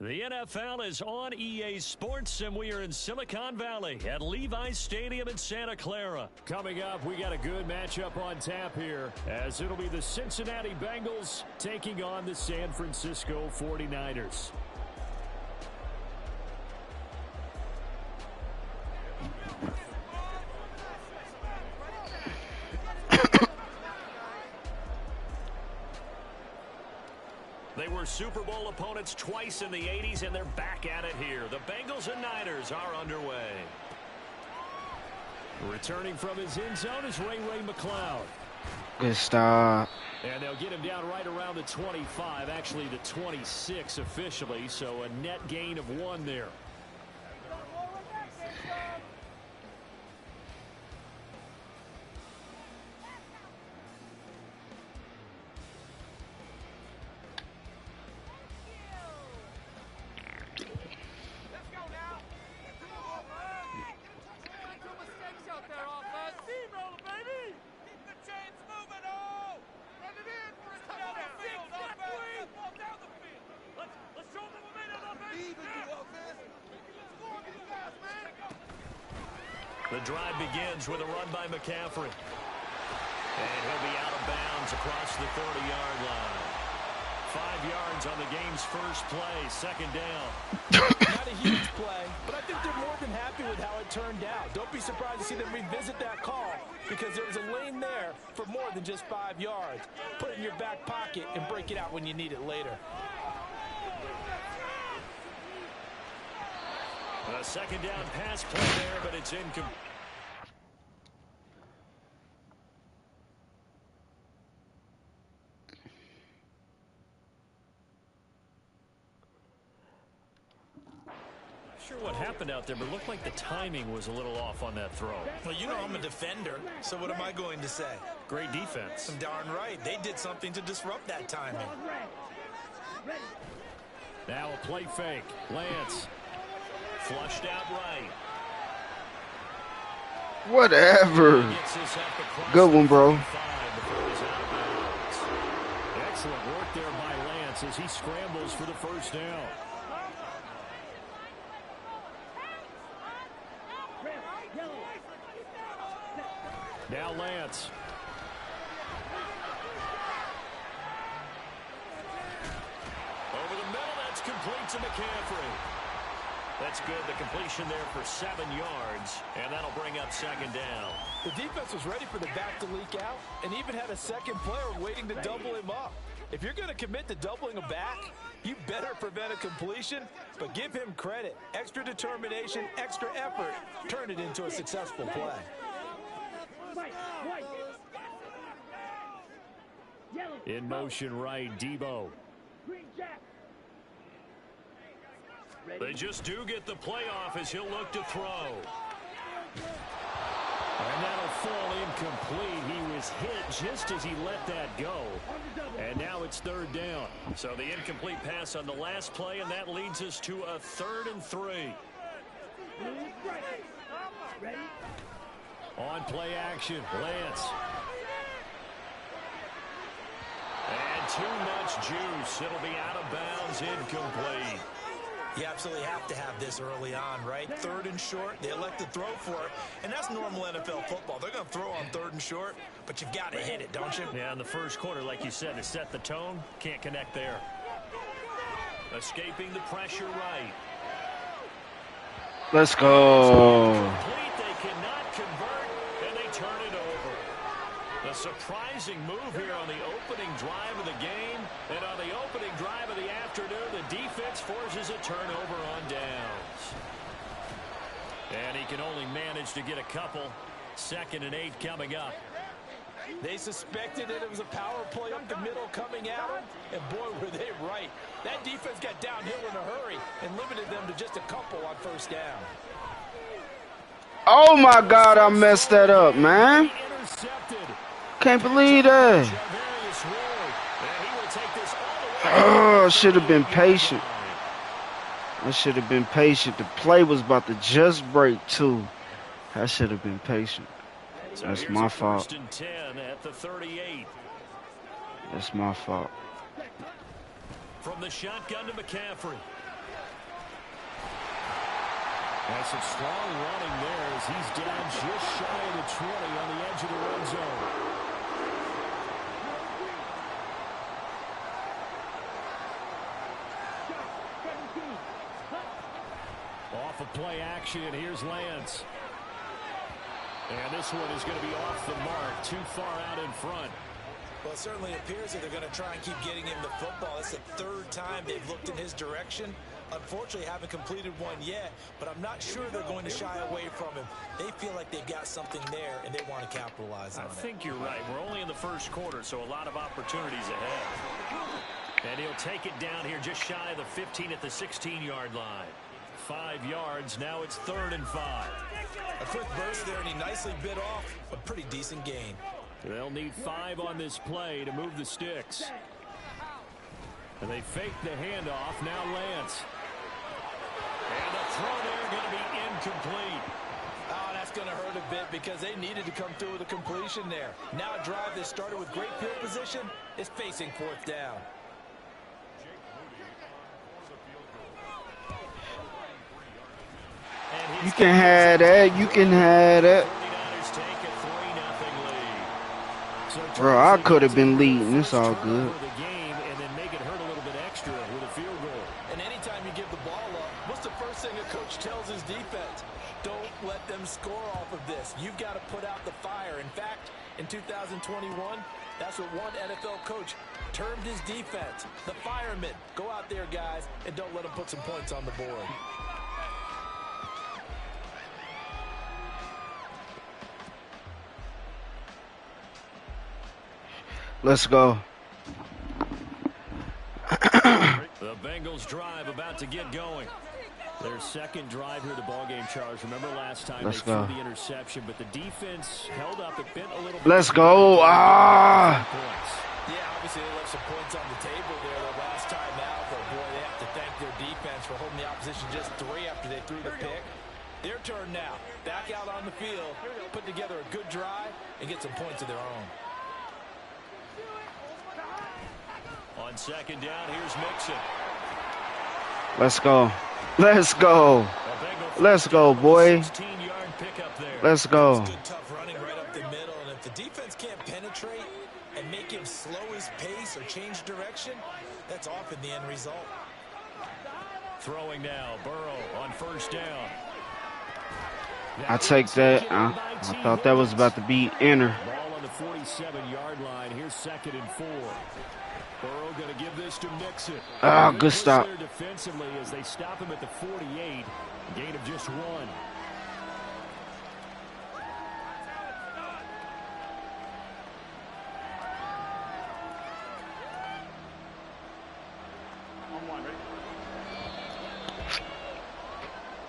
The NFL is on EA Sports, and we are in Silicon Valley at Levi's Stadium in Santa Clara. Coming up, we got a good matchup on tap here, as it'll be the Cincinnati Bengals taking on the San Francisco 49ers. They were Super Bowl opponents twice in the 80s, and they're back at it here. The Bengals and Niners are underway. Returning from his end zone is Ray McLeod. Good stop. And they'll get him down right around the 25, actually the 26 officially, so a net gain of 1 there. The drive begins with a run by McCaffrey. And he'll be out of bounds across the 30-yard line. 5 yards on the game's first play, second down. Not a huge play, but I think they're more than happy with how it turned out. Don't be surprised to see them revisit that call, because there was a lane there for more than just 5 yards. Put it in your back pocket and break it out when you need it later. A second down pass play there, but it's incomplete. Sure what happened out there, but it looked like the timing was a little off on that throw. Well, you know I'm a defender, so what am I going to say? Great defense. I'm darn right. They did something to disrupt that timing. Now a play fake. Lance. Flushed out right. Whatever. Good one, bro. Excellent work there by Lance as he scrambles for the first down. Now Lance. Over the middle, that's complete to McCaffrey. That's good. The completion there for 7 yards, and that'll bring up second down. The defense was ready for the back to leak out and even had a second player waiting to double him up. If you're going to commit to doubling a back, you better prevent a completion, but give him credit. Extra determination, extra effort, turn it into a successful play. In motion right, Debo. They just do get the playoff as he'll look to throw. And that'll fall incomplete. He was hit just as he let that go. And now it's third down. So the incomplete pass on the last play, and that leads us to a 3rd and 3. On play action, Lance. And too much juice. It'll be out of bounds, incomplete. You absolutely have to have this early on, right? 3rd and short, they elect to throw for it, and that's normal NFL football. They're going to throw on 3rd and short, but you've got to hit it, don't you? Yeah, in the first quarter, like you said, to set the tone, can't connect there. Escaping the pressure right. Let's go. They cannot convert, and they turn it over. A surprising move here on the opening drive of the game, and on the opening drive of the afternoon, the defense forces a turnover on downs. And he can only manage to get a couple. 2nd and 8 coming up. They suspected that it was a power play up the middle coming at them, and boy, were they right. That defense got downhill in a hurry and limited them to just a couple on first down. Oh, my God, I messed that up, man. Can't believe that. Oh, I should have been patient. I should have been patient. The play was about to just break, too. I should have been patient. That's my fault. 1st and 10 at the 38. That's my fault. From the shotgun to McCaffrey. And some strong running there as he's down just shy of the 20 on the edge of the red zone. Off of play action, here's Lance. And this one is going to be off the mark, too far out in front. Well, it certainly appears that they're going to try and keep getting him the football. It's the third time they've looked in his direction. Unfortunately, haven't completed one yet, but I'm not sure they're going to shy away from him. They feel like they've got something there, and they want to capitalize on it. I think you're right. We're only in the first quarter, so a lot of opportunities ahead. And he'll take it down here just shy of the 15 at the 16-yard line. 5 yards. Now it's 3rd and 5. A quick burst there, and he nicely bit off a pretty decent gain. They'll need 5 on this play to move the sticks. And they fake the handoff. Now Lance. And the throw there going to be incomplete. Oh, that's going to hurt a bit because they needed to come through with a completion there. Now a drive that started with great field position is facing 4th down. You can have that. You can have that. Bro, I could have been leading. It's all good. And anytime you give the ball up, what's the first thing a coach tells his defense? Don't let them score off of this. You've got to put out the fire. In fact, in 2021, that's what one NFL coach termed his defense. The firemen. Go out there, guys, and don't let them put some points on the board. Let's go. The Bengals drive about to get going. Their second drive here, the ballgame, Charles. Remember last time they threw the interception, but the defense held up. It bent a little bit. Let's go. Ah. Yeah, obviously they left some points on the table there the last time out, but boy, they have to thank their defense for holding the opposition just 3 after they threw the pick. Their turn now. Back out on the field, put together a good drive, and get some points of their own. On 2nd down, here's Mixon. Let's go. Let's go. Let's go, boy. Let's go. Good tough running right up the middle, and if the defense can't penetrate and make him slow his pace or change direction, that's often the end result. Throwing now, Burrow on 1st down. I take that. I thought that was about to be inner. Ball on the 47-yard line. Here's 2nd and 4. Burrow going to give this to Mixon. Ah, good stop. Defensively as they stop him at the 48. Gain of just 1.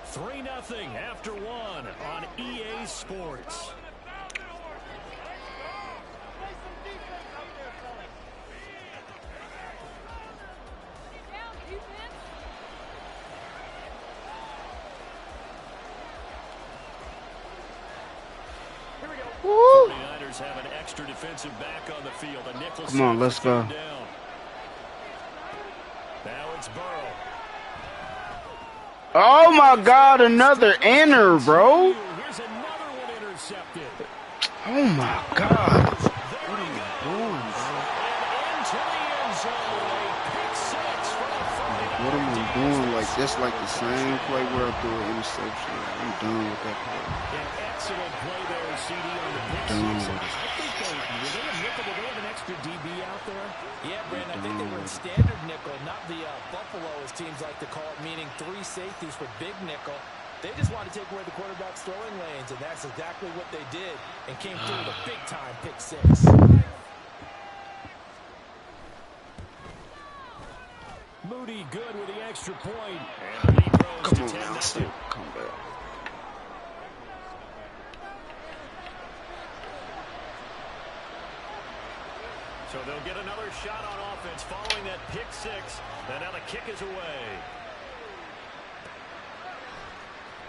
Three 3-0 after 1 on EA Sports. Woo. 49ers have an extra defensive back on the field. A nickel. Come on, let's go. Down. Now it's Burrow. Oh my God, another inner, bro. Here's another one intercepted. Oh my God. What are you doing, bro? Into the end zone. A pick 6 for the 49ers. What am I doing? Like, that's like the same play where I threw an interception. I'm done with that play. An excellent play there, CD on the pick 6. I think were they a nickel? Did they have an extra DB out there? Yeah, Brandon, I think they were in standard nickel, not the Buffalo, as teams like to call it, meaning 3 safeties for big nickel. They just wanted to take away the quarterback's throwing lanes, and that's exactly what they did, and came through with a big-time pick 6. Moody good with the extra point. And he throws Come to on 10 now, still come back. So they'll get another shot on offense following that pick 6. And now the kick is away.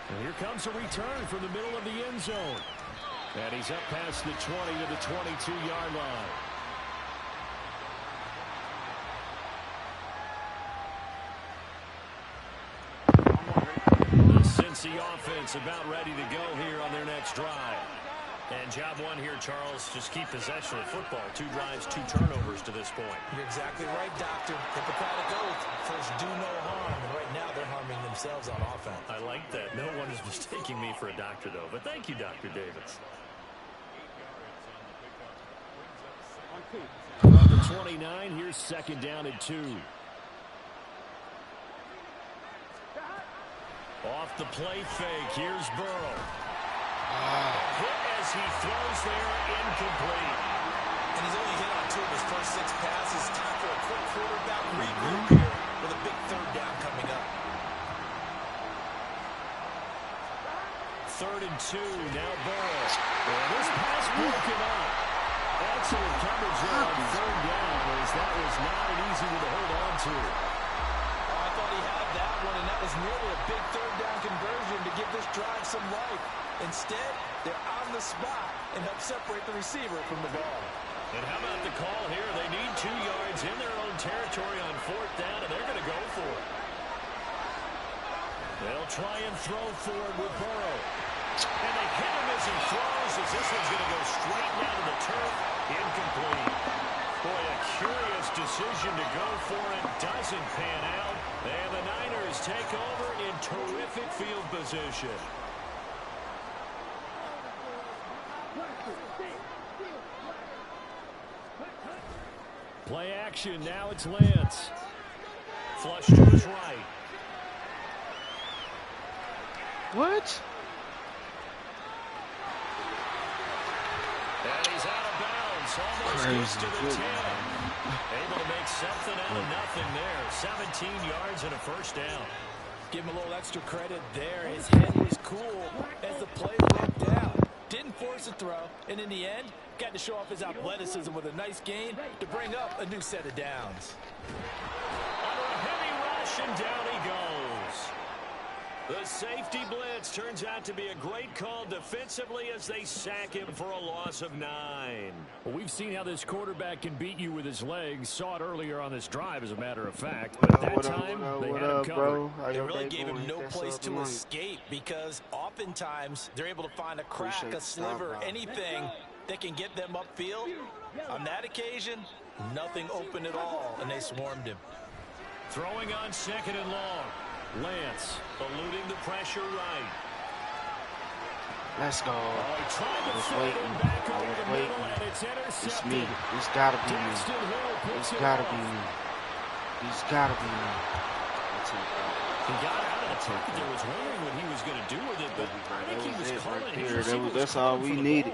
And here comes a return from the middle of the end zone. And he's up past the 20 to the 22-yard line. the offense about ready to go here on their next drive. And job one here, Charles, just keep possession of football. 2 drives, 2 turnovers to this point. You're exactly right, Doctor. Hippocratic oath. First, do no harm. And right now, they're harming themselves on offense. I like that. No one is mistaking me for a doctor, though. But thank you, Dr. Davis. Number 29, here's second down and 2. Off the play fake, here's Burrow. Hit as he throws there, incomplete. And he's only hit on 2 of his first 6 passes. Time for a quick quarterback regroup here with a big 3rd down coming up. 3rd and 2, now Burrow. And this pass broken up. Excellent coverage there on 3rd down, as that was not an easy one to hold on to. I thought he had that one, and that was nearly a big 3rd down conversion to give this drive some life. Instead, they're on the spot and help separate the receiver from the ball. And how about the call here? They need 2 yards in their own territory on 4th down, and they're going to go for it. They'll try and throw forward with Burrow. And they hit him as he throws, as this one's going to go straight down to the turf. Incomplete. Boy, a curious decision to go for it. Doesn't pan out. And the Niners take over in terrific field position. Play action. Now it's Lance. Flush to his right. What? And he's out of bounds. Almost gets to the 10. Able to make something out of nothing there. 17 yards and a 1st down. Give him a little extra credit there. His head was cool as the play broke down. Didn't force a throw, and in the end, got to show off his athleticism with a nice gain to bring up a new set of downs. Under a heavy rush, and down he goes. The safety blitz turns out to be a great call defensively as they sack him for a loss of 9. Well, we've seen how this quarterback can beat you with his legs. Saw it earlier on this drive, as a matter of fact. But that time, they had him covered. They really gave him no place to escape because oftentimes they're able to find a crack, a sliver, anything that can get them upfield. On that occasion, nothing open at all, and they swarmed him. Throwing on 2nd and long. Lance eluding the pressure right. Let's go. Oh, he tried to throw it back over the middle, and it's intercepted. It's me. It's gotta be me. It's gotta be me. It's gotta be me. He got out of the pocket. There was wondering what he was going to do with it, but I think he was calling it. That's all we needed.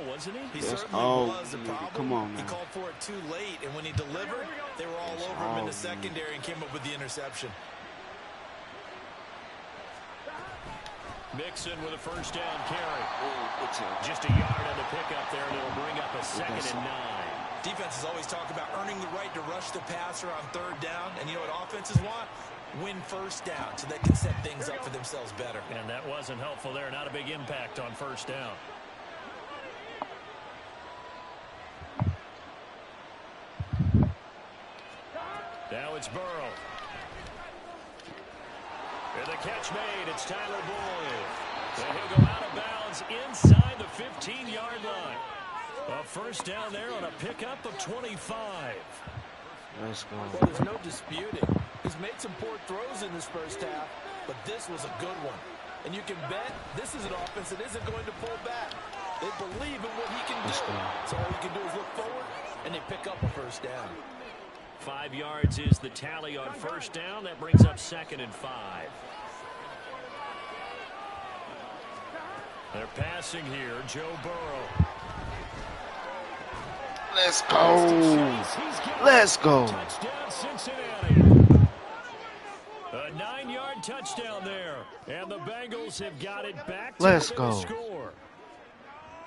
That's all was the problem. Come on, man. He called for it too late, and when he delivered, they were all over him in the secondary and came up with the interception. Mixon with a 1st down carry. Just a yard on the pickup there, and it'll bring up a 2nd and 9. Defenses always talk about earning the right to rush the passer on 3rd down, and you know what offenses want? Win 1st down so they can set things up for themselves better. And that wasn't helpful there. Not a big impact on 1st down. Now it's Burrow. And the catch made. It's Tyler Boyd. And he'll go out of bounds inside the 15-yard line. A 1st down there on a pickup of 25. Let's go. Well, there's no disputing. He's made some poor throws in this 1st half, but this was a good one. And you can bet this is an offense that isn't going to pull back. They believe in what he can do. So all you can do is look forward, and they pick up a 1st down. 5 yards is the tally on 1st down. That brings up 2nd and 5. They're passing here. Joe Burrow. Let's go. Let's go. Touchdown, Cincinnati. A 9-yard touchdown there. And the Bengals have got it back to Let's the go. score.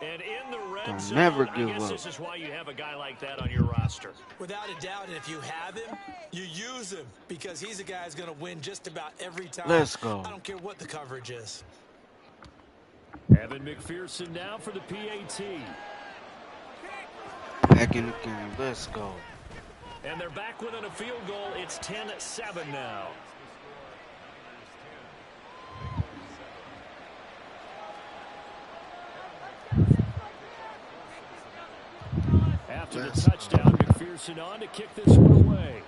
And in the red zone, never I give guess up. this is why you have a guy like that on your roster. Without a doubt, and if you have him, you use him because he's a guy who's going to win just about every time. Let's go. I don't care what the coverage is. Evan McPherson now for the PAT. Back in the game. Let's go. And they're back within a field goal. It's 10-7 now. With a touchdown, McPherson on to kick this one away.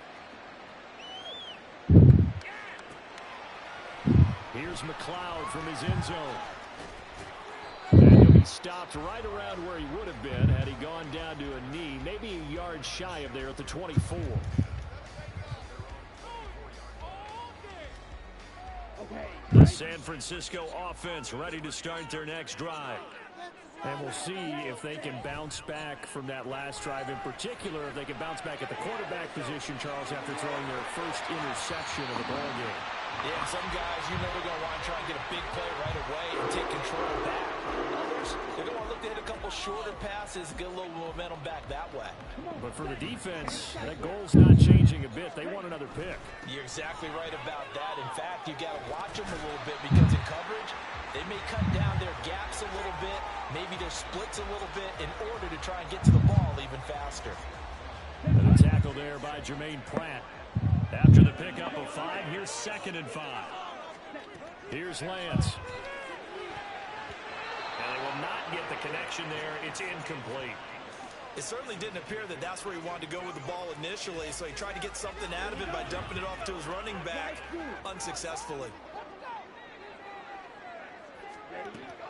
Here's McLeod from his end zone. And he'll be stopped right around where he would have been had he gone down to a knee, maybe a yard shy of there at the 24. The San Francisco offense ready to start their next drive. And we'll see if they can bounce back from that last drive in particular, if they can bounce back at the quarterback position, Charles, after throwing their first interception of the ball game. Yeah, some guys, you know, they're going to want to try and get a big play right away and take control back. Others, they're going to look to hit a couple shorter passes, get a little momentum back that way. But for the defense, that goal's not changing a bit. They want another pick. You're exactly right about that. In fact, you got to watch them a little bit because in coverage, they may cut down their gaps a little bit, maybe their splits a little bit in order to try and get to the ball even faster. And a tackle there by Jermaine Pratt. After the pickup of 5, here's 2nd and 5. Here's Lance. And they will not get the connection there. It's incomplete. It certainly didn't appear that that's where he wanted to go with the ball initially, so he tried to get something out of it by dumping it off to his running back unsuccessfully.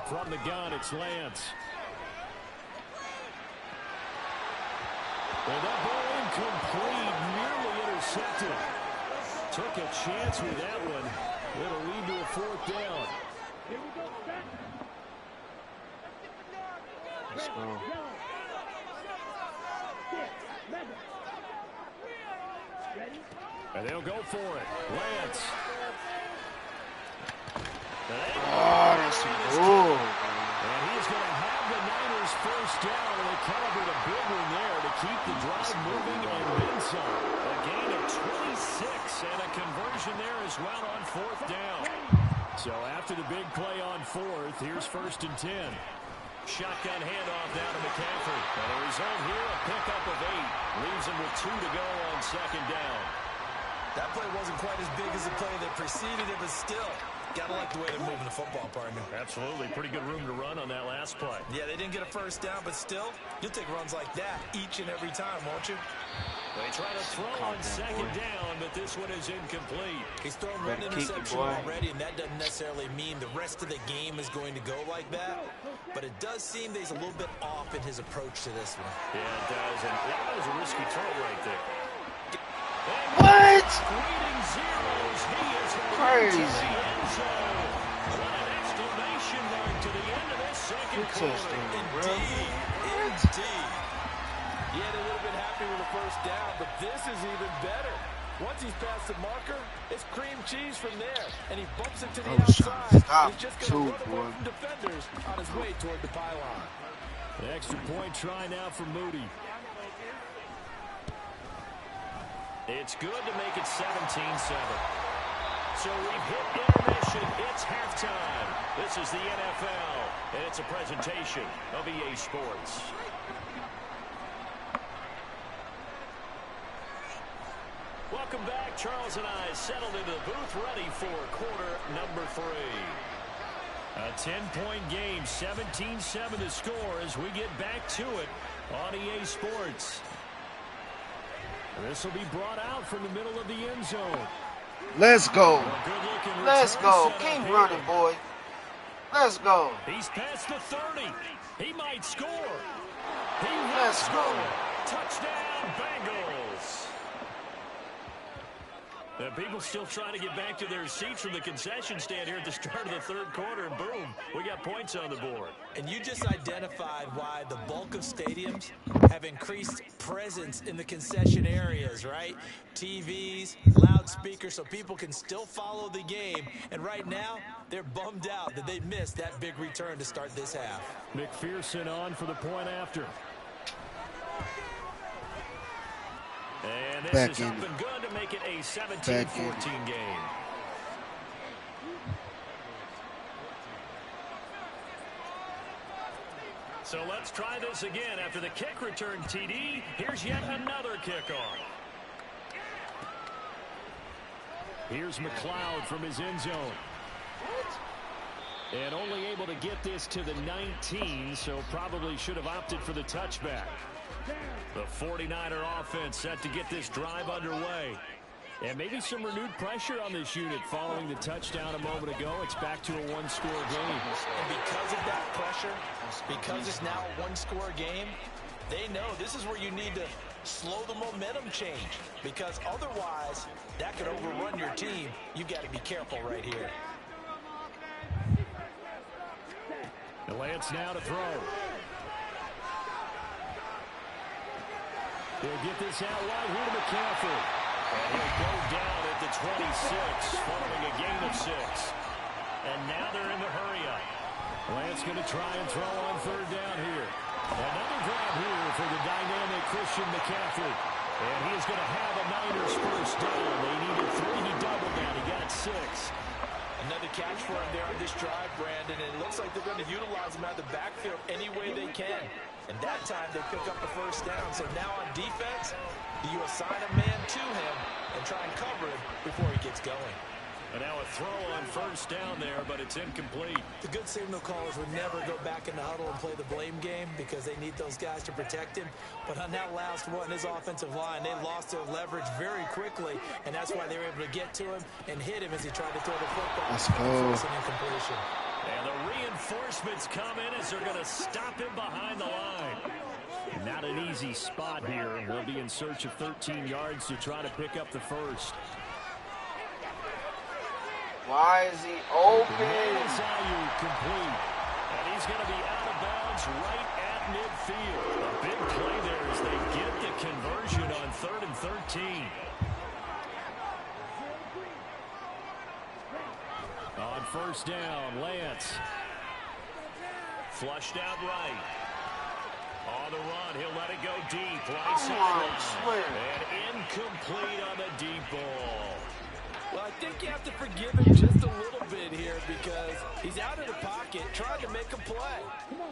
From the gun, it's Lance. And that ball incomplete, nearly intercepted. Took a chance with that one. It'll lead to a 4th down. Let's go. And they'll go for it. Lance. Oh, that's cool. And he's going to have the Niners first down. And they calibrate a big one there to keep the drive moving and then some. A gain of 26 and a conversion there as well on 4th down. So after the big play on 4th, here's 1st and 10. Shotgun handoff down to McCaffrey. And the result here, a pickup of 8. Leaves him with 2 to go on 2nd down. That play wasn't quite as big as the play that preceded it, but still, gotta like the way they're moving the football, partner. Absolutely. Pretty good room to run on that last play. Yeah, they didn't get a first down, but still, you'll take runs like that each and every time, won't you? They try to throw on 2nd down, but this one is incomplete. He's thrown one interception already, and that doesn't necessarily mean the rest of the game is going to go like that. But it does seem that he's a little bit off in his approach to this one. Yeah, it does. And that was a risky throw right there. What? Zeros. He is Crazy. What an exclamation mark to the end of this 2nd quarter. Indeed. Indeed. Yeah, they would have been happy with the first down, but this is even better. Once he's past the marker, it's cream cheese from there, and he bumps it to the outside. He's just going to run away from defenders on his way toward the pylon. The extra point try now for Moody. It's good to make it 17-7. So we've hit intermission. It's halftime. This is the NFL, and it's a presentation of EA Sports. Welcome back. Charles and I settled into the booth, ready for quarter number 3. A 10-point game, 17-7 to score as we get back to it on EA Sports. This will be brought out from the middle of the end zone. Let's go. Let's go. Keep running, boy. Let's go. He's past the 30. He might score. Let's go. Touchdown, Bengals. The people still trying to get back to their seats from the concession stand here at the start of the 3rd quarter, and boom, we got points on the board. And you just identified why the bulk of stadiums have increased presence in the concession areas, right? TVs, loudspeakers, so people can still follow the game. And right now, they're bummed out that they missed that big return to start this half. McPherson on for the point after. And this is up and good to make it a 17-14 game. So let's try this again. After the kick return TD, here's yet another kickoff. Here's McLeod from his end zone. And only able to get this to the 19, so probably should have opted for the touchback. The 49er offense set to get this drive underway. And maybe some renewed pressure on this unit following the touchdown a moment ago. It's back to a one-score game. And because of that pressure, because it's now a one-score game, they know this is where you need to slow the momentum change, because otherwise that could overrun your team. You've got to be careful right here. The Lance now to throw. He'll get this out wide here to McCaffrey. And he'll go down at the 26 following a gain of 6. And now they're in the hurry-up. Lance going to try and throw on third down here. Another grab here for the dynamic Christian McCaffrey. And he's going to have a Niners first down. They needed 3. He doubled that. He got 6. Another catch for him there on this drive, Brandon, and it looks like they're going to utilize him out of the backfield any way they can. And that time they pick up the first down. So now on defense, do you assign a man to him and try and cover him before he gets going? And now a throw on first down there, but it's incomplete. The good signal callers would never go back in the huddle and play the blame game because they need those guys to protect him. But on that last one, his offensive line, they lost their leverage very quickly, and that's why they were able to get to him and hit him as he tried to throw the football. Let's go. It's an incompletion. And the reinforcements come in as they're going to stop him behind the line. Not an easy spot here. He'll be in search of 13 yards to try to pick up the first. Why is he open? Complete. And he's going to be out of bounds right at midfield. A big play there as they get the conversion on 3rd and 13. On first down, Lance. Flushed out right. On the run, he'll let it go deep. Right sideline. And incomplete on the deep ball. Well, I think you have to forgive him just a little bit here because he's out of the pocket trying to make a play.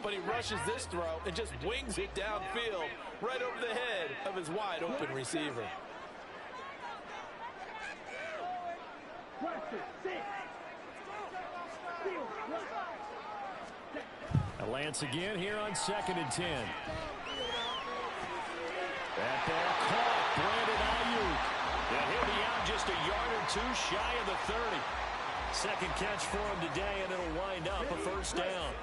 But he rushes this throw and just wings it downfield right over the head of his wide-open receiver. Lance again here on 2nd and 10. That ball caught. Brandon Ayuk. And he'll be out just a yard or 2 shy of the 30. Second catch for him today, and it'll wind up a first down.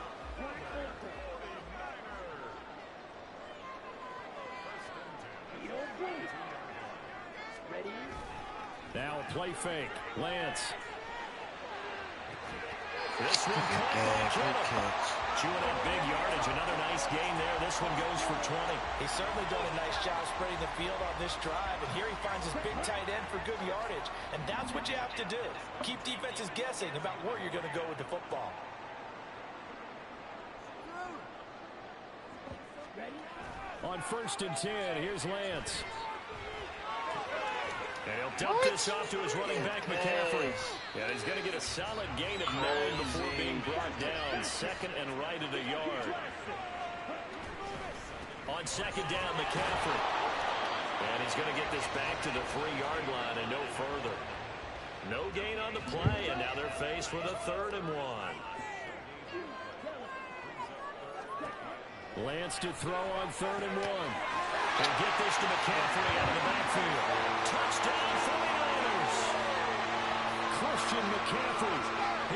Now a play fake. Lance. This one chewing up big yardage. Another nice gain there. This one goes for 20. He's certainly done a nice job spreading the field on this drive. And here he finds his big tight end for good yardage. And that's what you have to do. Keep defenses guessing about where you're going to go with the football. On 1st and 10, here's Lance. And he'll dump this off to his running back, McCaffrey. Yeah, he's going to get a solid gain of 9 before being brought down. 2nd and right at a yard. On 2nd down, McCaffrey. And he's going to get this back to the 3-yard line and no further. No gain on the play, and now they're faced with a 3rd and 1. Lance to throw on 3rd and 1. And get this to McCaffrey out of the backfield. Touchdown 49ers. Christian McCaffrey.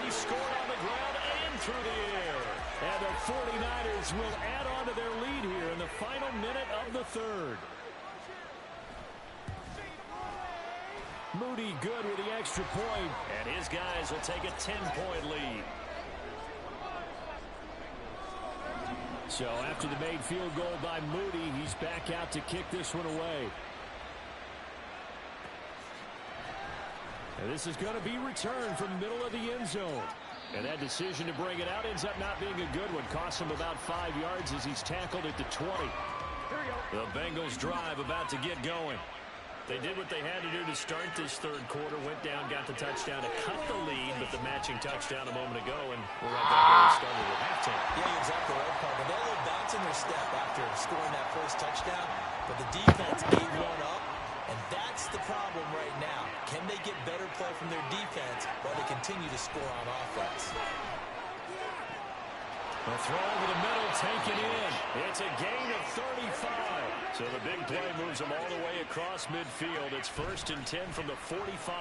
He scored on the ground and through the air. And the 49ers will add on to their lead here in the final minute of the 3rd. Moody good with the extra point. And his guys will take a 10-point lead. So after the made field goal by Moody, he's back out to kick this one away. And this is going to be returned from the middle of the end zone. And that decision to bring it out ends up not being a good one. Costs him about 5 yards as he's tackled at the 20. The Bengals drive about to get going. They did what they had to do to start this 3rd quarter. Went down, got the touchdown to cut the lead, but the matching touchdown a moment ago, and we're right back where we started at halftime. Yeah, you're exactly right, Paul. But they're a little bounce in their step after scoring that first touchdown. But the defense gave one up, and that's the problem right now. Can they get better play from their defense while they continue to score on offense? The throw over the middle, taken in. It's a gain of 35. So the big play moves them all the way across midfield. It's 1st and 10 from the 45.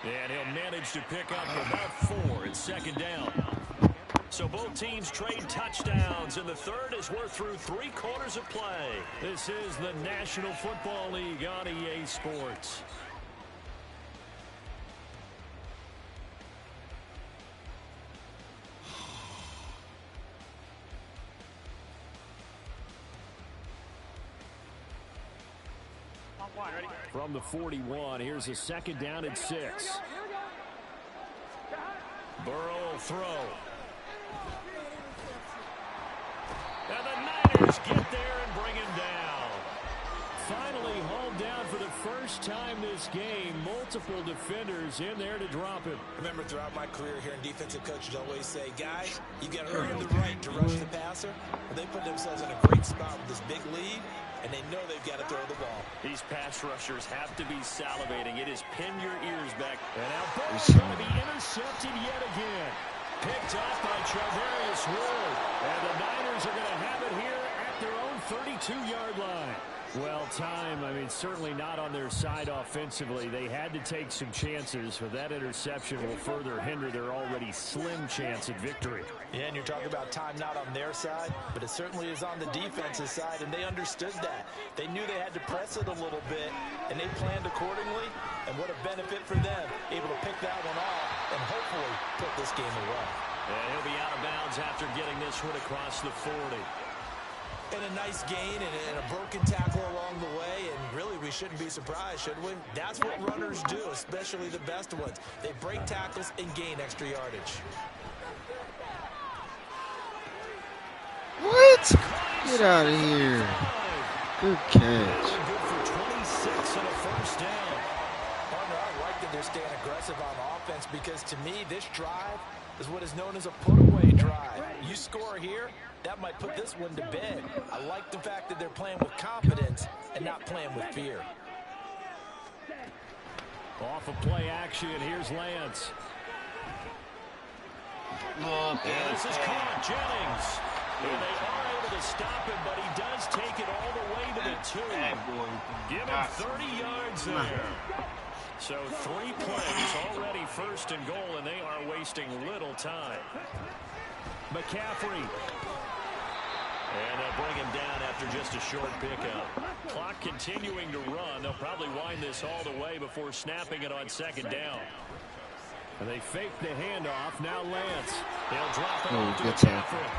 And he'll manage to pick up about 4. It's 2nd down. So both teams trade touchdowns, and the third as we're through 3 quarters of play. This is the National Football League on EA Sports. From the 41, here's a 2nd down and 6. Burrow will throw. And the Niners get there and bring him down. Finally hauled down for the first time this game. Multiple defenders in there to drop him. Remember, throughout my career here in defensive coaches always say, guys, you got to earn the right to rush the passer. Well, they put themselves in a great spot with this big lead, and they know they've got to throw the ball. These pass rushers have to be salivating. It is pin your ears back. And now Burrow's going to be intercepted yet again. Picked off by Charvarius Ward. And the Niners are going to have it here at their own 32-yard line. Well, time, certainly not on their side offensively. They had to take some chances, but that interception will further hinder their already slim chance at victory. Yeah, and you're talking about time not on their side, but it certainly is on the defense's side, and they understood that. They knew they had to press it a little bit, and they planned accordingly, and what a benefit for them, able to pick that one off and hopefully put this game away. And he'll be out of bounds after getting this one across the 40. And a nice gain and a broken tackle along the way, and really we shouldn't be surprised, should we? That's what runners do, especially the best ones. They break tackles and gain extra yardage. What? Get out of here. Good catch. Good for 26 and a 1st down. Partner, I like that they're staying aggressive on offense because to me this drive is what is known as a put-away drive. You score here, that might put this one to bed. I like the fact that they're playing with confidence and not playing with fear. Off of play action, here's Lance. And this is caught, Jennings. And they are able to stop him, but he does take it all the way to the 2. Give him 30 yards there. So 3 plays already 1st and goal, and they are wasting little time. McCaffrey. And they'll bring him down after just a short pickup. Clock continuing to run. They'll probably wind this all the way before snapping it on 2nd down. And they fake the handoff. Now Lance. They'll drop it off to McCaffrey.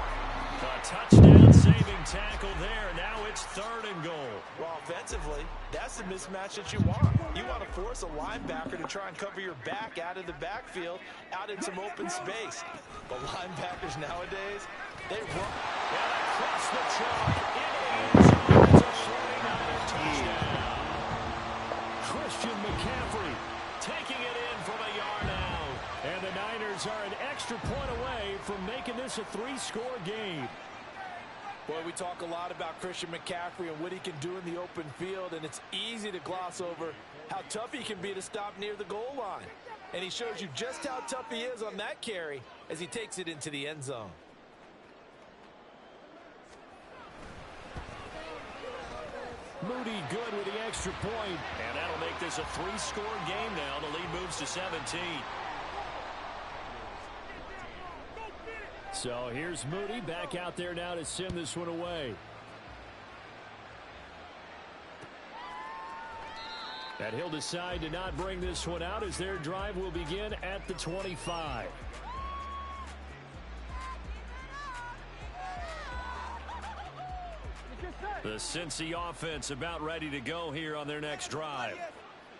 A touchdown-saving tackle there. Now it's 3rd and goal. Well, offensively, that's the mismatch that you want. You want to force a linebacker to try and cover your back out of the backfield, out in some open space. But linebackers nowadays, they run. And across the chalk, it is. It's a 49er touchdown. Christian McCaffrey taking it in from a yard out. And the Niners are an extra point away from making this a 3-score game. Boy, we talk a lot about Christian McCaffrey and what he can do in the open field, and it's easy to gloss over how tough he can be to stop near the goal line. And he shows you just how tough he is on that carry as he takes it into the end zone. Moody good with the extra point. And that'll make this a 3-score game now. The lead moves to 17. So here's Moody back out there now to send this one away. And he'll decide to not bring this one out as their drive will begin at the 25. The Cincy offense about ready to go here on their next drive.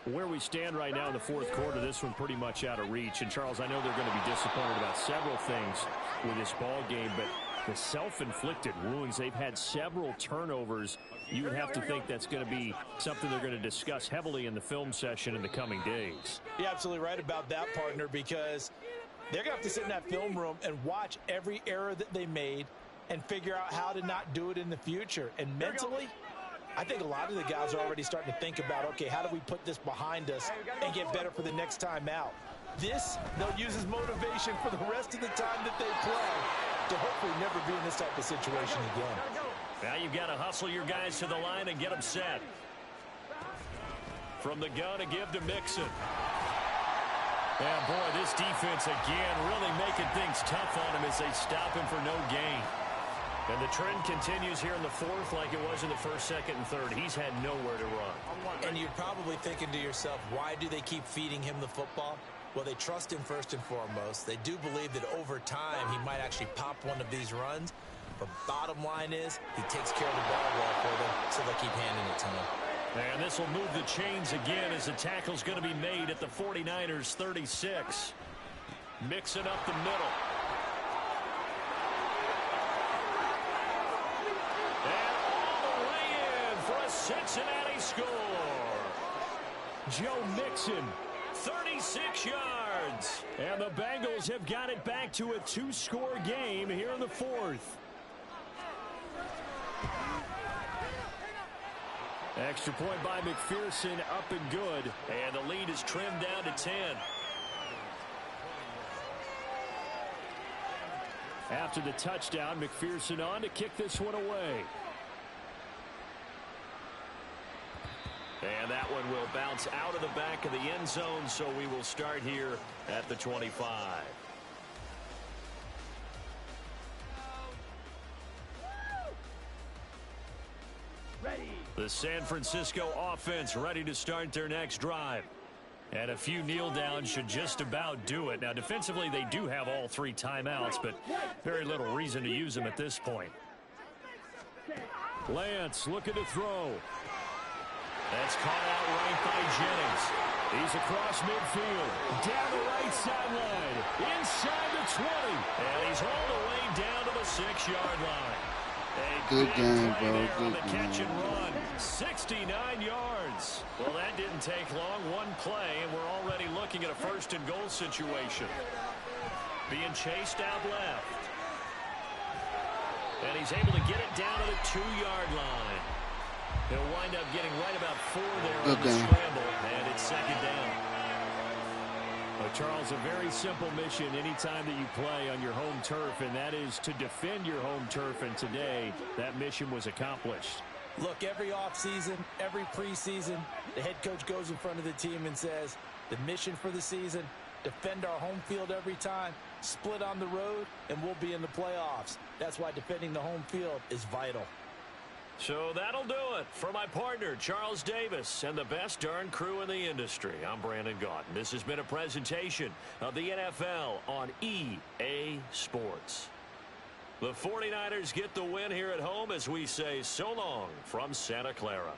Where we stand right now in the 4th quarter, this one pretty much out of reach. And, Charles, I know they're going to be disappointed about several things with this ball game, but the self-inflicted wounds, they've had several turnovers. You would have to think that's going to be something they're going to discuss heavily in the film session in the coming days. You're absolutely right about that, partner, because they're going to have to sit in that film room and watch every error that they made and figure out how to not do it in the future. And mentally, I think a lot of the guys are already starting to think about, okay, how do we put this behind us and get better for the next time out? This, they'll use as motivation for the rest of the time that they play to hopefully never be in this type of situation again. Now you've got to hustle your guys to the line and get them set. From the gun to give to Mixon. And boy, this defense again really making things tough on him as they stop him for no gain. And the trend continues here in the fourth like it was in the first, second, and third. He's had nowhere to run. And you're probably thinking to yourself, why do they keep feeding him the football? Well, they trust him first and foremost. They do believe that over time he might actually pop one of these runs. But bottom line is he takes care of the ball well for them, so they keep handing it to him. And this will move the chains again as the tackle's going to be made at the 49ers 36. Mixing up the middle. And all the way in for a Cincinnati score. Joe Mixon, 36 yards. And the Bengals have got it back to a two-score game here in the fourth. Extra point by McPherson, up and good. And the lead is trimmed down to 10. After the touchdown, McPherson on to kick this one away. And that one will bounce out of the back of the end zone, so we will start here at the 25. The San Francisco offense ready to start their next drive. And a few kneel downs should just about do it. Now, defensively, they do have all three timeouts, but very little reason to use them at this point. Lance looking to throw. That's caught out right by Jennings. He's across midfield, down the right sideline, inside the 20. And he's all the way down to the 6-yard line. Good game, bro. Good game. Catch and run, 69 yards. Well, that didn't take long. One play, and we're already looking at a first-and-goal situation. Being chased out left. And he's able to get it down to the 2-yard line. He'll wind up getting right about 4 there on the scramble, and it's second down. Well, Charles, a very simple mission anytime that you play on your home turf, and that is to defend your home turf, and today that mission was accomplished. Look, every offseason, every preseason, the head coach goes in front of the team and says, the mission for the season, defend our home field every time, split on the road, and we'll be in the playoffs. That's why defending the home field is vital. So that'll do it for my partner, Charles Davis, and the best darn crew in the industry. I'm Brandon Gaudin. This has been a presentation of the NFL on EA Sports. The 49ers get the win here at home as we say so long from Santa Clara.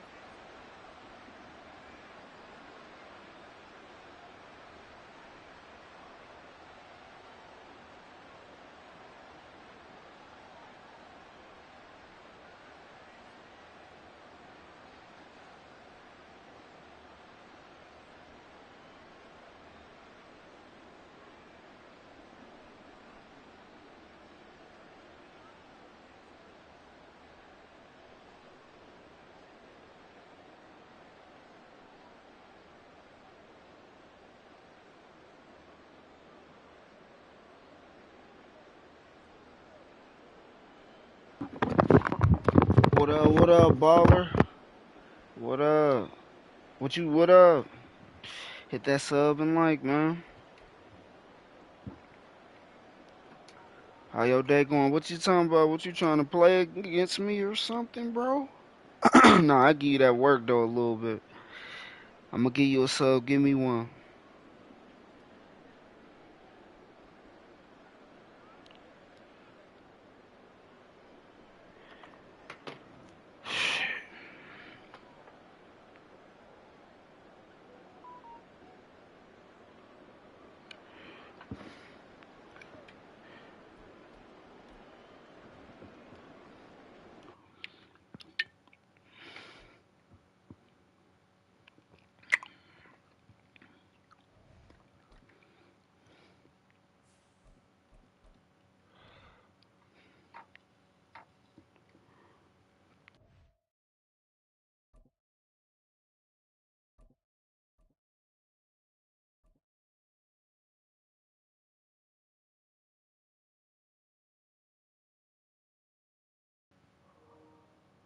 What up, baller? What up? What up? Hit that sub and like, man. How your day going? What you talking about? What you trying to play against me or something, bro? Nah, I give you that work, though, a little bit. I'm gonna give you a sub. Give me one.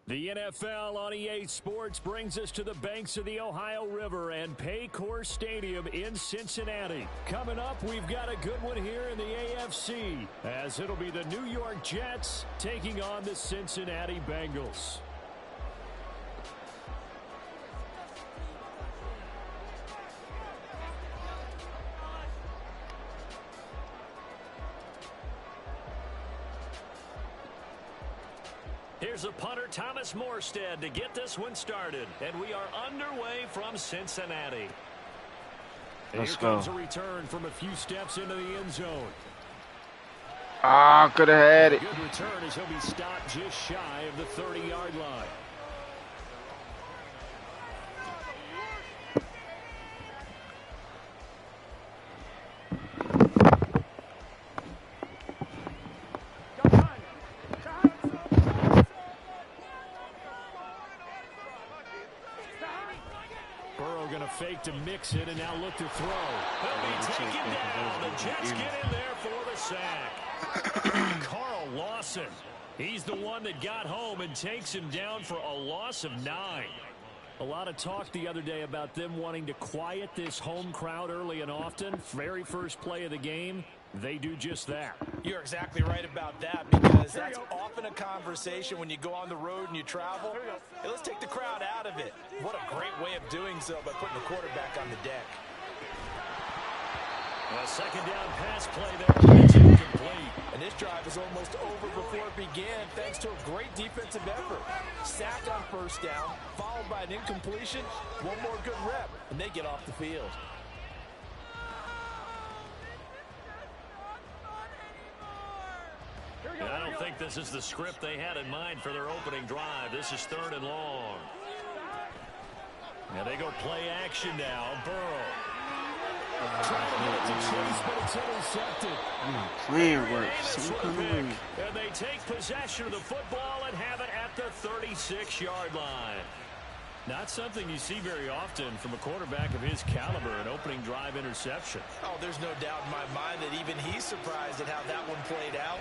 The NFL on EA Sports brings us to the banks of the Ohio River and Paycor Stadium in Cincinnati. Coming up, we've got a good one here in the AFC, as it'll be the New York Jets taking on the Cincinnati Bengals. Here's a punter, Thomas Morstead, to get this one started. And we are underway from Cincinnati. Let's Here go. comes a return from a few steps into the end zone. Ah, could have had it. Good return as he'll be stopped just shy of the 30-yard line. Fake to mix it and now look to throw. He'll be taken down. The Jets get in there for the sack. Carl Lawson. He's the one that got home and takes him down for a loss of 9. A lot of talk the other day about them wanting to quiet this home crowd early and often. Very first play of the game, they do just that. You're exactly right about that, because that's often a conversation when you go on the road and you travel. Hey, let's take the crowd out of it. What a great way of doing so by putting the quarterback on the deck. A second down pass play there. It's incomplete. And this drive is almost over before it began thanks to a great defensive effort. Sack on first down, followed by an incompletion. One more good rep, and they get off the field. I don't think this is the script they had in mind for their opening drive. This is 3rd and long. And they go play action now. Burrow. Trying to get it to Chase, but it's intercepted. Plan work. It's Some for the kind of pick. way. And they take possession of the football and have it at the 36-yard line. Not something you see very often from a quarterback of his caliber, an opening drive interception. Oh, there's no doubt in my mind that even he's surprised at how that one played out.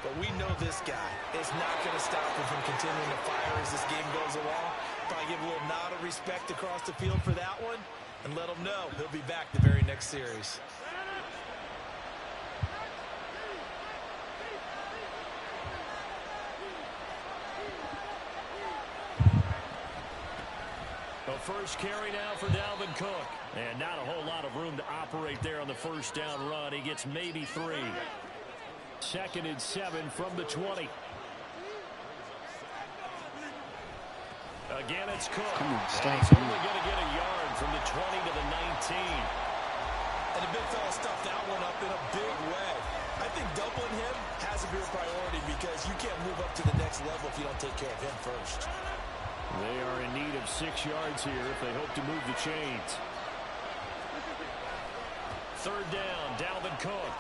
But we know this guy is not going to stop him from continuing to fire as this game goes along. Probably give a little nod of respect across the field for that one and let him know he'll be back the very next series. The first carry now for Dalvin Cook. And not a whole lot of room to operate there on the first down run. He gets maybe 3. 2nd and 7 from the 20. Again, it's Cook. Come on, And stop. he's only going to get a yard from the 20 to the 19. And the big fella stuffed that one up in a big way. I think doubling him has to be a priority because you can't move up to the next level if you don't take care of him first. They are in need of 6 yards here if they hope to move the chains. 3rd down, Dalvin Cook.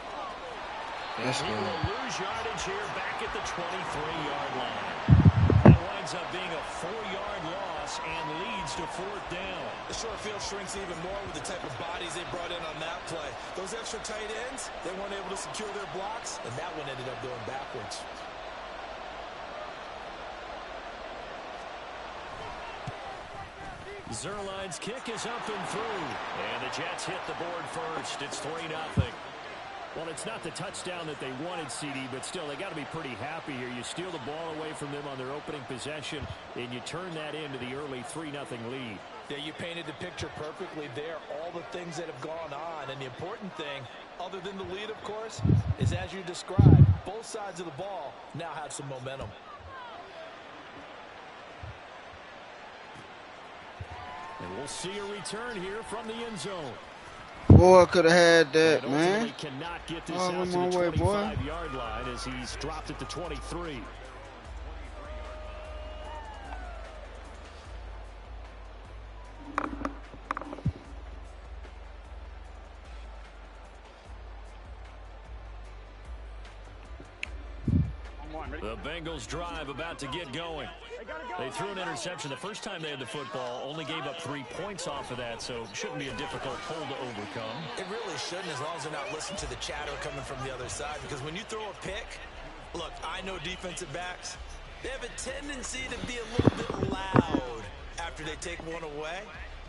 And Let's he go. will lose yardage here back at the 23-yard line. That winds up being a 4-yard loss and leads to 4th down. The short field shrinks even more with the type of bodies they brought in on that play. Those extra tight ends, they weren't able to secure their blocks, and that one ended up going backwards. Zerline's kick is up and through. And the Jets hit the board first. It's 3-0. Well, it's not the touchdown that they wanted, CD, but still, they got to be pretty happy here. You steal the ball away from them on their opening possession, and you turn that into the early 3-0 lead. Yeah, you painted the picture perfectly there, all the things that have gone on. And the important thing, other than the lead, of course, is as you described, both sides of the ball now have some momentum. And we'll see a return here from the end zone. Boy, I could have had that, And man. ultimately cannot get this Oh, out to my the way, boy. 25-yard line as he's dropped at the 23. The Bengals drive about to get going. They threw an interception the first time they had the football, only gave up 3 points off of that, so shouldn't be a difficult hole to overcome. It really shouldn't, as long as they're not listening to the chatter coming from the other side. Because when you throw a pick, look, I know defensive backs, They have a tendency to be a little bit loud after they take one away,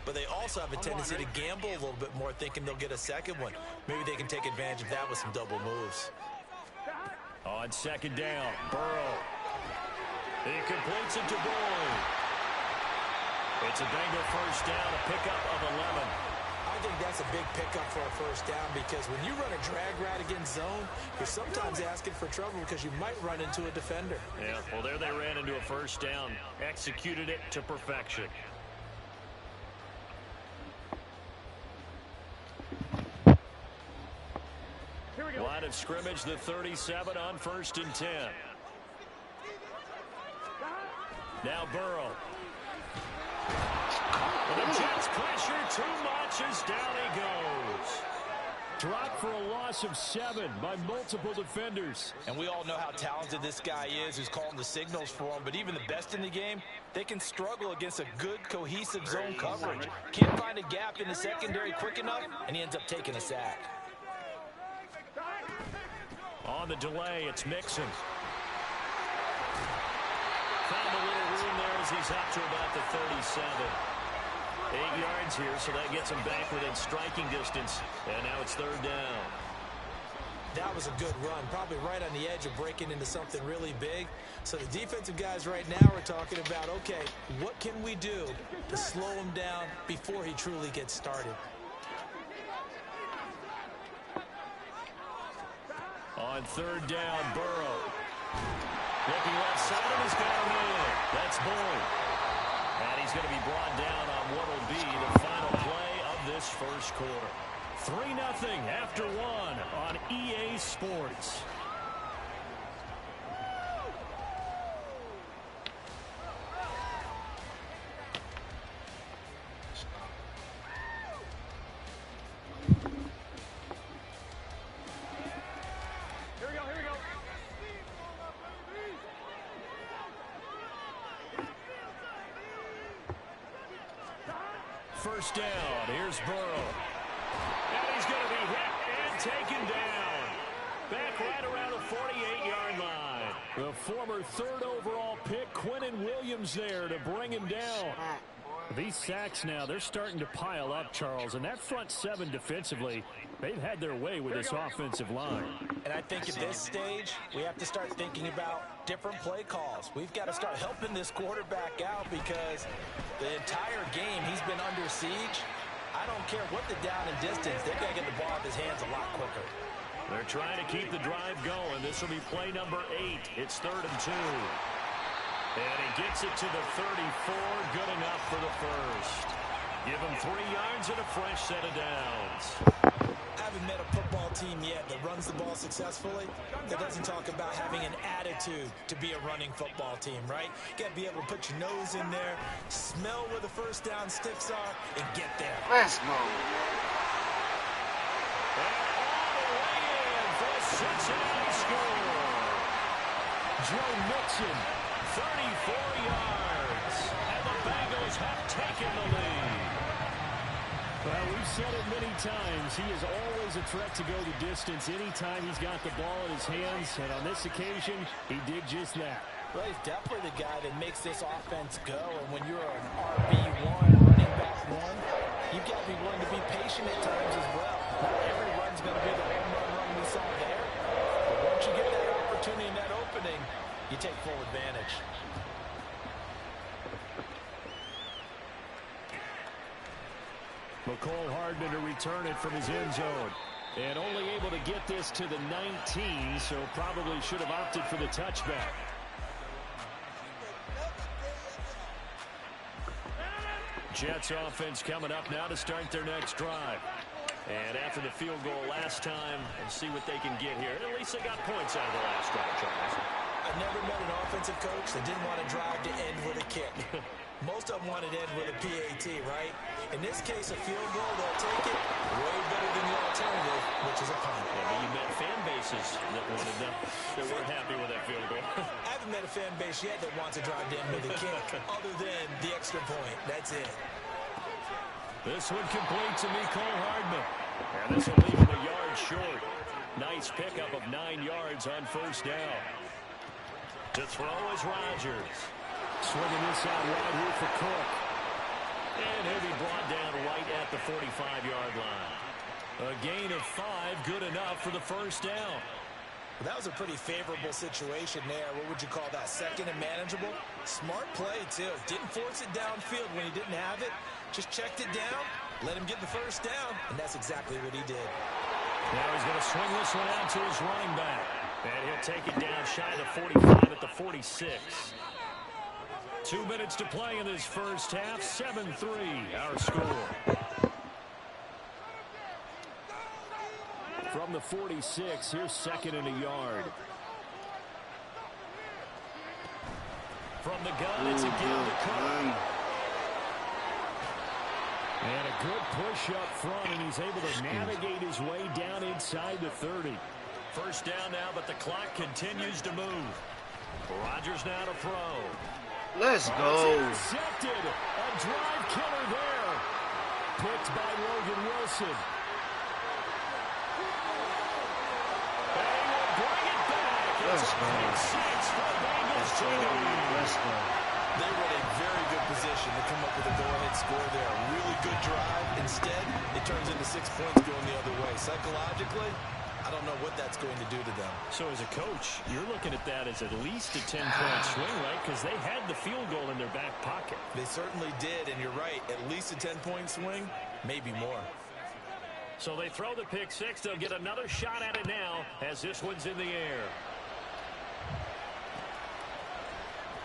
but they also have a tendency to gamble a little bit more, thinking they'll get a second one. Maybe they can take advantage of that with some double moves. On second down, Burrow. He completes it to Boyd. It's a Bengal first down, a pickup of 11. I think that's a big pickup for a first down because when you run a drag route against zone, you're sometimes asking for trouble because you might run into a defender. Yeah, well, there they ran into a first down, executed it to perfection. Line of scrimmage, the 37 on 1st and 10. Now Burrow. And the Jets pressure too much as down he goes. Dropped for a loss of 7 by multiple defenders. And we all know how talented this guy is who's calling the signals for him. But even the best in the game, they can struggle against a good, cohesive zone coverage. Can't find a gap in the secondary quick enough, and he ends up taking a sack. On the delay, it's Mixon. Found a little room there as he's up to about the 37. 8 yards here, so that gets him back within striking distance. And now it's 3rd down. That was a good run, probably right on the edge of breaking into something really big. So the defensive guys right now are talking about, okay, what can we do to slow him down before he truly gets started? On 3rd down, Burrow. Looking left side, and he's got him in. That's Boyd. And he's going to be brought down on what will be the final play of this first quarter. 3-0 after 1 on EA Sports. First down, here's Burrow. And he's going to be hit and taken down. Back right around the 48-yard line. The former 3rd overall pick, Quinnen Williams there to bring him down. These sacks now, they're starting to pile up, Charles. And that front 7 defensively, they've had their way with this offensive line. And I think at this stage, we have to start thinking about different play calls. We've got to start helping this quarterback out because the entire game he's been under siege. I don't care what the down and distance. They've got to get the ball in his hands a lot quicker. They're trying to keep the drive going. This will be play number 8. It's 3rd and 2. And he gets it to the 34. Good enough for the first. Give him 3 yards and a fresh set of downs. I haven't met a football team yet that runs the ball successfully that doesn't talk about having an attitude to be a running football team, right? You got to be able to put your nose in there, smell where the first down sticks are, and get there. Let's go. And all the way in for a Cincinnati score. Joe Mixon, 34 yards. And the Bengals have taken the lead. Well, we've said it many times. He is always a threat to go the distance anytime he's got the ball in his hands. And on this occasion, he did just that. Well, he's definitely the guy that makes this offense go. And when you're an RB1, running back 1, you've got to be willing to be patient at times as well. Not every run's going to be the home run we saw there. But once you get that opportunity and that opening, you take full advantage. McCole Hardman to return it from his end zone. And only able to get this to the 19, so probably should have opted for the touchback. Jets offense coming up now to start their next drive. And after the field goal last time, and see what they can get here. At least they got points out of the last drive, Charles. I've never met an offensive coach that didn't want to drive to end with a kick. Most of them wanted to end with a PAT, right? In this case, a field goal, they'll take it way better than the alternative, which is a punt. Yeah, but you met fan bases that wanted them, that weren't happy with that field goal. I haven't met a fan base yet that wants to drive to end with a kick, other than the extra point. That's it. This one complete to Mecole Hardman. And this will leave him a yard short. Nice pickup of 9 yards on first down. To throw is Rodgers. Swinging this out wide here for Cook. And he'll be brought down right at the 45-yard line. A gain of 5, good enough for the first down. Well, that was a pretty favorable situation there. What would you call that? Second and manageable? Smart play, too. Didn't force it downfield when he didn't have it. Just checked it down, let him get the first down, and that's exactly what he did. Now he's going to swing this one out to his running back. And he'll take it down shy of the 45 at the 46. 2 minutes to play in this first half. 7-3 our score. From the 46, here's second and a yard. From the gun, it's a give to Cook. And a good push up front, and he's able to navigate his way down inside the 30. First down now, but the clock continues to move. Rodgers now to throw. Let's go. Intercepted. A drive killer there. Picked by Logan Wilson. Let's go. Let's go. They were in a very good position to come up with a go-ahead score there. A really good drive. Instead, it turns into 6 points going the other way. Psychologically, I don't know what that's going to do to them. So as a coach, you're looking at that as at least a 10-point swing, right? Because they had the field goal in their back pocket. They certainly did, and you're right. At least a 10-point swing, maybe more. So they throw the pick six. They'll get another shot at it now as this one's in the air.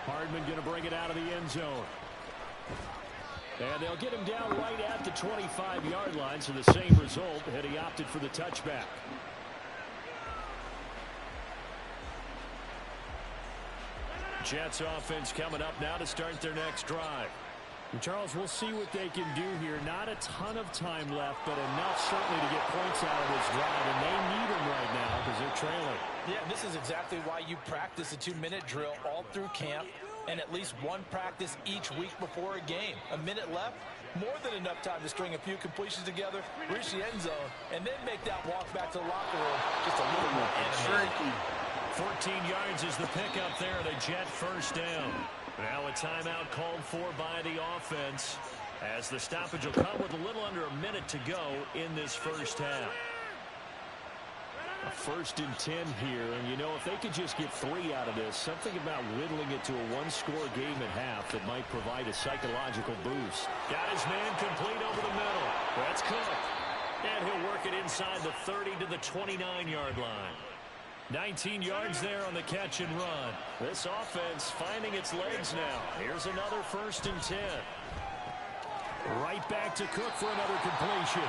Hardman going to bring it out of the end zone. And they'll get him down right at the 25-yard line, so the same result, and he opted for the touchback. Jets offense coming up now to start their next drive. And Charles, we'll see what they can do here. Not a ton of time left, but enough certainly to get points out of this drive, and they need them right now because they're trailing. Yeah, this is exactly why you practice a 2-minute drill all through camp and at least one practice each week before a game. A minute left, more than enough time to string a few completions together, reach the end zone, and then make that walk back to the locker room just a little more animated. 14 yards is the pickup there, the Jet first down. Now a timeout called for by the offense as the stoppage will come with a little under a minute to go in this first half. A 1st and 10 here, and you know, if they could just get 3 out of this, something about whittling it to a one-score game at half that might provide a psychological boost. Got his man complete over the middle. That's Cook. And he'll work it inside the 30 to the 29-yard line. 19 yards there on the catch and run. This offense finding its legs now. Here's another 1st and 10. Right back to Cook for another completion.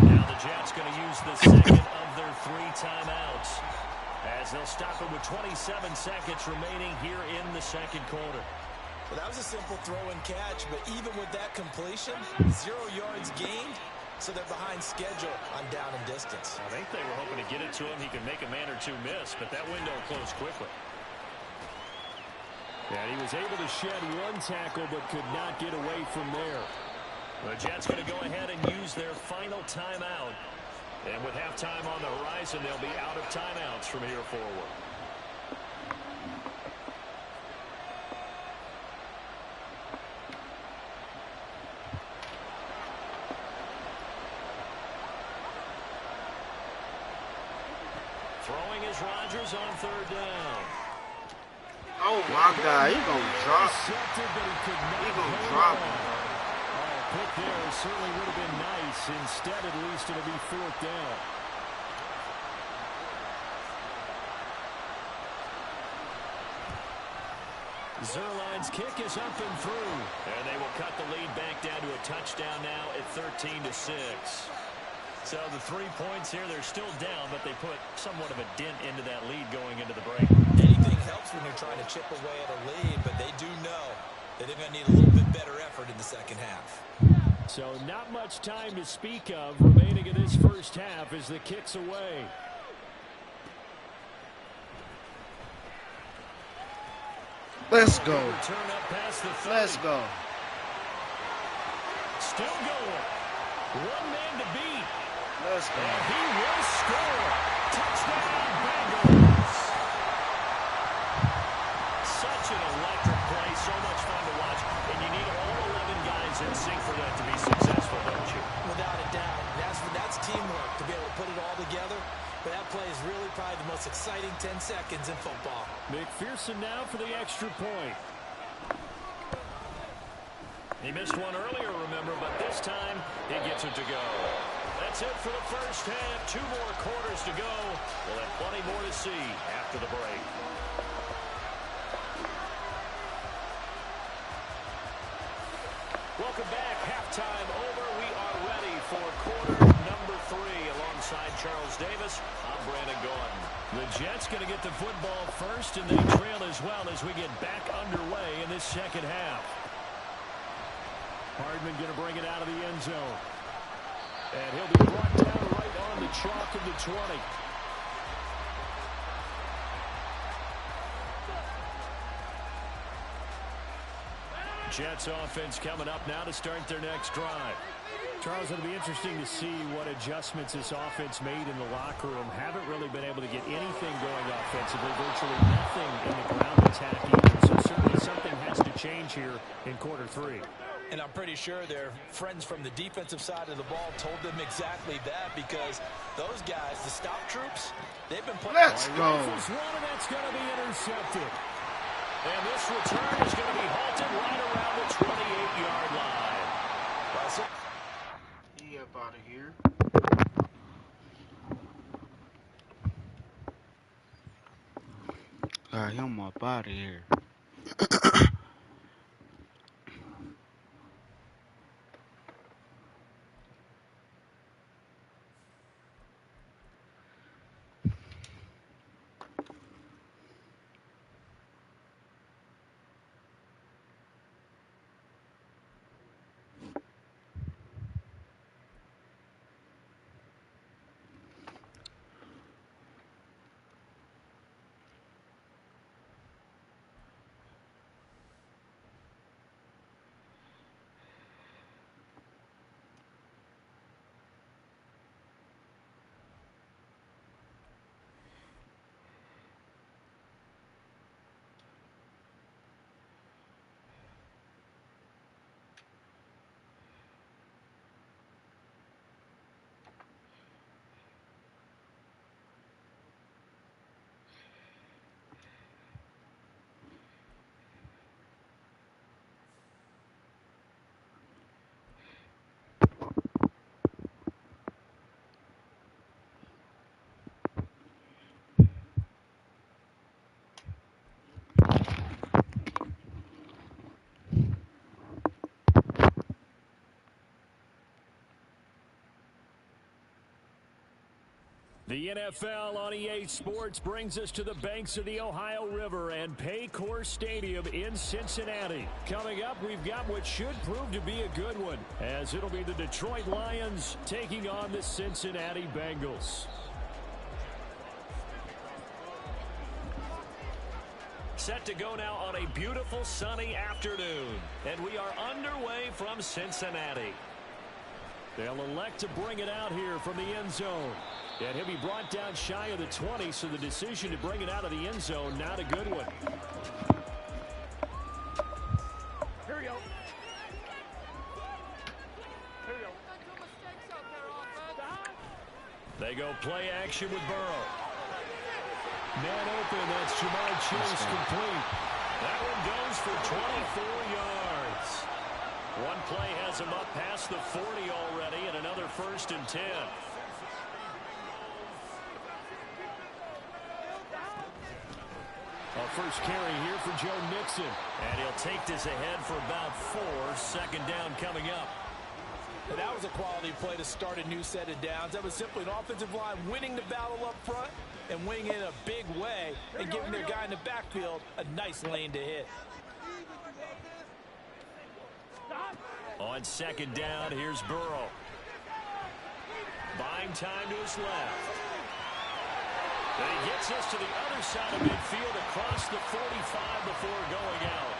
Now the Jets going to use the second of their 3 timeouts as they'll stop it with 27 seconds remaining here in the second quarter. Well, that was a simple throw and catch, but even with that completion, 0 yards gained. So they're behind schedule on down and distance. I think they were hoping to get it to him. He could make a man or two miss, but that window closed quickly. And he was able to shed 1 tackle, but could not get away from there. The Jets going to go ahead and use their final timeout. And with halftime on the horizon, they'll be out of timeouts from here forward. Throwing is Rodgers on 3rd down. Oh my God, he gonna drop. He gonna drop him. A pick there certainly would have been nice. Instead, at least it'll be 4th down. Zerline's kick is up and through. And they will cut the lead back down to a touchdown now at 13-6. So the 3 points here, they're still down, but they put somewhat of a dent into that lead going into the break. Anything helps when you're trying to chip away at a lead, but they do know that they're going to need a little bit better effort in the second half. So not much time to speak of remaining in this first half as the kick's away. Let's go. Turn up past the 30. Let's go. Still going. 1 man to beat. Let's go. And he will score. Touchdown, Bengals. most exciting 10 seconds in football. McPherson now for the extra point. He missed one earlier, remember, but this time he gets it to go. That's it for the first half. 2 more quarters to go. We'll have plenty more to see after the break. Welcome back. Halftime over. We are ready for quarter number 3. Alongside Charles Davis, I'm Brandon Gordon. The Jets going to get the football first, and they trail as well as we get back underway in this second half. Hardman going to bring it out of the end zone. And he'll be brought down right on the chalk of the 20. Jets offense coming up now to start their next drive. Charles, it'll be interesting to see what adjustments this offense made in the locker room. Haven't really been able to get anything going offensively, virtually nothing in the ground attack either. So certainly something has to change here in quarter 3. And I'm pretty sure their friends from the defensive side of the ball told them exactly that, because those guys, the stop troops, they've been playing. Let's go. That's going to be intercepted. And this return is going to be halted right around the 28-yard line. Russell. He up out of here. Got him up out of here. The NFL on EA Sports brings us to the banks of the Ohio River and Paycor Stadium in Cincinnati. Coming up, we've got what should prove to be a good one, as it'll be the Detroit Lions taking on the Cincinnati Bengals. Set to go now on a beautiful sunny afternoon, and we are underway from Cincinnati. They'll elect to bring it out here from the end zone. And he'll be brought down shy of the 20, so the decision to bring it out of the end zone, not a good one. Here we go. They go play action with Burrow. Man open, that's Jamar Chase complete. That one goes for 24 yards. One play has him up past the 40 already, and another 1st and 10. First carry here for Joe Mixon. And he'll take this ahead for about 4. 2nd down coming up. And that was a quality play to start a new set of downs. That was simply an offensive line winning the battle up front and winning it in a big way and giving their guy in the backfield a nice lane to hit. On 2nd down, here's Burrow. Buying time to his left. And he gets us to the other side of midfield across the 45 before going out.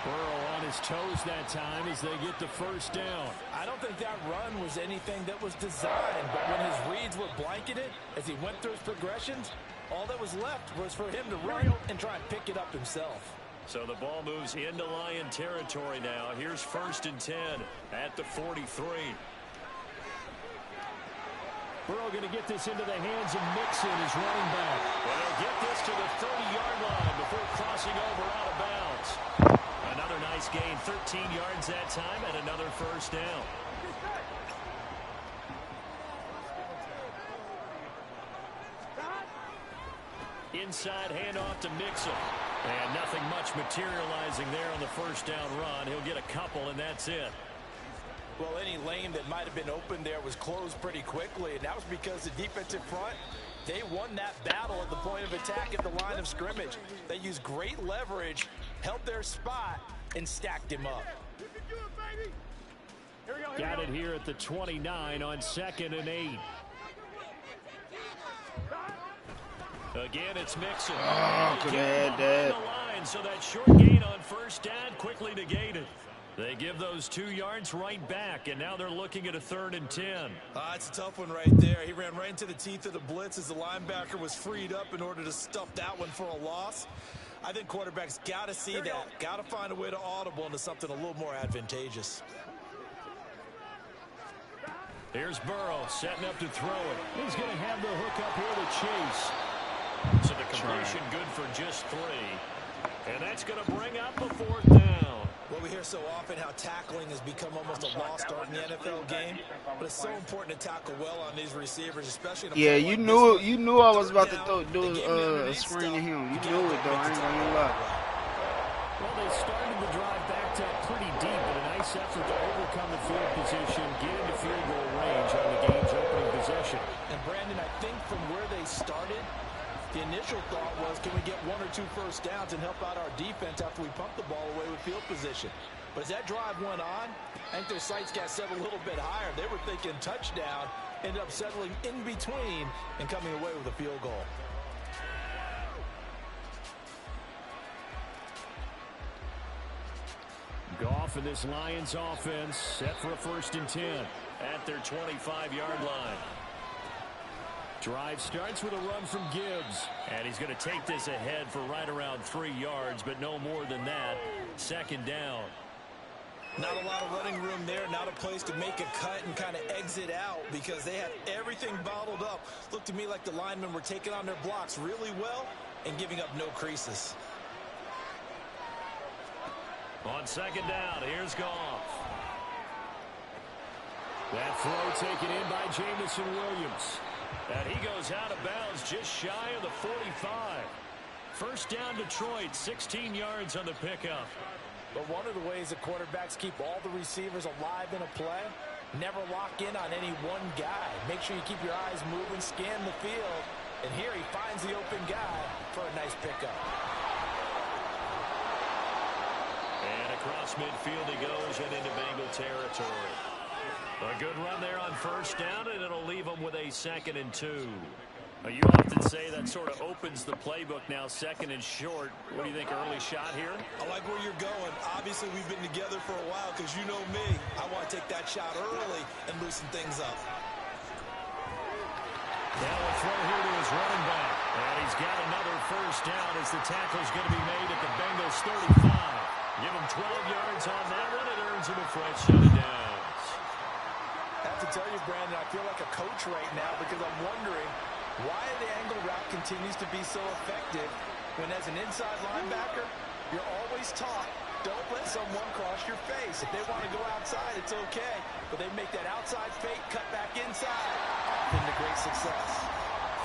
Burrow on his toes that time as they get the 1st down. I don't think that run was anything that was designed, but when his reads were blanketed as he went through his progressions, all that was left was for him to run and try and pick it up himself. So the ball moves into Lion territory now. Here's 1st and 10 at the 43. Burrow going to get this into the hands of Mixon, his running back. Well, crossing over out of bounds. Another nice gain, 13 yards that time, and another first down. Inside handoff to Mixon. And nothing much materializing there on the first down run. He'll get a couple, and that's it. Well, any lane that might have been open there was closed pretty quickly, and that was because the defensive front, they won that battle at the point of attack at the line of scrimmage. They used great leverage, held their spot, and stacked him up. Got it here at the 29 on 2nd and 8. Again, it's Mixon. Oh, could have had that. Line, so that short gain on first down quickly negated. They give those 2 yards right back, and now they're looking at a 3rd and 10. It's a tough one right there. He ran right into the teeth of the blitz as the linebacker was freed up in order to stuff that one for a loss. I think quarterbacks got to see that. Got to find a way to audible into something a little more advantageous. Here's Burrow setting up to throw it. He's going to have the hook up here to Chase. So the completion good for just 3. And that's going to bring up a 4th down. Well, we hear so often how tackling has become almost a lost art in the NFL game, but it's so important to tackle well on these receivers, especially in a you knew I was about to do a screen to him. You knew it, though. I ain't gonna lie. Well, they started the drive backed up pretty deep, but a nice effort to overcome the field position, get into field goal range on the game's opening possession. And, Brandon, I think from where they started, the initial thought was, can we get 1 or 2 first downs and help out our defense after we pump the ball away with field position? But as that drive went on, I think their sights got set a little bit higher. They were thinking touchdown, ended up settling in between and coming away with a field goal. Goff and this Lions offense set for a 1st and 10 at their 25-yard line. Drive starts with a run from Gibbs, and he's going to take this ahead for right around 3 yards, but no more than that. 2nd down. Not a lot of running room there, not a place to make a cut and kind of exit out because they had everything bottled up. Looked to me like the linemen were taking on their blocks really well and giving up no creases. On 2nd down, here's Goff. That throw taken in by Jamison Williams. And he goes out of bounds just shy of the 45. First down, Detroit, 16 yards on the pickup. But one of the ways that quarterbacks keep all the receivers alive in a play, never lock in on any one guy. Make sure you keep your eyes moving, scan the field. And here he finds the open guy for a nice pickup. And across midfield he goes and into Bengal territory. A good run there on first down, and it'll leave them with a 2nd and 2. You often say that sort of opens the playbook now, 2nd and short. What do you think, early shot here? I like where you're going. Obviously, we've been together for a while because you know me. I want to take that shot early and loosen things up. Now a throw here to his running back. And he's got another first down as the tackle's going to be made at the Bengals' 35. Give him 12 yards on that one. It earns him a fresh set of downs. I have to tell you, Brandon, I feel like a coach right now because I'm wondering why the angle route continues to be so effective when as an inside linebacker, you're always taught, don't let someone cross your face. If they want to go outside, it's okay. But they make that outside fake, cut back inside. Been to great success.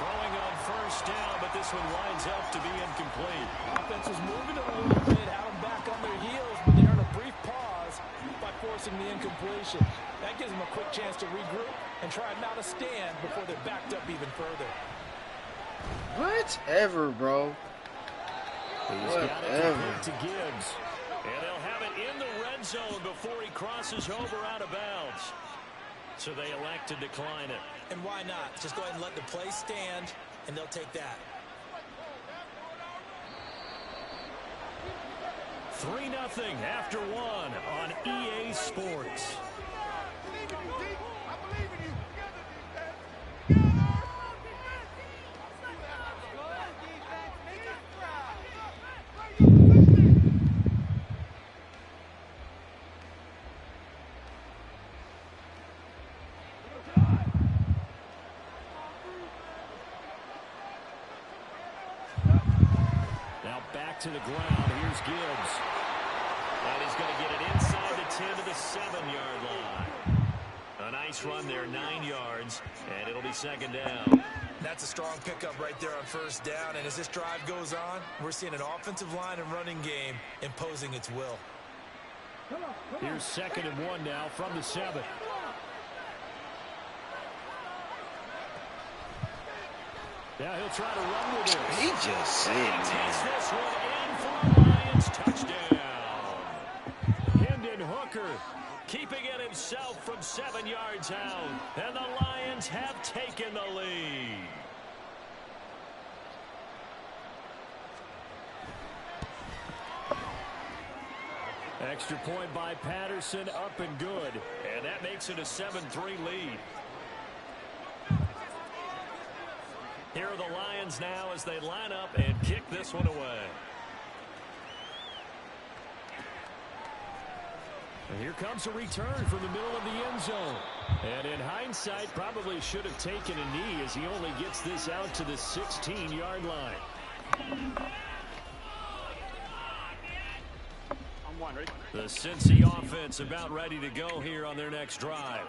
Throwing on first down, but this one winds up to be incomplete. Offense was moving a little bit, had them back on their heels, but they earned a brief pause by forcing the incompletion. That gives them a quick chance to regroup and try and mount a stand before they're backed up even further. Whatever, bro. He's got it to Gibbs. And they'll have it in the red zone before he crosses over out of bounds. So they elect to decline it. And why not? Just go ahead and let the play stand, and they'll take that. 3-0 after 1 on EA Sports. back to the ground. Here's Gibbs. And he's going to get it inside the 10 to the 7-yard line. A nice run there, 9 yards, and it'll be second down. That's a strong pickup right there on first down. And as this drive goes on, we're seeing an offensive line and running game imposing its will. Here's 2nd and 1 now from the 7. Now he'll try to run with it. He just said, Takes man. this one in for a Lions touchdown. Hendon Hooker Keeping it himself from 7 yards out. And the Lions have taken the lead. Extra point by Patterson, up and good. And that makes it a 7-3 lead. Here are the Lions now as they line up and kick this one away. And here comes a return from the middle of the end zone. And in hindsight, probably should have taken a knee as he only gets this out to the 16-yard line. The Cincy offense about ready to go here on their next drive.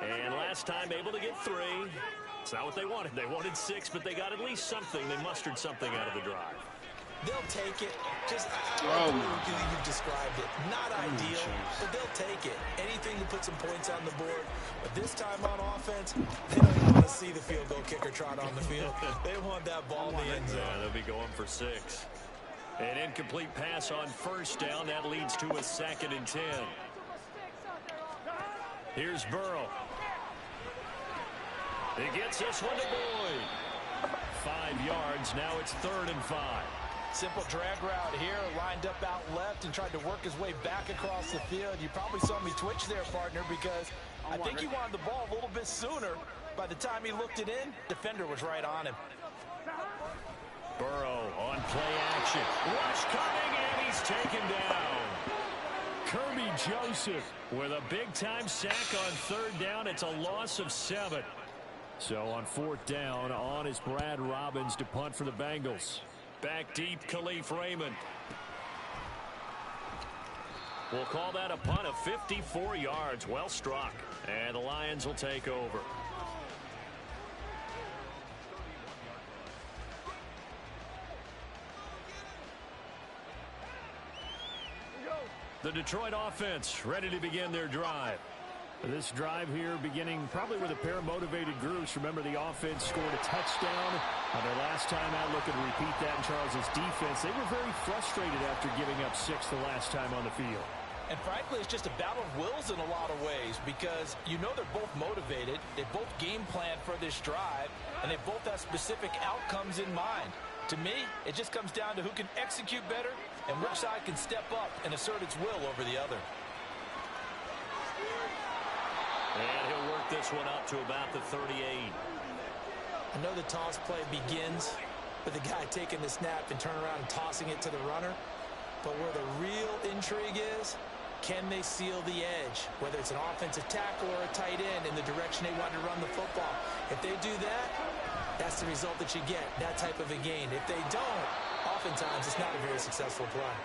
And last time able to get 3. It's not what they wanted. They wanted 6, but they got at least something. They mustered something out of the drive. They'll take it. Just, I agree with you. You've described it. Not ideal, but they'll take it. Anything to put some points on the board. But this time on offense, they don't even want to see the field goal kicker trot on the field. They want that ball in the end zone. Yeah, they'll be going for 6. An incomplete pass on first down. That leads to a 2nd and 10. Here's Burrow. He gets this one to Boyd. 5 yards. Now it's 3rd and 5. Simple drag route here, lined up out left and tried to work his way back across the field. You probably saw me twitch there, partner, because I think he wanted the ball a little bit sooner. By the time he looked it in, defender was right on him. Burrow on play action. Rush coming, and he's taken down. Kirby Joseph With a big-time sack on 3rd down, it's a loss of 7. So on 4th down, on is Brad Robbins to punt for the Bengals. Back deep, Khalif Raymond. We'll call that a punt of 54 yards. Well struck. And the Lions will take over. The Detroit offense ready to begin their drive. This drive here beginning probably with a pair of motivated groups. Remember, the offense scored a touchdown on their last time out. Looking to repeat that in Charles's defense. They were very frustrated after giving up 6 the last time on the field. And frankly, it's just a battle of wills in a lot of ways because you know they're both motivated. They both game plan for this drive, and they both have specific outcomes in mind. To me, it just comes down to who can execute better and which side can step up and assert its will over the other. And he'll work this one up to about the 38. I know the toss play begins with the guy taking the snap and turn around and tossing it to the runner. But where the real intrigue is, can they seal the edge? Whether it's an offensive tackle or a tight end in the direction they want to run the football. If they do that, that's the result that you get, that type of a gain. If they don't, oftentimes it's not a very successful play.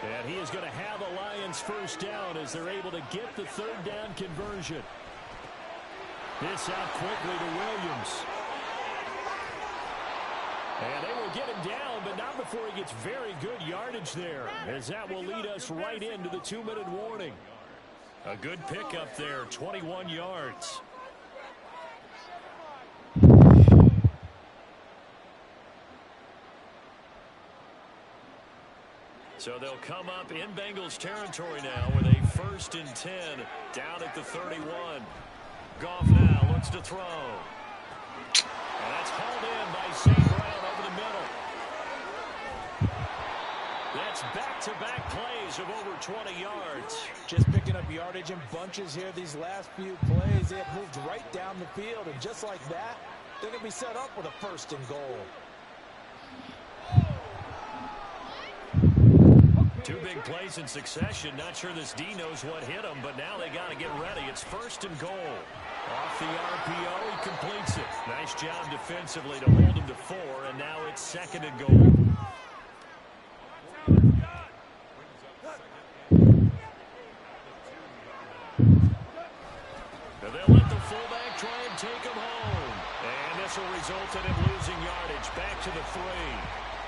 And he is going to have a Lions first down as they're able to get the 3rd down conversion. This out quickly to Williams. And they will get him down, but not before he gets very good yardage there, as that will lead us right into the 2-minute warning. A good pickup there, 21 yards. So they'll come up in Bengals territory now with a 1st and 10 down at the 31. Goff now looks to throw. And that's hauled in by St. Brown over the middle. That's back-to-back plays of over 20 yards. Just picking up yardage in bunches here these last few plays. They have moved right down the field, and just like that, they're going to be set up with a 1st and goal. 2 big plays in succession. Not sure this D knows what hit him, but now they got to get ready. It's 1st and goal. Off the RPO, he completes it. Nice job defensively to hold him to 4, and now it's 2nd and goal. whistle resulted in losing yardage. Back to the 3.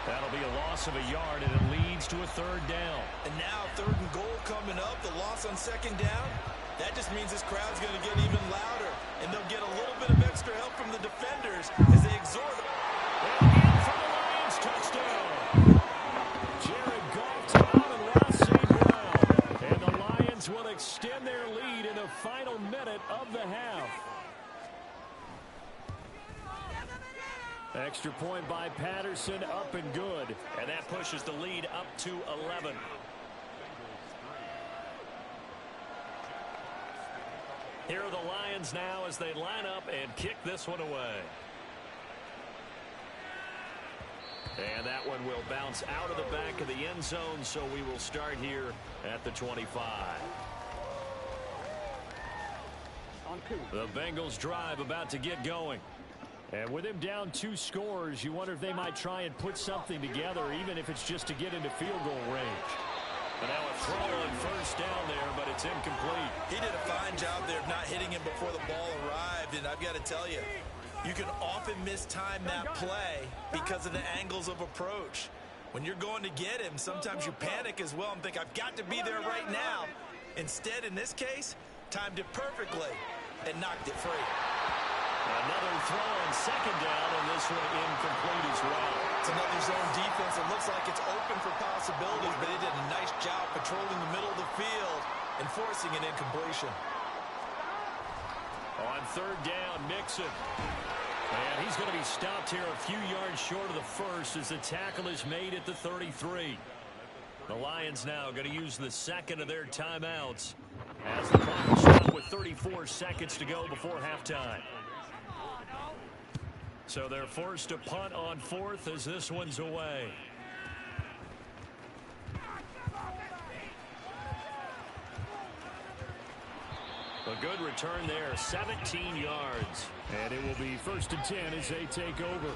That'll be a loss of a yard, and it leads to a 3rd down. And now 3rd and goal coming up. The loss on 2nd down. That just means this crowd's going to get even louder. And they'll get a little bit of extra help from the defenders as they exhort them. And in for the Lions, touchdown. Jared Goff to Amon-Ra St. Brown. And the Lions will extend their lead in the final minute of the half. Extra point by Patterson, up and good. And that pushes the lead up to 11. Here are the Lions now as they line up and kick this one away. And that one will bounce out of the back of the end zone, so we will start here at the 25. The Bengals drive about to get going. And with him down 2 scores, you wonder if they might try and put something together, even if it's just to get into field goal range. And now a throw on 1st down there, but it's incomplete. He did a fine job there of not hitting him before the ball arrived. And I've got to tell you, you can often mistime that play because of the angles of approach. When you're going to get him, sometimes you panic as well and think, I've got to be there right now. Instead, in this case, timed it perfectly and knocked it free. Another throw on 2nd down, and this one incomplete as well. It's another zone defense. It looks like it's open for possibilities, but he did a nice job patrolling the middle of the field and forcing an incompletion. On 3rd down, Mixon. And he's going to be stopped here a few yards short of the 1st as the tackle is made at the 33. The Lions now going to use the 2nd of their timeouts as the clock will stop with 34 seconds to go before halftime. So they're forced to punt on 4th as this one's away. A good return there, 17 yards. And it will be 1st and 10 as they take over.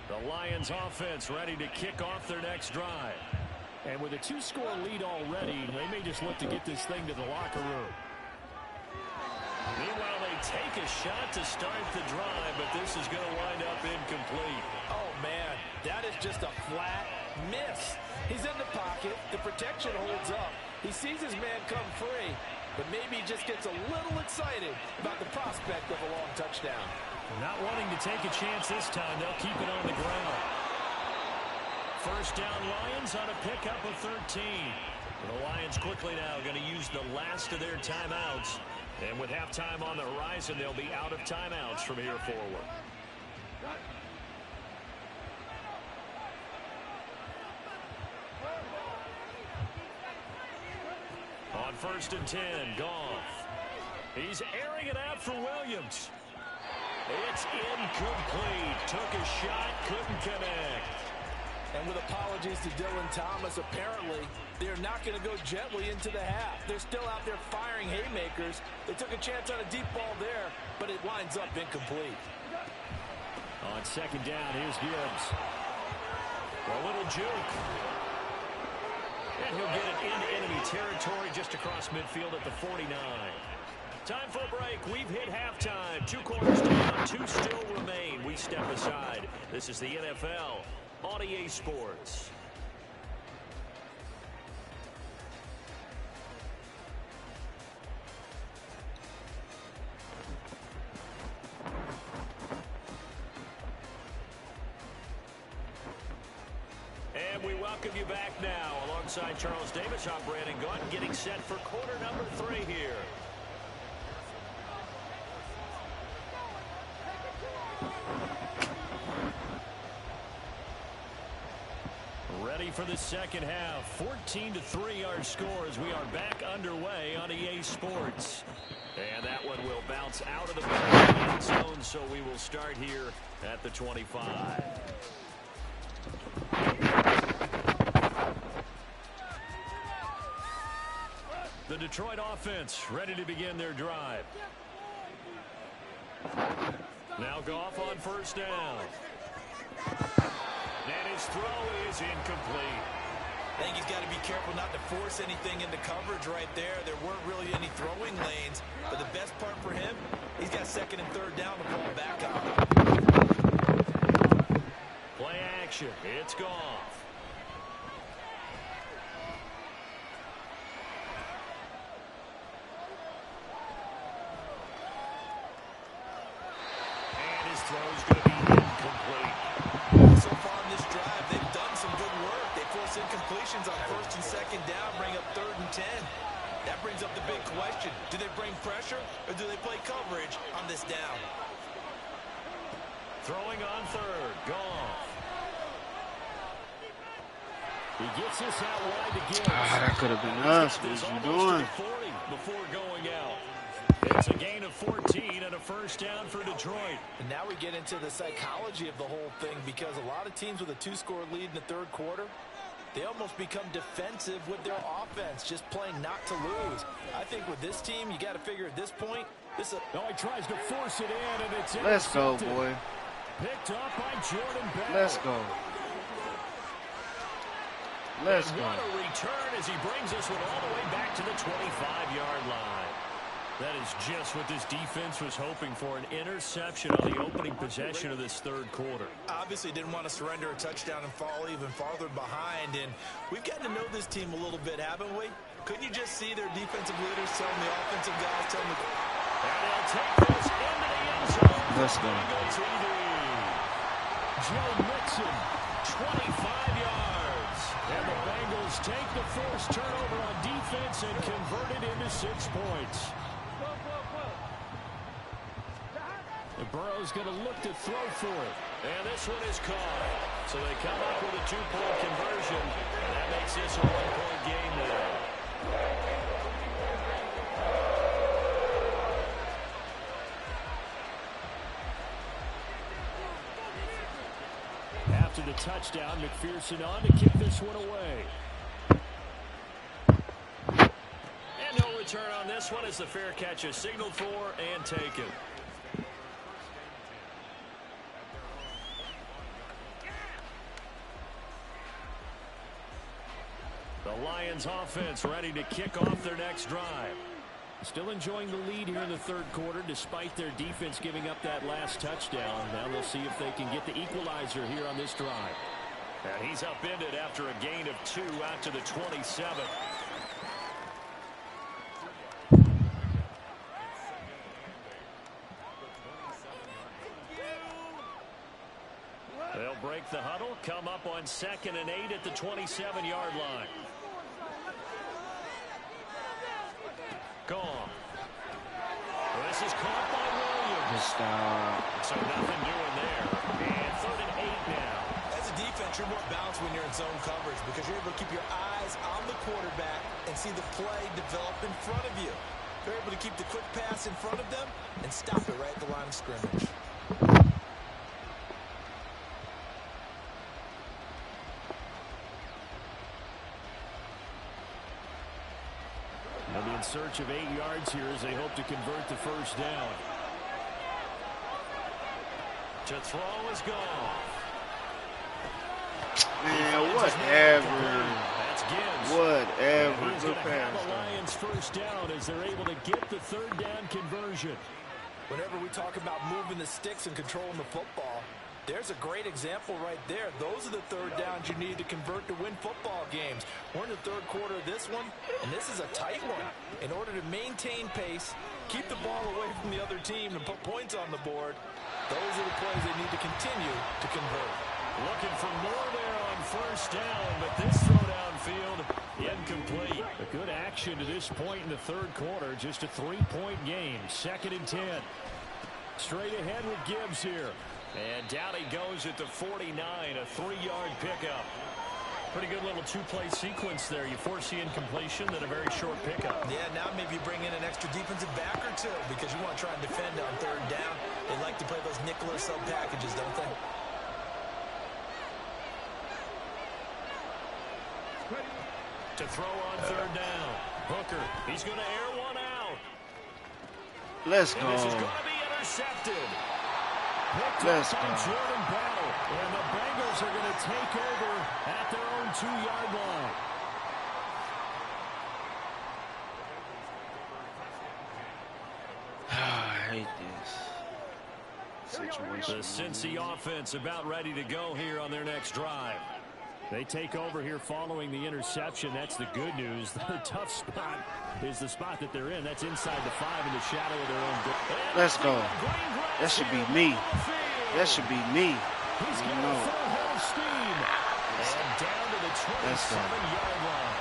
The Lions offense ready to kick off their next drive. And with a 2-score lead already, they may just look to get this thing to the locker room. Meanwhile, they take a shot to start the drive, but this is going to wind up incomplete. Oh, man, that is just a flat miss. He's in the pocket. The protection holds up. He sees his man come free, but maybe he just gets a little excited about the prospect of a long touchdown. Not wanting to take a chance this time, they'll keep it on the ground. 1st down Lions on a pickup of 13. The Lions quickly now going to use the last of their timeouts. And with halftime on the horizon, they'll be out of timeouts from here forward. On 1st and 10, Goff. He's airing it out for Williams. It's incomplete. Took a shot, couldn't connect. And with apologies to Dylan Thomas, apparently they're not going to go gently into the half. They're still out there firing haymakers. They took a chance on a deep ball there, but it winds up incomplete. On 2nd down, here's Gibbs. A little juke. And he'll get it into enemy territory just across midfield at the 49. Time for a break. We've hit halftime. 2 quarters down, 2 still remain. We step aside. This is the NFL on EA Sports. And we welcome you back now. Alongside Charles Davis, I'm Brandon Gunn, getting set for quarter number 3 here. Ready for the second half. 14-3 our score as we are back underway on EA Sports. And that one will bounce out of the end zone, so we will start here at the 25. The Detroit offense ready to begin their drive. Now Goff on 1st down. And his throw is incomplete. I think he's got to be careful not to force anything into coverage right there. There weren't really any throwing lanes, but the best part for him, he's got second and third down to fall back on. Play action. It's Goff. And his throw's going to be incomplete. So far in this drive, they've done some good work. They force incompletions on first and second down, bring up 3rd and 10. That brings up the big question. Do they bring pressure or do they play coverage on this down? Throwing on 3rd. Goff. He gets this out wide to Gibbs. That could have been us. What are you doing? 40 before going out. It's a gain of 14 and a first down for Detroit. And now we get into the psychology of the whole thing, because a lot of teams with a 2-score lead in the third quarter, they almost become defensive with their offense, just playing not to lose. I think with this team, you got to figure at this point, this is No, he tries to force it in, and it's Let's go, intercepted. boy. Picked up by Jordan Bell. Let's go. Let's And go. what a return as he brings this one all the way back to the 25-yard line. That is just what this defense was hoping for, an interception on the opening possession of this third quarter. Obviously didn't want to surrender a touchdown and fall even farther behind, and we've gotten to know this team a little bit, haven't we? Couldn't you just see their defensive leaders telling the offensive guys, telling the... And they'll take this into the end zone. Let's go. Eagle TD. Joe Mixon. 25 yards. And the Bengals take the forced turnover on defense and convert it into 6 points. The Burrow's going to look to throw for it. And this one is caught. So they come up with a 2-point conversion. And that makes this a 1-point game now. After the touchdown, McPherson on to kick this one away. And no return on this one as the fair catch is signaled for and taken. The Lions offense ready to kick off their next drive. Still enjoying the lead here in the third quarter despite their defense giving up that last touchdown. Now they'll see if they can get the equalizer here on this drive. And he's upended after a gain of 2 out to the 27. They'll break the huddle, come up on 2nd and 8 at the 27-yard line. Gone. This is caught by Williams. So nothing doing there. And 3rd and 8 now. As a defense, you're more balanced when you're in zone coverage because you're able to keep your eyes on the quarterback and see the play develop in front of you. They're able to keep the quick pass in front of them and stop it right at the line of scrimmage. They'll be in search of 8 yards here as they hope to convert the first down. To throw is gone. Man, whatever. That's Gibbs. Whatever. He's Good going to have pass. the Lions first down as they're able to get the 3rd down conversion. Whenever we talk about moving the sticks and controlling the football, there's a great example right there. Those are the 3rd downs you need to convert to win football games. We're in the third quarter of this one, and this is a tight one. In order to maintain pace, keep the ball away from the other team, and put points on the board, those are the plays they need to continue to convert. Looking for more there on first down, but this throw downfield incomplete. A good action to this point in the third quarter. Just a 3-point game. 2nd and 10. Straight ahead with Gibbs here. And down he goes at the 49, a 3-yard pickup. Pretty good little 2-play sequence there. You force the incompletion, then a very short pickup. Yeah, now maybe you bring in an extra defensive back or two because you want to try and defend on 3rd down. They like to play those nickel or sub packages, don't they? To throw on 3rd down. Hooker, he's going to air one out. Let's And this is go. going to be intercepted. Picked Let's up by go. Jordan Bell. And the Bengals are going to take over at their own 2-yard line. I hate this situation. The Cincy offense about ready to go here on their next drive. They take over here following the interception. That's the good news. Their tough spot is the spot that they're in. That's inside the 5 in the shadow of their own goal. Let's go. That should be me. That should be me. He's got a full head of steam. And down to the 27-yard line.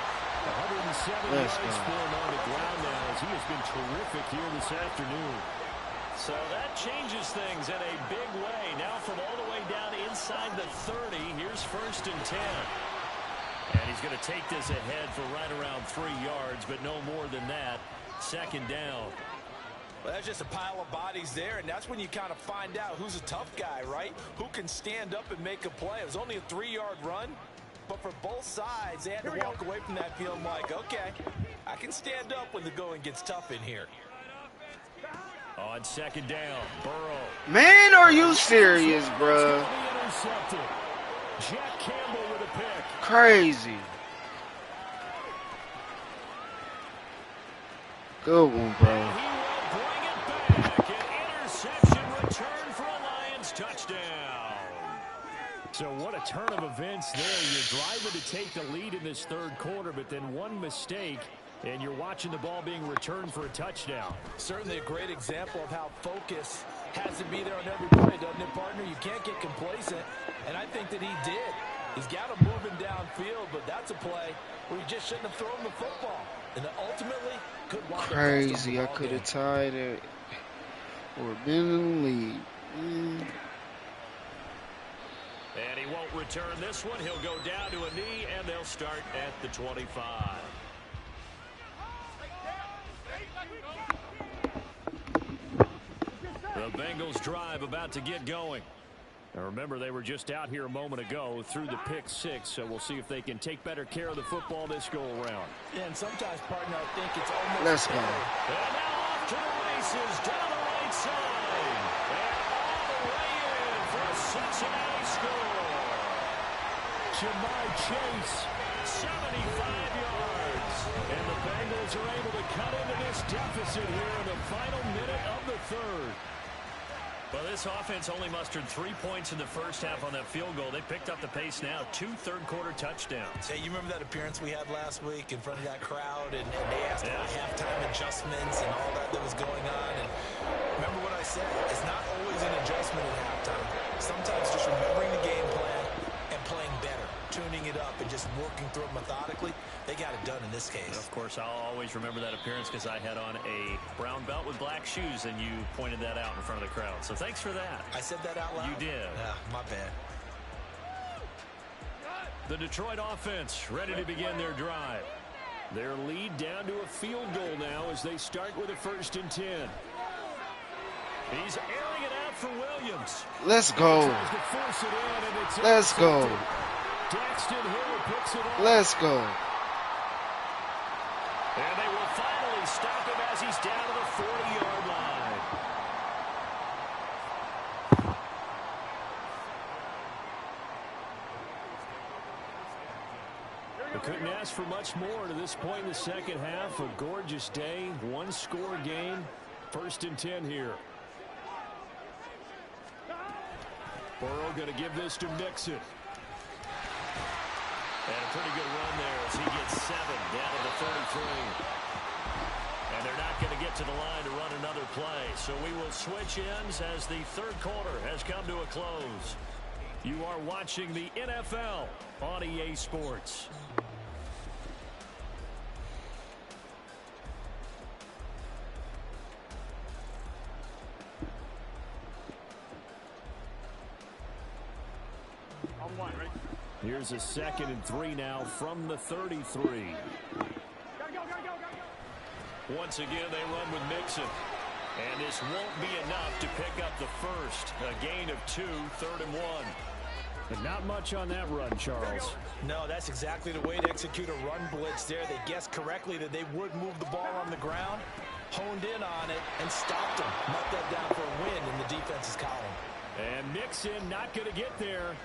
107 yards for him on the ground now as he has been terrific here this afternoon. So that changes things in a big way. Now from all the way down inside the 30, here's 1st and 10. And he's going to take this ahead for right around 3 yards, but no more than that. 2nd down. Well, that's just a pile of bodies there, and that's when you kind of find out who's a tough guy, right? Who can stand up and make a play. It was only a 3-yard run, but for both sides, they had to walk away from that feeling like, okay, I can stand up when the going gets tough in here. On 2nd down, Burrow. Man, are you serious, bro? Jack Campbell with a pick. Crazy. Good one, bro. He will bring it back. An interception return for a Lions touchdown. So what a turn of events there. You're driving to take the lead in this 3rd quarter, but then one mistake, and you're watching the ball being returned for a touchdown. Certainly a great example of how focus has to be there on every play, doesn't it, partner? You can't get complacent, and I think that he did. He's got him moving downfield, but that's a play where he just shouldn't have thrown the football. And ultimately, could wind up Crazy. I could have tied it or been in the lead. And he won't return this one. He'll go down to a knee, and they'll start at the 25. The Bengals drive about to get going. Now remember, they were just out here a moment ago through the pick-6, so we'll see if they can take better care of the football this go-around. Yeah, and sometimes, partner, I think it's almost... Let's go. And now off to the races down the right side. And all the way in for a Cincinnati score. Jamar Chase, 75 yards. And the Bengals are able to cut into this deficit here in the final minute of the 3rd. Well, this offense only mustered 3 points in the first half on that field goal. They picked up the pace now. 2 third-quarter touchdowns. Hey, you remember that appearance we had last week in front of that crowd? And they asked about halftime adjustments and all that was going on. And remember what I said? It's not always an adjustment at halftime. Sometimes just remembering the game plan and playing better, tuning it up and just working through it methodically. They got it done in this case. And of course, I'll always remember that appearance because I had on a brown belt with black shoes, and you pointed that out in front of the crowd. So thanks for that. I said that out loud? You did. Yeah, my bad. The Detroit offense ready to begin their drive. their lead down to a field goal now as they start with a 1st and 10. He's airing it out for Williams. Let's go. Let's go. Let's go. And they will finally stop him as he's down to the 40-yard line. We couldn't ask for much more to this point in the second half. A gorgeous day, one-score game. 1st and 10 here. Burrow going to give this to Mixon. And a pretty good run there as he gets 7 down to the 33. And they're not going to get to the line to run another play. So we will switch ends as the 3rd quarter has come to a close. You are watching the NFL on EA Sports. Here's a 2nd and 3 now from the 33. Once again, they run with Mixon. And this won't be enough to pick up the first. A gain of 2, 3rd and 1. And not much on that run, Charles. No, that's exactly the way to execute a run blitz there. They guessed correctly that they would move the ball on the ground, honed in on it, and stopped them. Knocked that down for a win in the defense's column. And Mixon not going to get there.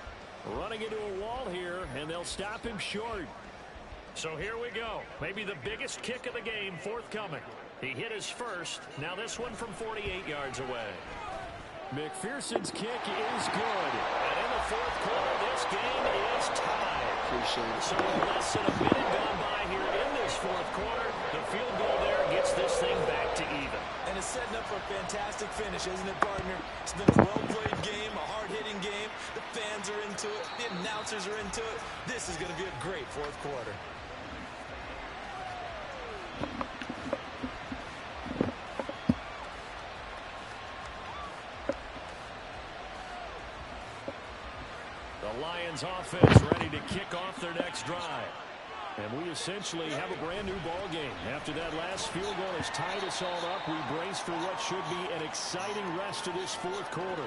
Running into a wall here, and they'll stop him short. So here we go. Maybe the biggest kick of the game forthcoming. He hit his first. Now this one from 48 yards away. McPherson's kick is good. And in the fourth quarter, this game is tied. So less than a minute gone by here in this fourth quarter. The field goal there gets this thing back to even. And it's setting up for a fantastic finish, isn't it, partner? It's been a well-played game, a hard-hitting game. The fans are into it. The announcers are into it. This is going to be a great fourth quarter. The Lions offense ready to kick off their next drive. And we essentially have a brand new ball game. After that last field goal has tied us all up, we brace for what should be an exciting rest of this fourth quarter.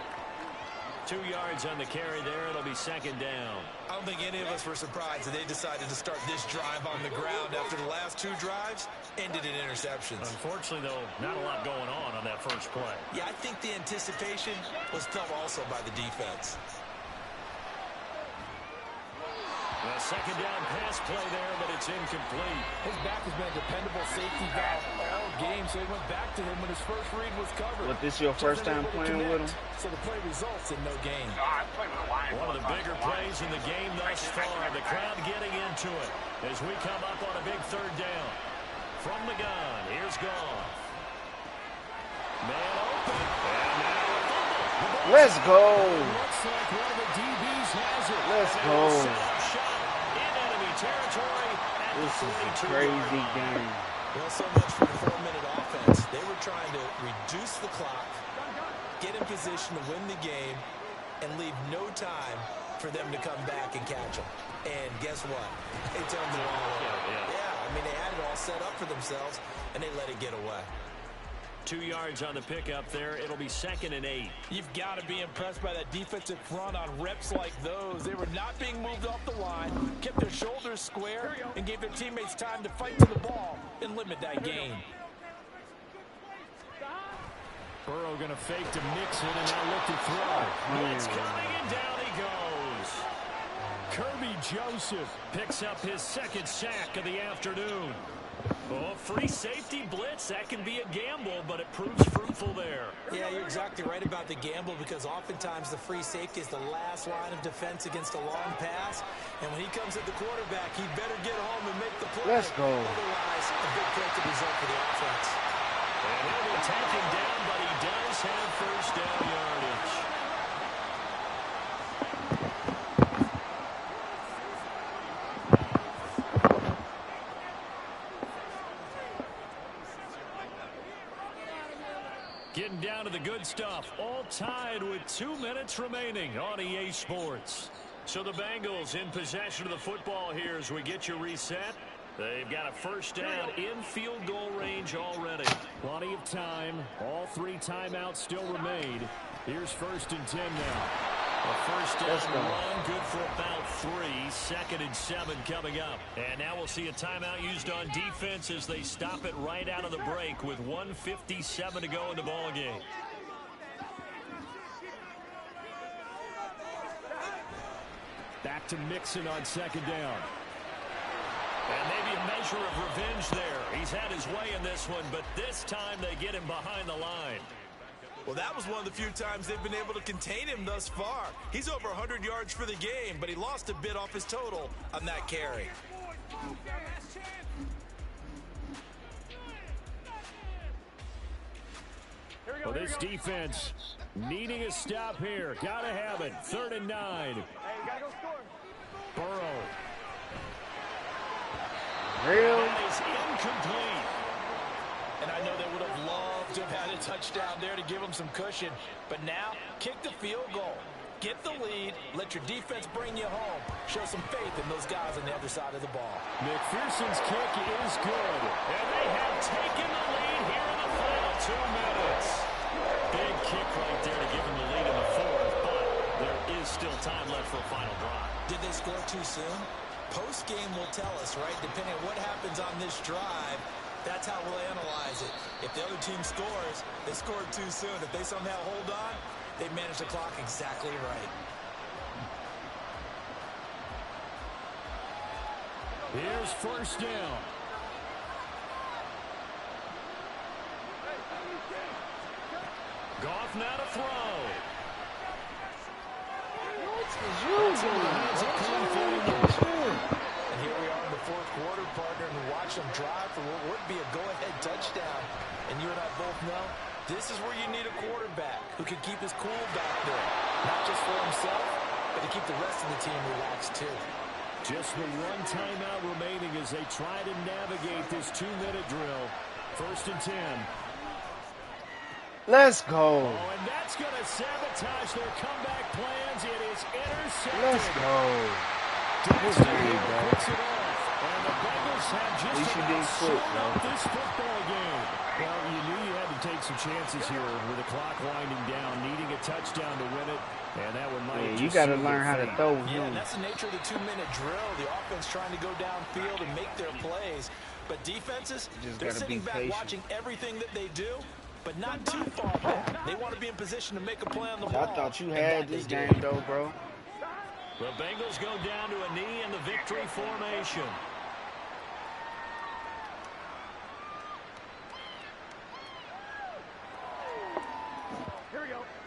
2 yards on the carry there. It'll be second down. I don't think any of us were surprised that they decided to start this drive on the ground after the last two drives ended in interceptions. Unfortunately, though, not a lot going on that first play. Yeah, I think the anticipation was felt also by the defense. A second down pass play there, but it's incomplete. His back has been a dependable safety valve all game, so he went back to him when his first read was covered. What, this your first time playing with him? So the play results in no gain. One of the bigger plays in the game thus far. The crowd getting into it as we come up on a big third down. From the gun, here's Goff. Man open. And now a fumble. Let's go. Looks like one of the DBs has it. Let's go. Shot in enemy territory. This is a crazy game. Well, so much for the 4-minute offense. They were trying to reduce the clock, get in position to win the game, and leave no time for them to come back and catch them. And guess what? They turned the ball over. Yeah, I mean, they had it all set up for themselves, and they let it get away. 2 yards on the pickup there. It'll be second and 8. You've got to be impressed by that defensive front on reps like those. They were not being moved off the line, kept their shoulders square, and gave their teammates time to fight to the ball and limit that gain. Burrow going to fake to Mixon and now look to throw. Blitz coming and down he goes. Kirby Joseph picks up his second sack of the afternoon. Oh, free safety blitz. That can be a gamble, but it proves fruitful there. Yeah, you're exactly right about the gamble because oftentimes the free safety is the last line of defense against a long pass. And when he comes at the quarterback, he better get home and make the play. Let's go. Otherwise, a big play could result for the offense. And he'll be taken down, but he does have first down yardage. Getting down to the good stuff. All tied with 2 minutes remaining on EA Sports. So the Bengals in possession of the football here as we get you reset. They've got a first down in field goal range already. Plenty of time. All 3 timeouts still remain. Here's first and 10 now. A first down run, good for about 3. Second and 7 coming up. And now we'll see a timeout used on defense as they stop it right out of the break with 1:57 to go in the ball game. Back to Mixon on second down. And maybe a measure of revenge there. He's had his way in this one, but this time they get him behind the line. Well, that was one of the few times they've been able to contain him thus far. He's over 100 yards for the game, but he lost a bit off his total on that carry. Well, this defense needing a stop here. Gotta have it. 3rd and 9. Hey, you gotta go score. Burrow. Really? That is incomplete. And I know they would have loved to have had a touchdown there to give them some cushion. But now, kick the field goal. Get the lead. Let your defense bring you home. Show some faith in those guys on the other side of the ball. McPherson's kick is good. And they have taken the lead here in the final 2 minutes. Big kick right there to give them the lead in the fourth. But there is still time left for a final drive. Did they score too soon? Post-game will tell us, right? Depending on what happens on this drive, that's how we'll analyze it. If the other team scores, they scored too soon. If they somehow hold on, They managed the clock exactly right. Here's first down. Goff now to throw. And here we are in the fourth quarter, partner, and watch them drive for what would be a go-ahead touchdown. And you and I both know this is where you need a quarterback who can keep his cool back there. Not just for himself, but to keep the rest of the team relaxed too. Just the one timeout remaining as they try to navigate this 2-minute drill. First and 10. Let's go. Oh, and that's going to sabotage their comeback plans. It is intercepted. Let's go. Picks it off. And the Bengals have just about sewn up this football game. Well, you knew you had to take some chances here with the clock winding down, needing a touchdown to win it. And that one might you got to learn how to throw. Yeah, and that's the nature of the 2-minute drill. The offense trying to go downfield and make their plays. But defenses, they're sitting back watching everything that they do, but not too far back. They want to be in position to make a play on the ball. I thought you had this game, though, bro. The Bengals go down to a knee in the victory formation.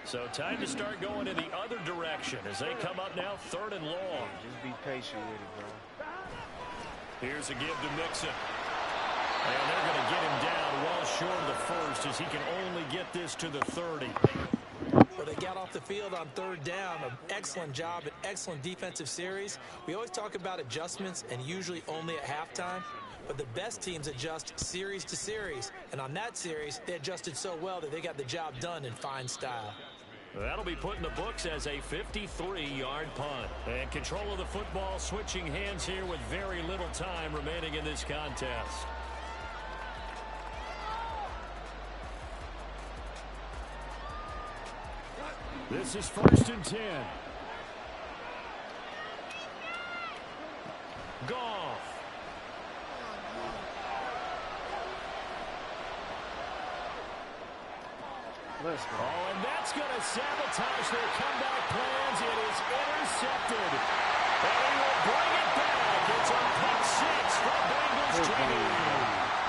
So time to start going in the other direction as they come up now 3rd and long. Just be patient with it, bro. Here's a give to Mixon. And they're going to get him down well short of the first as he can only get this to the 30. Well, they got off the field on 3rd down. An excellent job, an excellent defensive series. We always talk about adjustments and usually only at halftime. But the best teams adjust series to series. And on that series, they adjusted so well that they got the job done in fine style. That'll be put in the books as a 53-yard punt. And control of the football switching hands here with very little time remaining in this contest. This is 1st and 10. Goff. Let's go. Oh, and that's going to sabotage their comeback plans. It is intercepted. And he will bring it back. It's a pick six for Bengals training.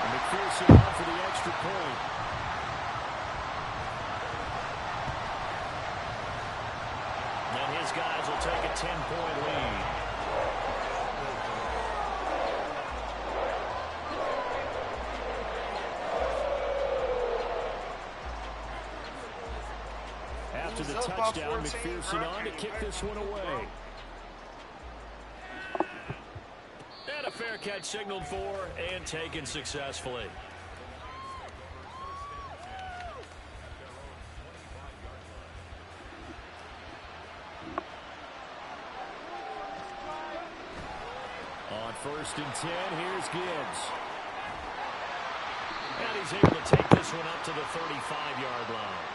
And McPherson on for the extra point. And his guys will take a 10-point lead. After the touchdown, McPherson on to kick this one away. And a fair catch signaled for and taken successfully. On 1st and 10, here's Gibbs. And he's able to take this one up to the 35-yard line.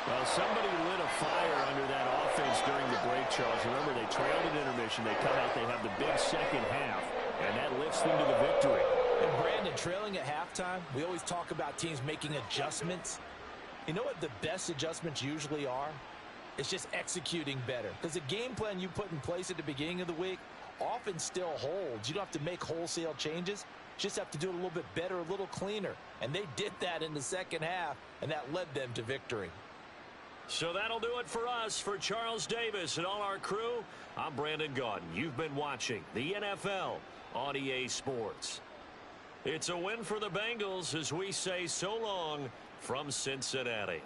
Well, somebody lit a fire under that offense during the break, Charles. Remember, they trailed at intermission. They come out, they have the big second half, and that lifts them to the victory. And Brandon, trailing at halftime, we always talk about teams making adjustments. You know what the best adjustments usually are? It's just executing better. Because the game plan you put in place at the beginning of the week often still holds. You don't have to make wholesale changes. You just have to do it a little bit better, a little cleaner. And they did that in the second half, and that led them to victory. So that'll do it for us. For Charles Davis and all our crew, I'm Brandon Gaudin. You've been watching the NFL on EA Sports. It's a win for the Bengals as we say so long from Cincinnati.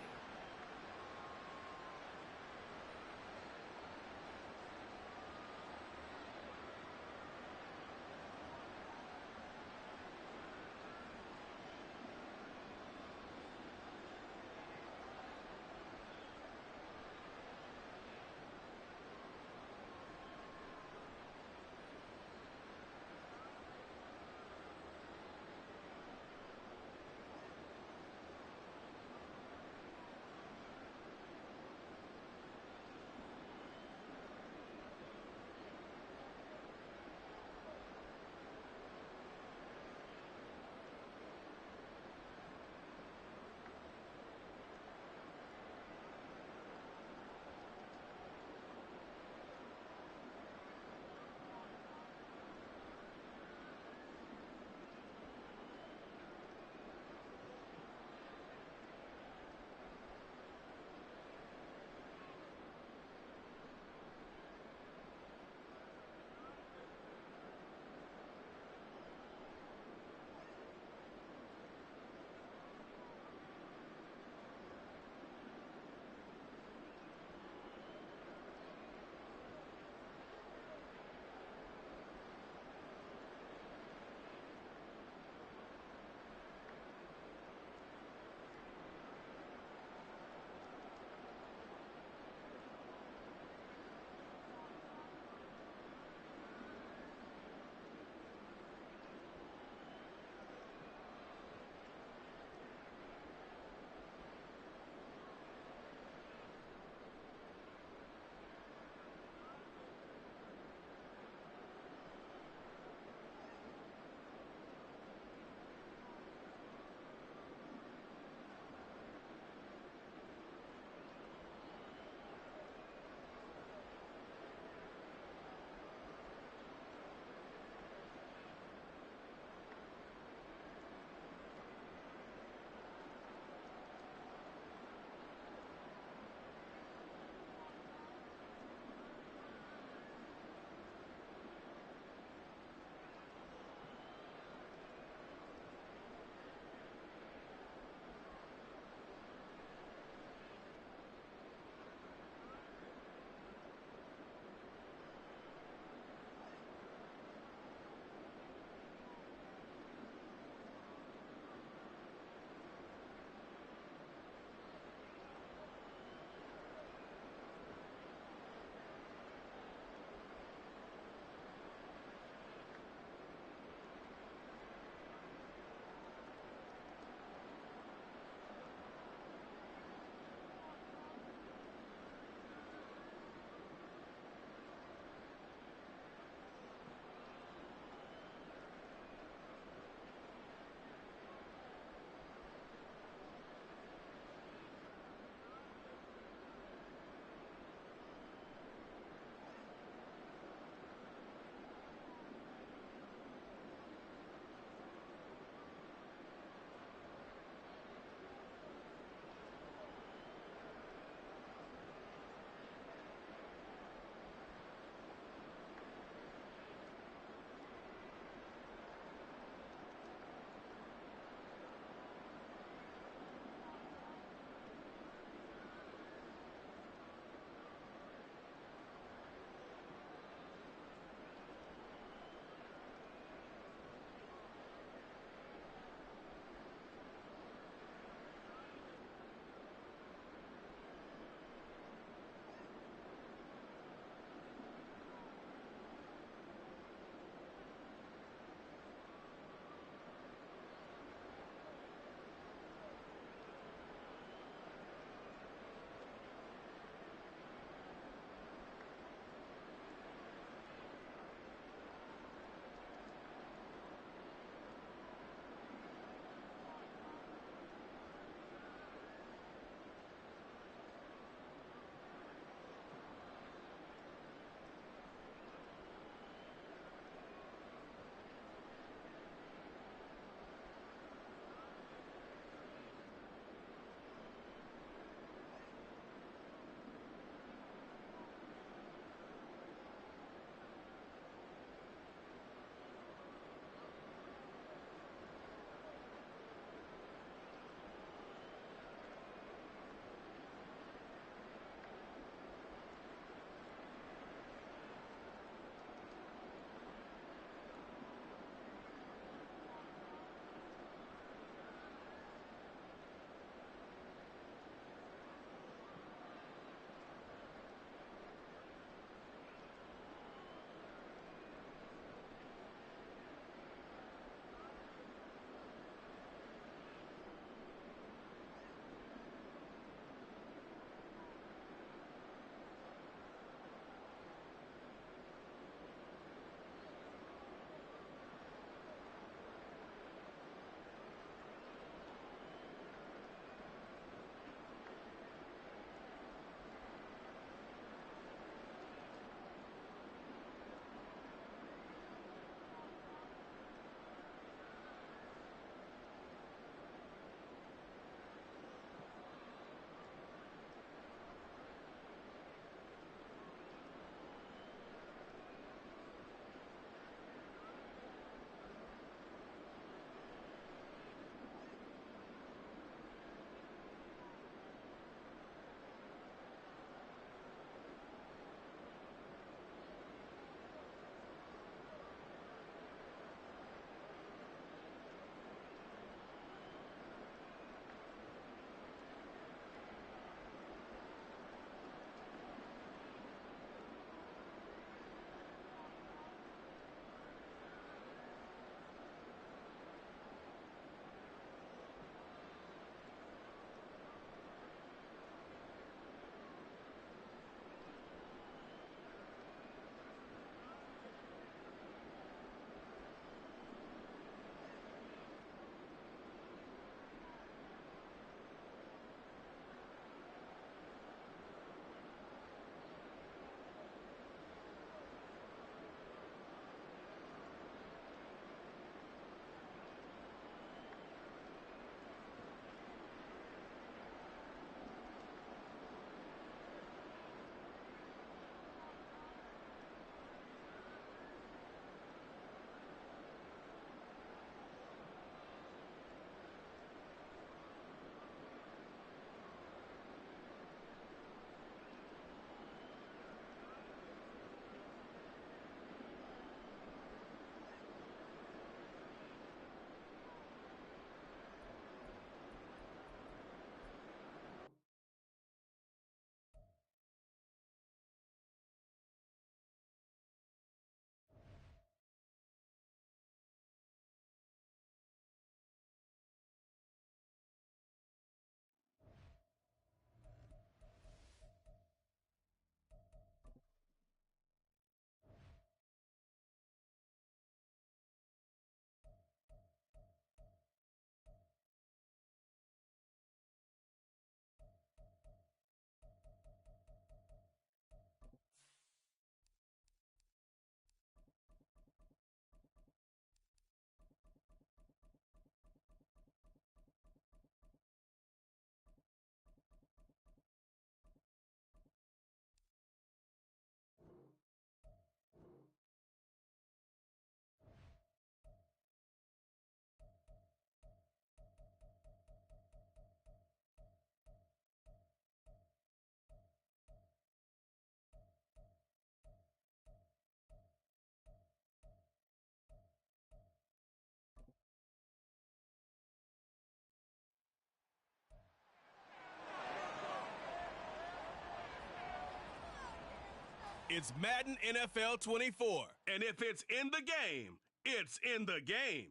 It's Madden NFL 24. And if it's in the game, it's in the game.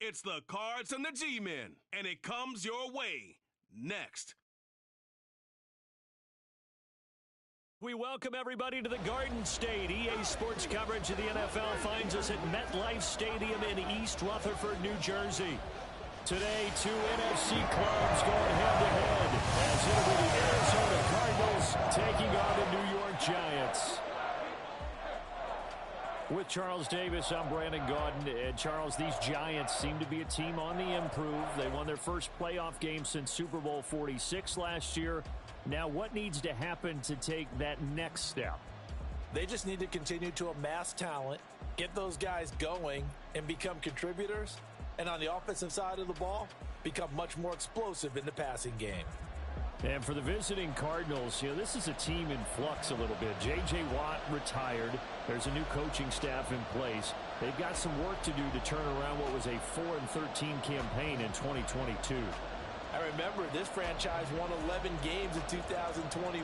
It's the Cards and the G-Men. And it comes your way next. We welcome everybody to the Garden State. EA Sports coverage of the NFL finds us at MetLife Stadium in East Rutherford, New Jersey. Today, two NFC clubs going head-to-head as it'll be the Arizona Cardinals taking on the New York Giants. With Charles Davis, I'm Brandon Gaudin. And Charles, these Giants seem to be a team on the improve. They won their first playoff game since Super Bowl 46 last year. Now, what needs to happen to take that next step? They just need to continue to amass talent, get those guys going, and become contributors. And on the offensive side of the ball, become much more explosive in the passing game. And for the visiting Cardinals, this is a team in flux a little bit. J.J. Watt retired. There's a new coaching staff in place. They've got some work to do to turn around what was a 4-13 campaign in 2022. I remember this franchise won 11 games in 2021,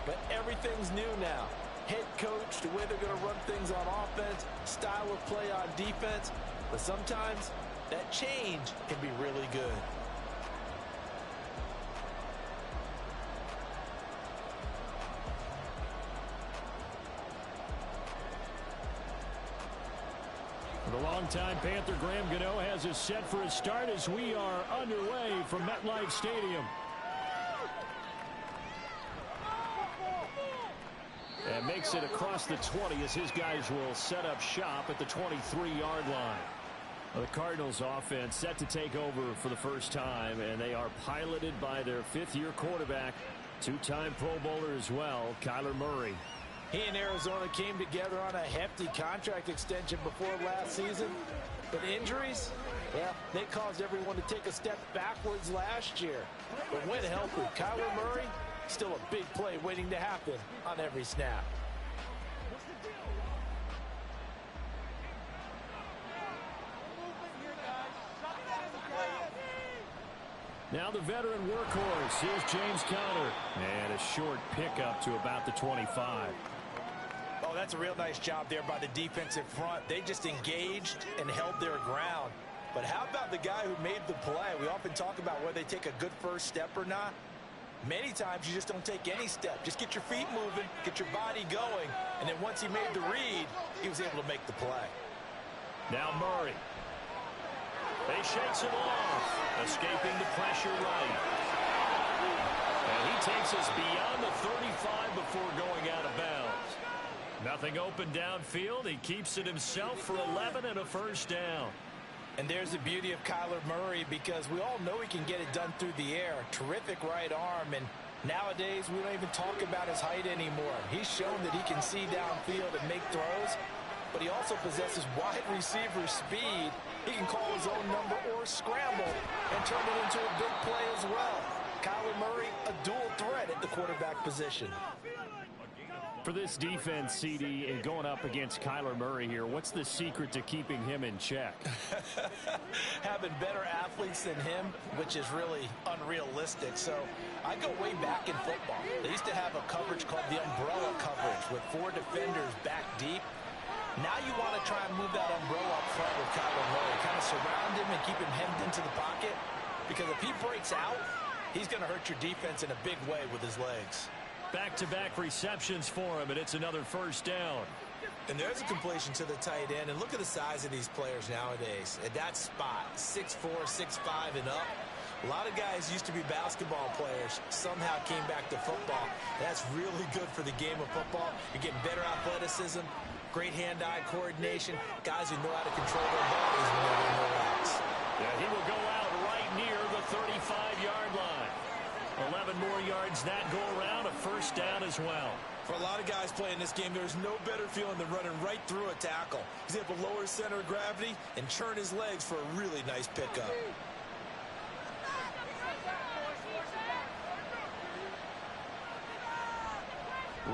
but everything's new now. Head coach, the way they're going to run things on offense, style of play on defense, but sometimes that change can be really good. The longtime Panther Graham Gano has us set for a start as we are underway from MetLife Stadium. And makes it across the 20 as his guys will set up shop at the 23-yard line. The Cardinals offense set to take over for the first time, and they are piloted by their fifth-year quarterback, two-time Pro Bowler as well, Kyler Murray. He and Arizona came together on a hefty contract extension before last season. But injuries, well, they caused everyone to take a step backwards last year. But when healthy, Kyler Murray, still a big play waiting to happen on every snap. Now the veteran workhorse. Here's James Conner. And a short pickup to about the 25. Oh, that's a real nice job there by the defensive front. They just engaged and held their ground. But how about the guy who made the play? We often talk about whether they take a good first step or not. Many times you just don't take any step. Just get your feet moving, get your body going, and then once he made the read, he was able to make the play. Now Murray. He shakes it off, escaping the pressure right. And he takes us beyond the 35 before going out of bounds. Nothing open downfield. He keeps it himself for 11 and a first down. And there's the beauty of Kyler Murray, because we all know he can get it done through the air. Terrific right arm, and nowadays we don't even talk about his height anymore. He's shown that he can see downfield and make throws, but he also possesses wide receiver speed. He can call his own number or scramble and turn it into a big play as well. Kyler Murray, a dual threat at the quarterback position. For this defense, CD, and going up against Kyler Murray here, what's the secret to keeping him in check? Having better athletes than him, which is really unrealistic. So I go way back in football. They used to have a coverage called the umbrella coverage with 4 defenders back deep. Now you want to try and move that umbrella up front with Kyler Murray. Kind of surround him and keep him hemmed into the pocket. Because if he breaks out, he's going to hurt your defense in a big way with his legs. Back-to-back receptions for him, and it's another first down. And there's a completion to the tight end. And look at the size of these players nowadays. At that spot, 6'4", 6'5", and up. A lot of guys used to be basketball players, somehow came back to football. That's really good for the game of football. You're getting better athleticism, great hand-eye coordination, guys who know how to control their bodies when they're in their routes. Yeah, he will go out right near the 35-yard line. 11 more yards that go around, a first down as well. For a lot of guys playing this game, there's no better feeling than running right through a tackle. He's able to lower his center of gravity and churn his legs for a really nice pickup.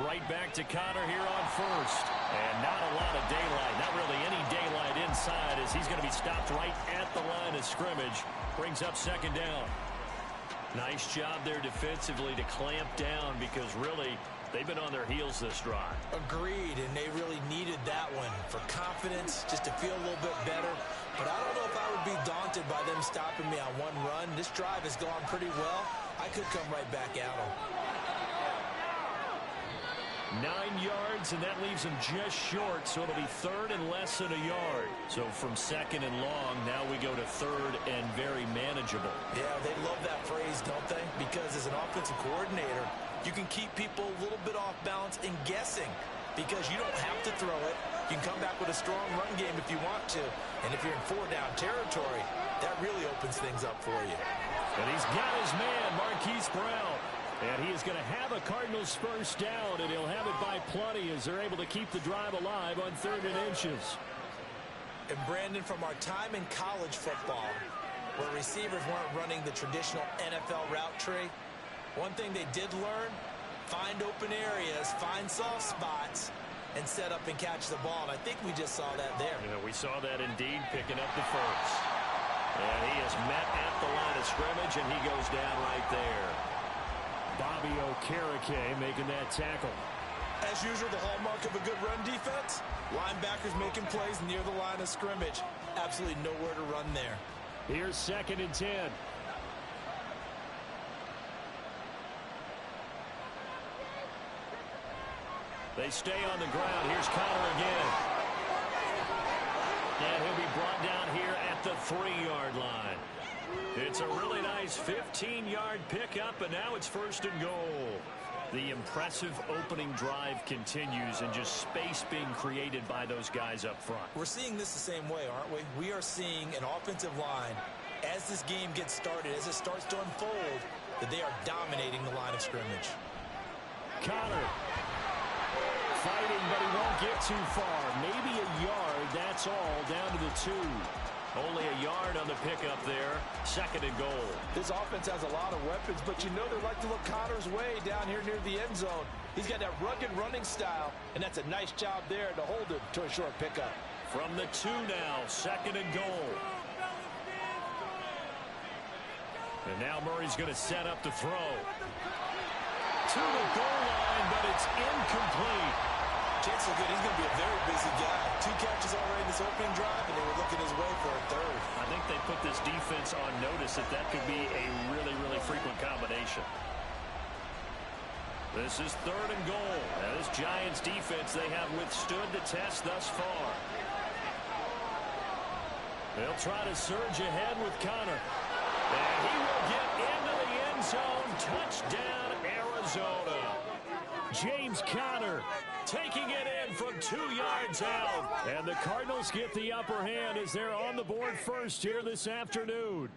Right back to Conner here on first. And not a lot of daylight, not really any daylight inside, as he's going to be stopped right at the line of scrimmage. Brings up second down. Nice job there defensively to clamp down because really they've been on their heels this drive. Agreed, and they really needed that one for confidence, just to feel a little bit better. But I don't know if I would be daunted by them stopping me on one run. This drive has gone pretty well. I could come right back at them. 9 yards, and that leaves him just short, so it'll be third and less than a yard. So from second and long, now we go to third and very manageable. Yeah, they love that phrase, don't they? Because as an offensive coordinator, you can keep people a little bit off balance and guessing because you don't have to throw it. You can come back with a strong run game if you want to. And if you're in 4-down territory, that really opens things up for you. And he's got his man, Marquise Brown. And he is going to have a Cardinals first down, and he'll have it by plenty as they're able to keep the drive alive on 3rd and inches. And Brandon, from our time in college football, where receivers weren't running the traditional NFL route tree, one thing they did learn, find open areas, find soft spots, and set up and catch the ball. And I think we just saw that there. Yeah, we saw that indeed, picking up the first. And he is met at the line of scrimmage, and he goes down right there. Bobby Okereke making that tackle. As usual, the hallmark of a good run defense, linebackers making plays near the line of scrimmage. Absolutely nowhere to run there. Here's 2nd and 10. They stay on the ground. Here's Connor again. And he'll be brought down here at the 3-yard line. It's a really nice 15-yard pickup, and now it's 1st and goal. The impressive opening drive continues, and just space being created by those guys up front. We're seeing this the same way, aren't we? We are seeing an offensive line, as this game gets started, as it starts to unfold, that they are dominating the line of scrimmage. Connor fighting, but he won't get too far. Maybe a yard, that's all, down to the 2. Only a yard on the pickup there. 2nd and goal. This offense has a lot of weapons, but you know they like to look Connor's way down here near the end zone. He's got that rugged running style, and that's a nice job there to hold him to a short pickup. From the 2 now, 2nd and goal. And now Murray's going to set up to throw. To the goal line, but it's incomplete. Chance is good. He's going to be a very busy guy. 2 catches already in this opening drive, and they were looking his way for a 3rd. I think they put this defense on notice that could be a really, really frequent combination. This is 3rd and goal. Now, this Giants defense, they have withstood the test thus far. They'll try to surge ahead with Connor. And he will get into the end zone. Touchdown, Arizona. James Conner taking it in from 2 yards out. And the Cardinals get the upper hand as they're on the board first here this afternoon.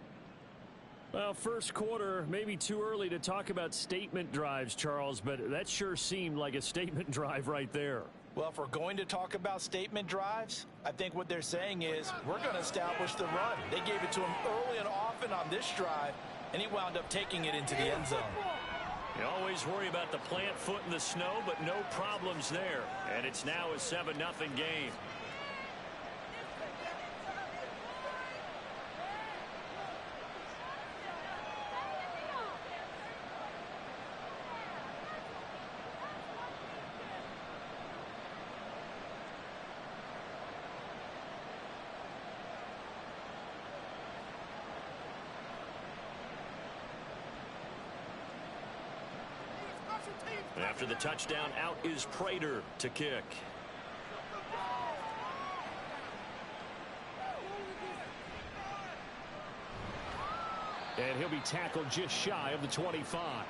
Well, first quarter, maybe too early to talk about statement drives, Charles, but that sure seemed like a statement drive right there. Well, if we're going to talk about statement drives, I think what they're saying is we're going to establish the run. They gave it to him early and often on this drive, and he wound up taking it into the end zone. You always worry about the plant foot in the snow, but no problems there. And it's now a 7-0 game. After the touchdown, out is Prater to kick. And he'll be tackled just shy of the 25.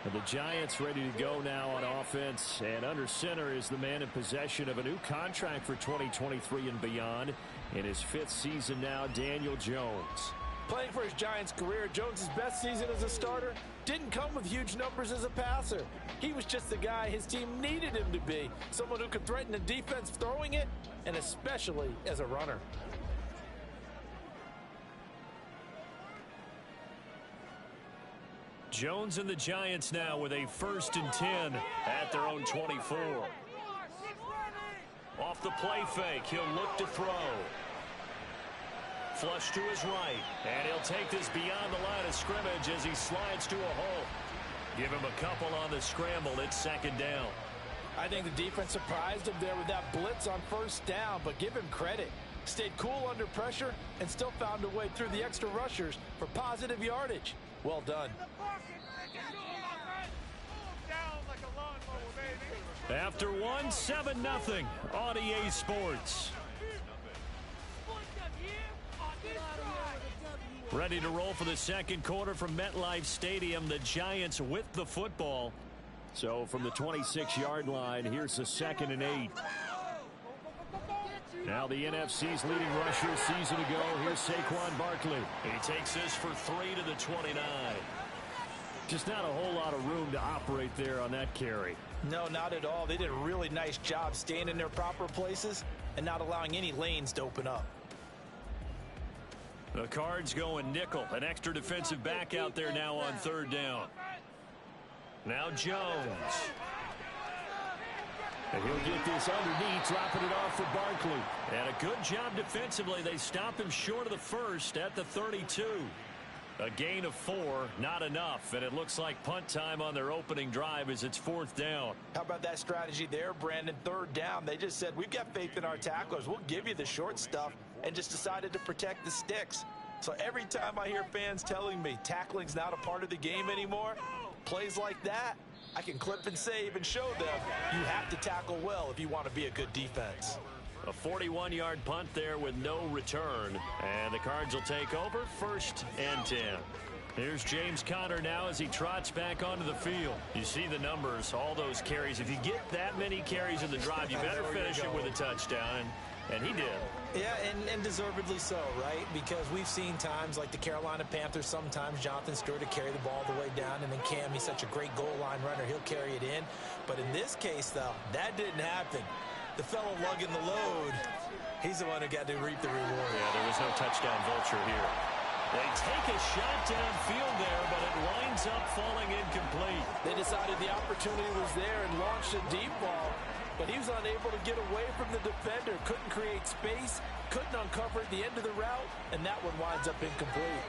And the Giants ready to go now on offense. And under center is the man in possession of a new contract for 2023 and beyond. In his 5th season now, Daniel Jones. Playing for his Giants career, Jones' best season as a starter didn't come with huge numbers as a passer. He was just the guy his team needed him to be, someone who could threaten the defense throwing it, and especially as a runner. Jones and the Giants now with a 1st and 10 at their own 24. Off the play fake, he'll look to throw. Flush to his right. And he'll take this beyond the line of scrimmage as he slides to a hole. Give him a couple on the scramble. It's second down. I think the defense surprised him there with that blitz on first down, but give him credit. Stayed cool under pressure and still found a way through the extra rushers for positive yardage. Well done. After one, 7-0 on EA Sports. Ready to roll for the second quarter from MetLife Stadium. The Giants with the football. So from the 26-yard line, here's the 2nd and 8. Now the NFC's leading rusher season ago. Here's Saquon Barkley. He takes this for 3 to the 29. Just not a whole lot of room to operate there on that carry. No, not at all. They did a really nice job staying in their proper places and not allowing any lanes to open up. The Cards going nickel. An extra defensive back out there now on 3rd down. Now Jones. And he'll get this underneath, dropping it off for Barkley. And a good job defensively. They stop him short of the first at the 32. A gain of 4, not enough. And it looks like punt time on their opening drive as it's 4th down. How about that strategy there, Brandon? 3rd down. They just said, we've got faith in our tacklers. We'll give you the short stuff, and just decided to protect the sticks. So every time I hear fans telling me tackling's not a part of the game anymore, plays like that, I can clip and save and show them you have to tackle well if you want to be a good defense. A 41-yard punt there with no return. And the Cards will take over 1st and 10. Here's James Conner now as he trots back onto the field. You see the numbers, all those carries. If you get that many carries in the drive, you better finish it with a touchdown. And he did. Yeah, and deservedly so, right? Because we've seen times like the Carolina Panthers, sometimes Jonathan Stewart to carry the ball the way down, and then Cam, he's such a great goal line runner, he'll carry it in. But in this case, though, that didn't happen. The fellow lugging the load, he's the one who got to reap the reward. Yeah, there was no touchdown vulture here. They take a shot downfield there, but it winds up falling incomplete. They decided the opportunity was there and launched a deep ball, but he was unable to get away from the defender, couldn't create space, couldn't uncover at the end of the route, and that one winds up incomplete.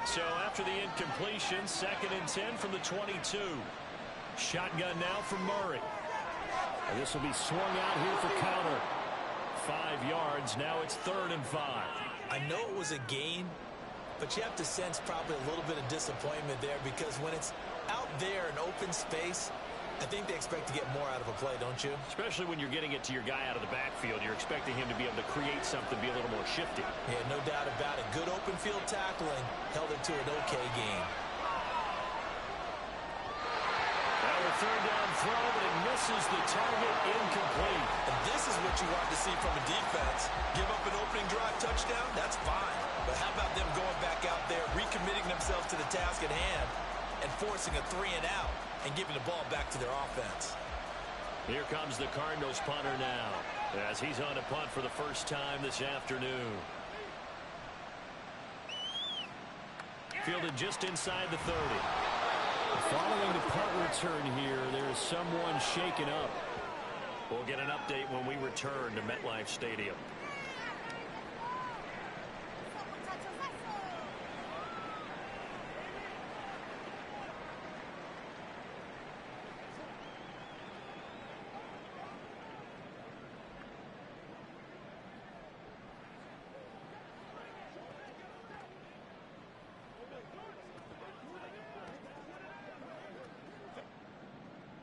So after the incompletion, 2nd and 10 from the 22. Shotgun now from Murray. And this will be swung out here for Conner. 5 yards, now it's 3rd and 5. I know it was a gain, but you have to sense probably a little bit of disappointment there, because when it's out there in open space, I think they expect to get more out of a play, don't you? Especially when you're getting it to your guy out of the backfield. You're expecting him to be able to create something, be a little more shifty. Yeah, no doubt about it. Good open field tackling held it to an okay game. Now a 3rd down throw, but it misses the target, incomplete. And this is what you want to see from a defense. Give up an opening drive touchdown, that's fine. But how about them going back out there, recommitting themselves to the task at hand, and forcing a 3 and out, and giving the ball back to their offense. Here comes the Cardinals punter now, as he's on a punt for the first time this afternoon. Fielded just inside the 30. Following the punt return here, there is someone shaken up. We'll get an update when we return to MetLife Stadium.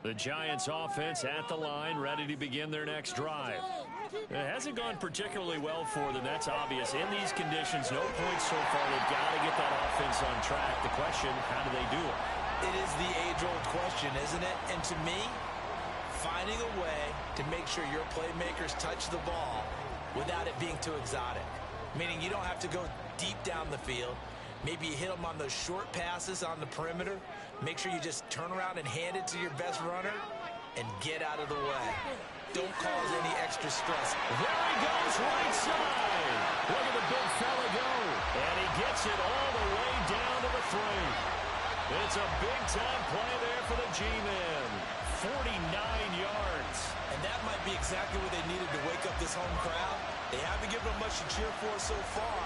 The Giants offense at the line, ready to begin their next drive. It hasn't gone particularly well for them, that's obvious. In these conditions, no points so far. They've got to get that offense on track. The question, how do they do it? It is the age-old question, isn't it? And to me, finding a way to make sure your playmakers touch the ball without it being too exotic. Meaning you don't have to go deep down the field. Maybe you hit them on those short passes on the perimeter. Make sure you just turn around and hand it to your best runner and get out of the way. Don't cause any extra stress. There he goes, right side. Look at the big fella go. And he gets it all the way down to the 3. It's a big-time play there for the G-men. 49 yards. And that might be exactly what they needed to wake up this home crowd. They haven't given them much to cheer for so far.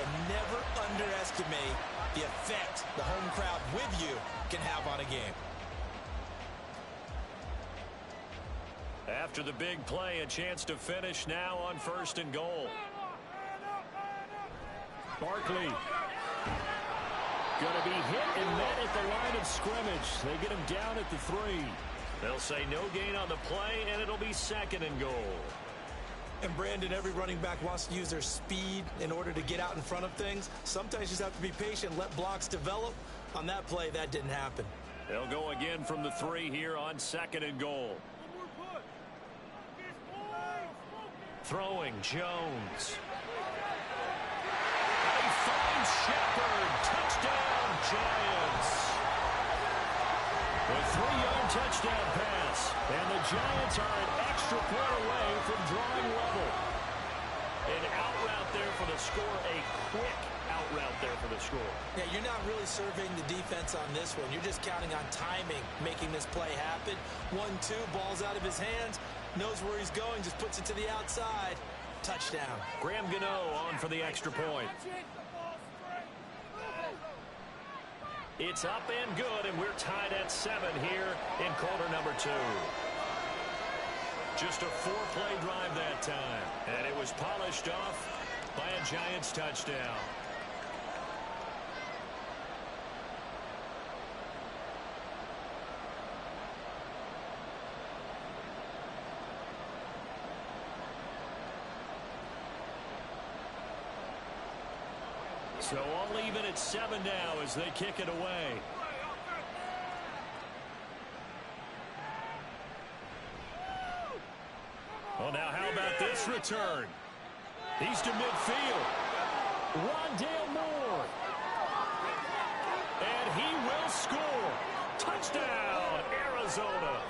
And and never underestimate the effect the home crowd with you can have on a game. After the big play, a chance to finish now on 1st and goal. Barkley. Going to be hit and met at the line of scrimmage. They get him down at the 3. They'll say no gain on the play, and it'll be 2nd and goal. And Brandon, every running back wants to use their speed in order to get out in front of things. Sometimes you just have to be patient, let blocks develop. On that play, that didn't happen. They'll go again from the 3 here on 2nd and goal. Throwing Jones. He finds Shepard. Touchdown, Giants. A 3-yard touchdown pass. And the Giants are an extra point away from drawing level. An out route there for the score. A quick out route there for the score. Yeah, you're not really surveying the defense on this one. You're just counting on timing, making this play happen. 1-2, ball's out of his hands. Knows where he's going, just puts it to the outside. Touchdown. Graham Gano on for the extra point. It's up and good, and we're tied at 7 here in quarter number 2. Just a 4-play drive that time, and it was polished off by a Giants touchdown. So all even at 7 now as they kick it away. Well, now how about this return? He's to midfield. Rondale Moore. And he will score. Touchdown, Arizona.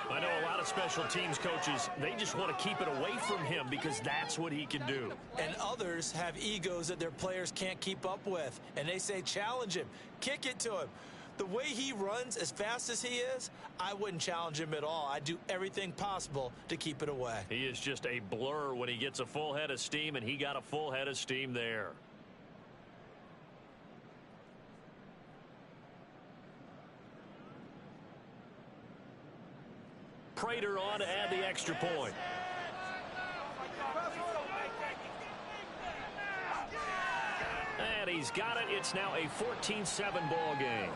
I know a lot of special teams coaches, they just want to keep it away from him because that's what he can do. And others have egos that their players can't keep up with. And they say, challenge him. Kick it to him. The way he runs as fast as he is, I wouldn't challenge him at all. I'd do everything possible to keep it away. He is just a blur when he gets a full head of steam, and he got a full head of steam there. Prater on to add the extra point. And he's got it. It's now a 14-7 ball game.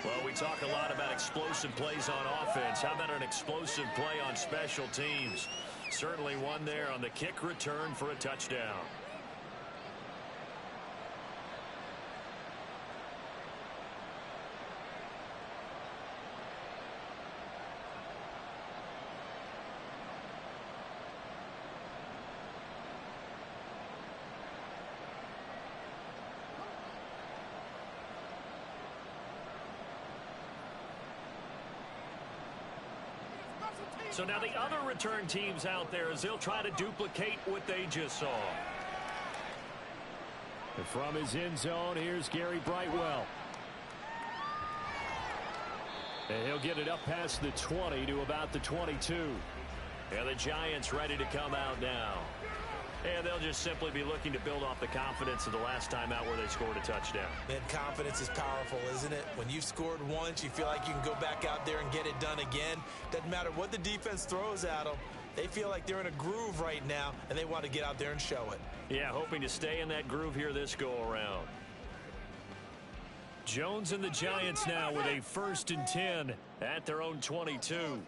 Well, we talk a lot about explosive plays on offense. How about an explosive play on special teams? Certainly one there on the kick return for a touchdown. So now the other return teams out there as they'll try to duplicate what they just saw. And from his end zone, here's Gary Brightwell. And he'll get it up past the 20 to about the 22. And the Giants ready to come out now. And they'll just simply be looking to build off the confidence of the last time out where they scored a touchdown. Man, confidence is powerful, isn't it? When you've scored once, you feel like you can go back out there and get it done again. Doesn't matter what the defense throws at them. They feel like they're in a groove right now, and they want to get out there and show it. Yeah, hoping to stay in that groove here this go-around. Jones and the Giants now with a 1st and 10 at their own 22.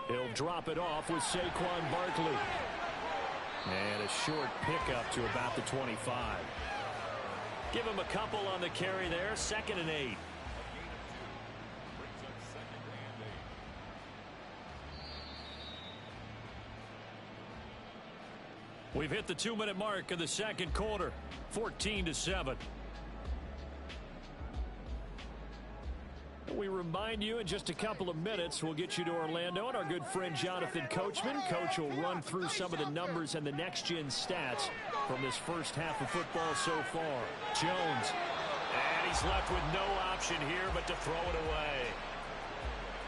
He'll drop it off with Saquon Barkley. And a short pickup to about the 25. Give him a couple on the carry there. 2nd and 8. We've hit the 2-minute mark of the second quarter. 14-7. We remind you in just a couple of minutes we'll get you to Orlando and our good friend Jonathan Coachman. Coach will run through some of the numbers and the next-gen stats from this first half of football so far. Jones. And he's left with no option here but to throw it away.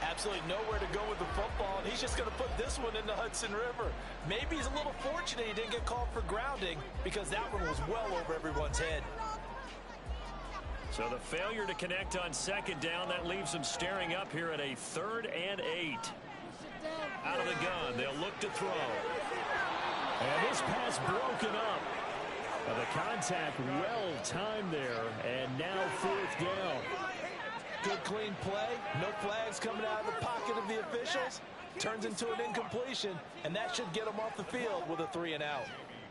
Absolutely nowhere to go with the football, and he's just going to put this one in the Hudson River. Maybe he's a little fortunate he didn't get called for grounding because that one was well over everyone's head. So the failure to connect on second down, that leaves them staring up here at a 3rd and 8. Out of the gun, they'll look to throw. And this pass broken up. The contact well timed there, and now 4th down. Good clean play, no flags coming out of the pocket of the officials. Turns into an incompletion, and that should get him off the field with a 3 and out.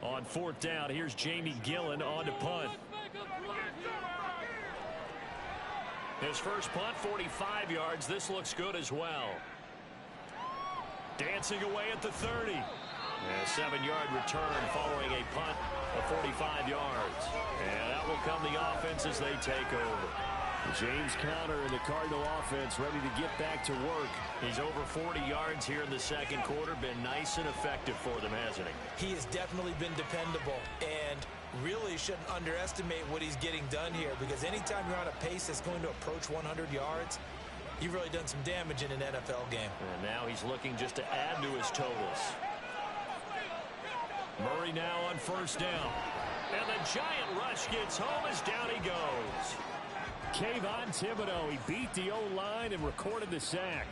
On 4th down, here's Jamie Gillen on to punt. His first punt, 45 yards. This looks good as well. Dancing away at the 30. A 7-yard return following a punt of 45 yards. And that will come the offense as they take over. James Conner and the Cardinal offense ready to get back to work. He's over 40 yards here in the second quarter. Been nice and effective for them, hasn't he? He has definitely been dependable, and really shouldn't underestimate what he's getting done here, because anytime you're on a pace that's going to approach 100 yards, you've really done some damage in an NFL game. And now he's looking just to add to his totals. Murray now on 1st down. And the giant rush gets home as down he goes. Kayvon Thibodeau, he beat the O-line and recorded the sack.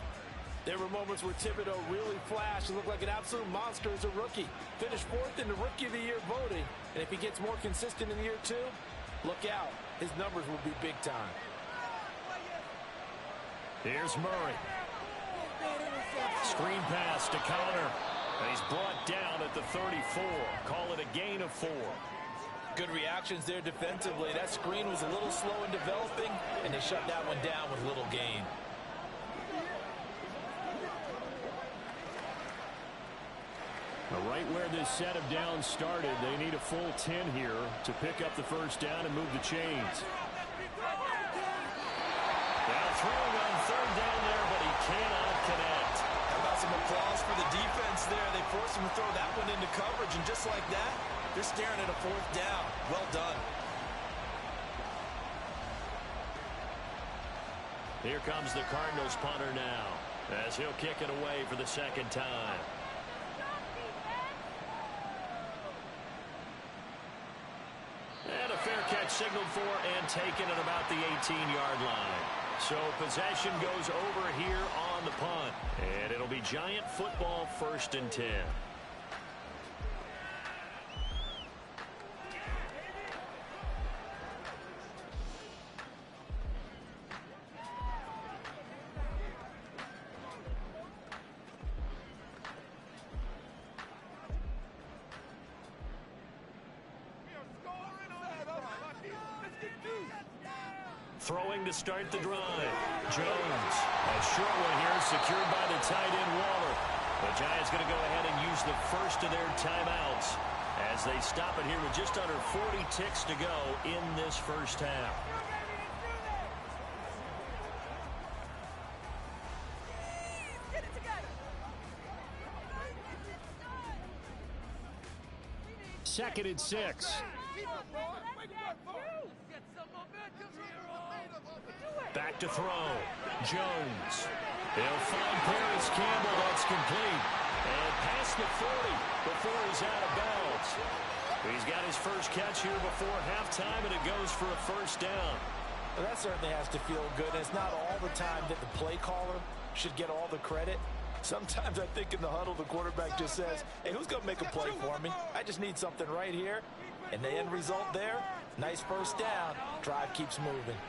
There were moments where Thibodeau really flashed and looked like an absolute monster as a rookie. Finished 4th in the Rookie of the Year voting. And if he gets more consistent in year 2, look out. His numbers will be big time. Here's Murray. Screen pass to Conner. And he's brought down at the 34. Call it a gain of 4. Good reactions there defensively. That screen was a little slow in developing, and they shut that one down with little gain. Right where this set of downs started, they need a full 10 here to pick up the 1st down and move the chains. Now throwing on 3rd down there, but he cannot connect. How about some applause for the defense there? They forced him to throw that one into coverage, and just like that, they're staring at a 4th down. Well done. Here comes the Cardinals punter now, as he'll kick it away for the 2nd time. And a fair catch signaled for and taken at about the 18-yard line. So possession goes over here on the punt. And it'll be Giant football, 1st and 10. Throwing to start the drive. Jones. A short one here, secured by the tight end Waller. The Giants going to go ahead and use the first of their timeouts as they stop it here with just under 40 ticks to go in this 1st half. Second and 6. Back to throw. Jones. They'll find Paris Campbell. That's complete. And past the 40 before he's out of bounds. He's got his first catch here before halftime, and it goes for a 1st down. Well, that certainly has to feel good. It's not all the time that the play caller should get all the credit. Sometimes I think in the huddle, the quarterback just says, hey, who's going to make a play for me? I just need something right here. And the end result there, nice 1st down. Drive keeps moving.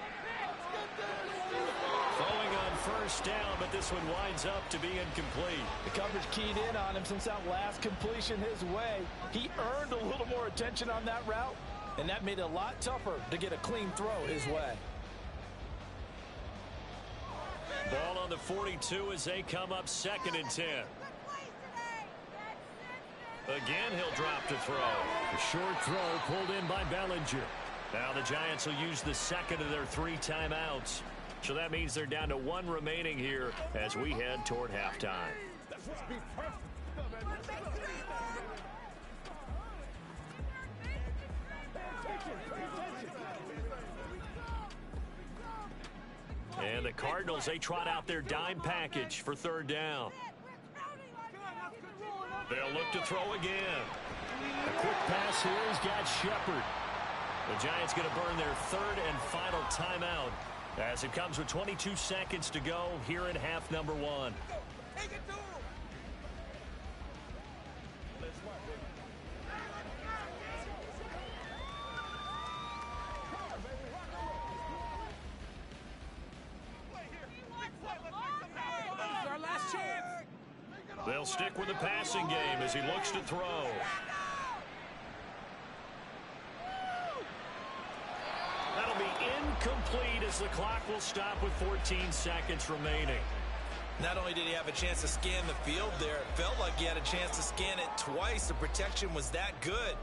Throwing on 1st down, but this one winds up to be incomplete. The coverage keyed in on him since that last completion his way. He earned a little more attention on that route, and that made it a lot tougher to get a clean throw his way. Ball on the 42 as they come up 2nd and 10. Again, he'll drop to throw. A short throw pulled in by Bellinger. Now the Giants will use the 2nd of their 3 timeouts. So that means they're down to 1 remaining here as we head toward halftime. And the Cardinals, they trot out their dime package for third down. They'll look to throw again. A quick pass here. He's got Shepard. The Giants going to burn their third and final timeout as it comes with 22 seconds to go here in half number one. They'll stick with the passing game as he looks to throw. That'll be incomplete as the clock will stop with 14 seconds remaining. Not only did he have a chance to scan the field there, it felt like he had a chance to scan it twice. The protection was that good.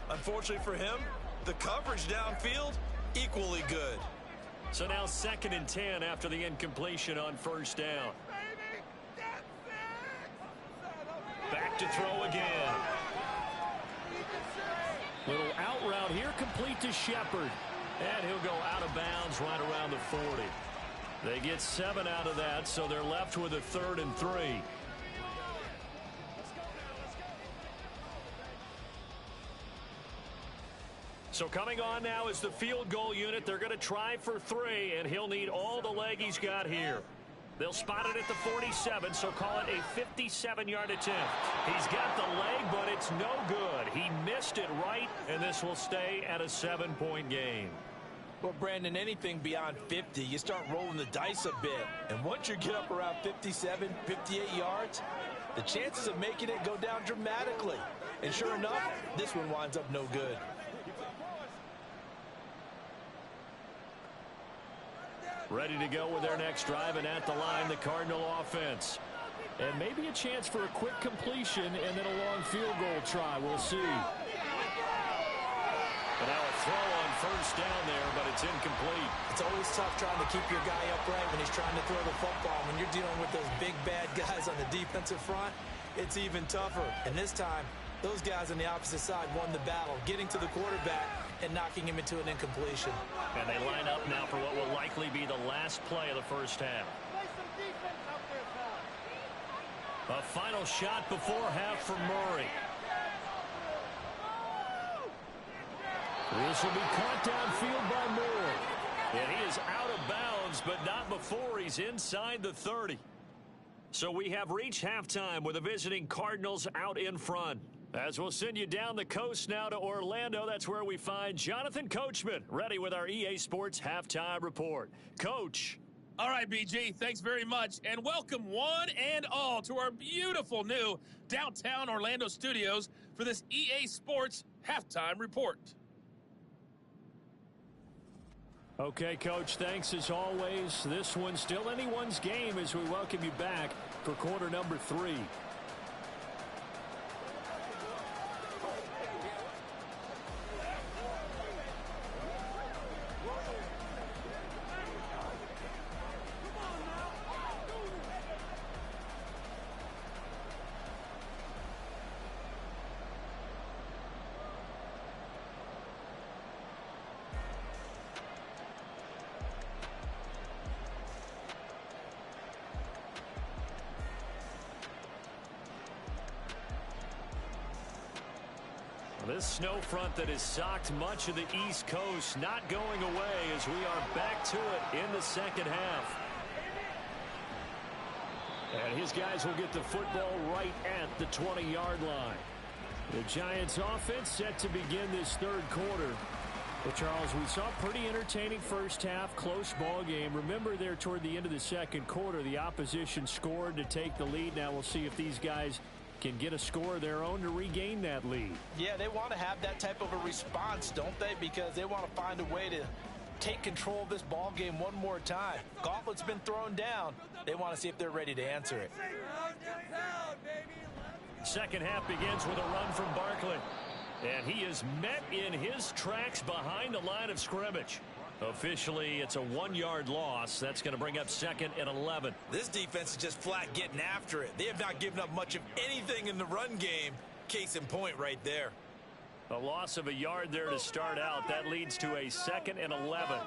Unfortunately for him, the coverage downfield, equally good. So now 2nd and 10 after the incompletion on first down. Back to throw again. Little out route here, complete to Shepard. And he'll go out of bounds right around the 40. They get 7 out of that, so they're left with a 3rd and 3. So coming on now is the field goal unit. They're going to try for 3, and he'll need all the leg he's got here. They'll spot it at the 47, so call it a 57-yard attempt. He's got the leg, but it's no good. He missed it right, and this will stay at a 7-point game. Well, Brandon, anything beyond 50, you start rolling the dice a bit. And once you get up around 57, 58 yards, the chances of making it go down dramatically. And sure enough, this one winds up no good. Ready to go with their next drive, and at the line, the Cardinal offense. And maybe a chance for a quick completion and then a long field goal try. We'll see. And now a throw on first down there, but it's incomplete. It's always tough trying to keep your guy upright when he's trying to throw the football. When you're dealing with those big, bad guys on the defensive front, it's even tougher. And this time, those guys on the opposite side won the battle, getting to the quarterback and knocking him into an incompletion. And they line up now for what will likely be the last play of the first half. A final shot before half for Murray. This will be caught downfield by Moore. And he is out of bounds, but not before he's inside the 30. So we have reached halftime with the visiting Cardinals out in front. As we'll send you down the coast now to Orlando, that's where we find Jonathan Coachman, ready with our EA Sports Halftime Report. Coach. All right, BG, thanks very much, and welcome one and all to our beautiful new downtown Orlando studios for this EA Sports Halftime Report. Okay, Coach, thanks as always. This one's still anyone's game as we welcome you back for quarter number 3. This snow front that has socked much of the East Coast not going away as we are back to it in the second half. And his guys will get the football right at the 20-yard line. The Giants offense set to begin this third quarter. But, Charles, we saw a pretty entertaining first half, close ball game. Remember there toward the end of the second quarter, the opposition scored to take the lead. Now we'll see if these guys can get a score of their own to regain that lead. Yeah, they want to have that type of a response, don't they? Because they want to find a way to take control of this ball game one more time. Gauntlet's been thrown down. They want to see if they're ready to answer it. Second half begins with a run from Barkley. And he is met in his tracks behind the line of scrimmage. Officially, it's a 1-yard loss. That's going to bring up 2nd and 11. This defense is just flat getting after it. They have not given up much of anything in the run game. Case in point right there. A loss of a yard there to start out. That leads to a 2nd and 11.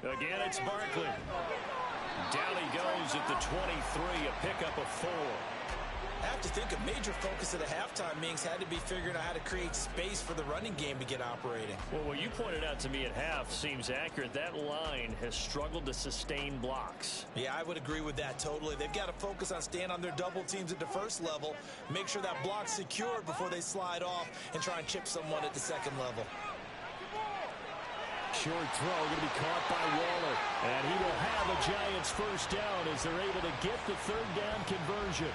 Again, it's Barkley. Down he goes at the 23, a pickup of 4. I have to think a major focus of the halftime meetings had to be figuring out how to create space for the running game to get operating. Well, what you pointed out to me at half seems accurate. That line has struggled to sustain blocks. Yeah, I would agree with that totally. They've got to focus on staying on their double teams at the first level, make sure that block's secured before they slide off and try and chip someone at the second level. Short throw going to be caught by Waller. And he will have a Giants first down as they're able to get the third down conversion.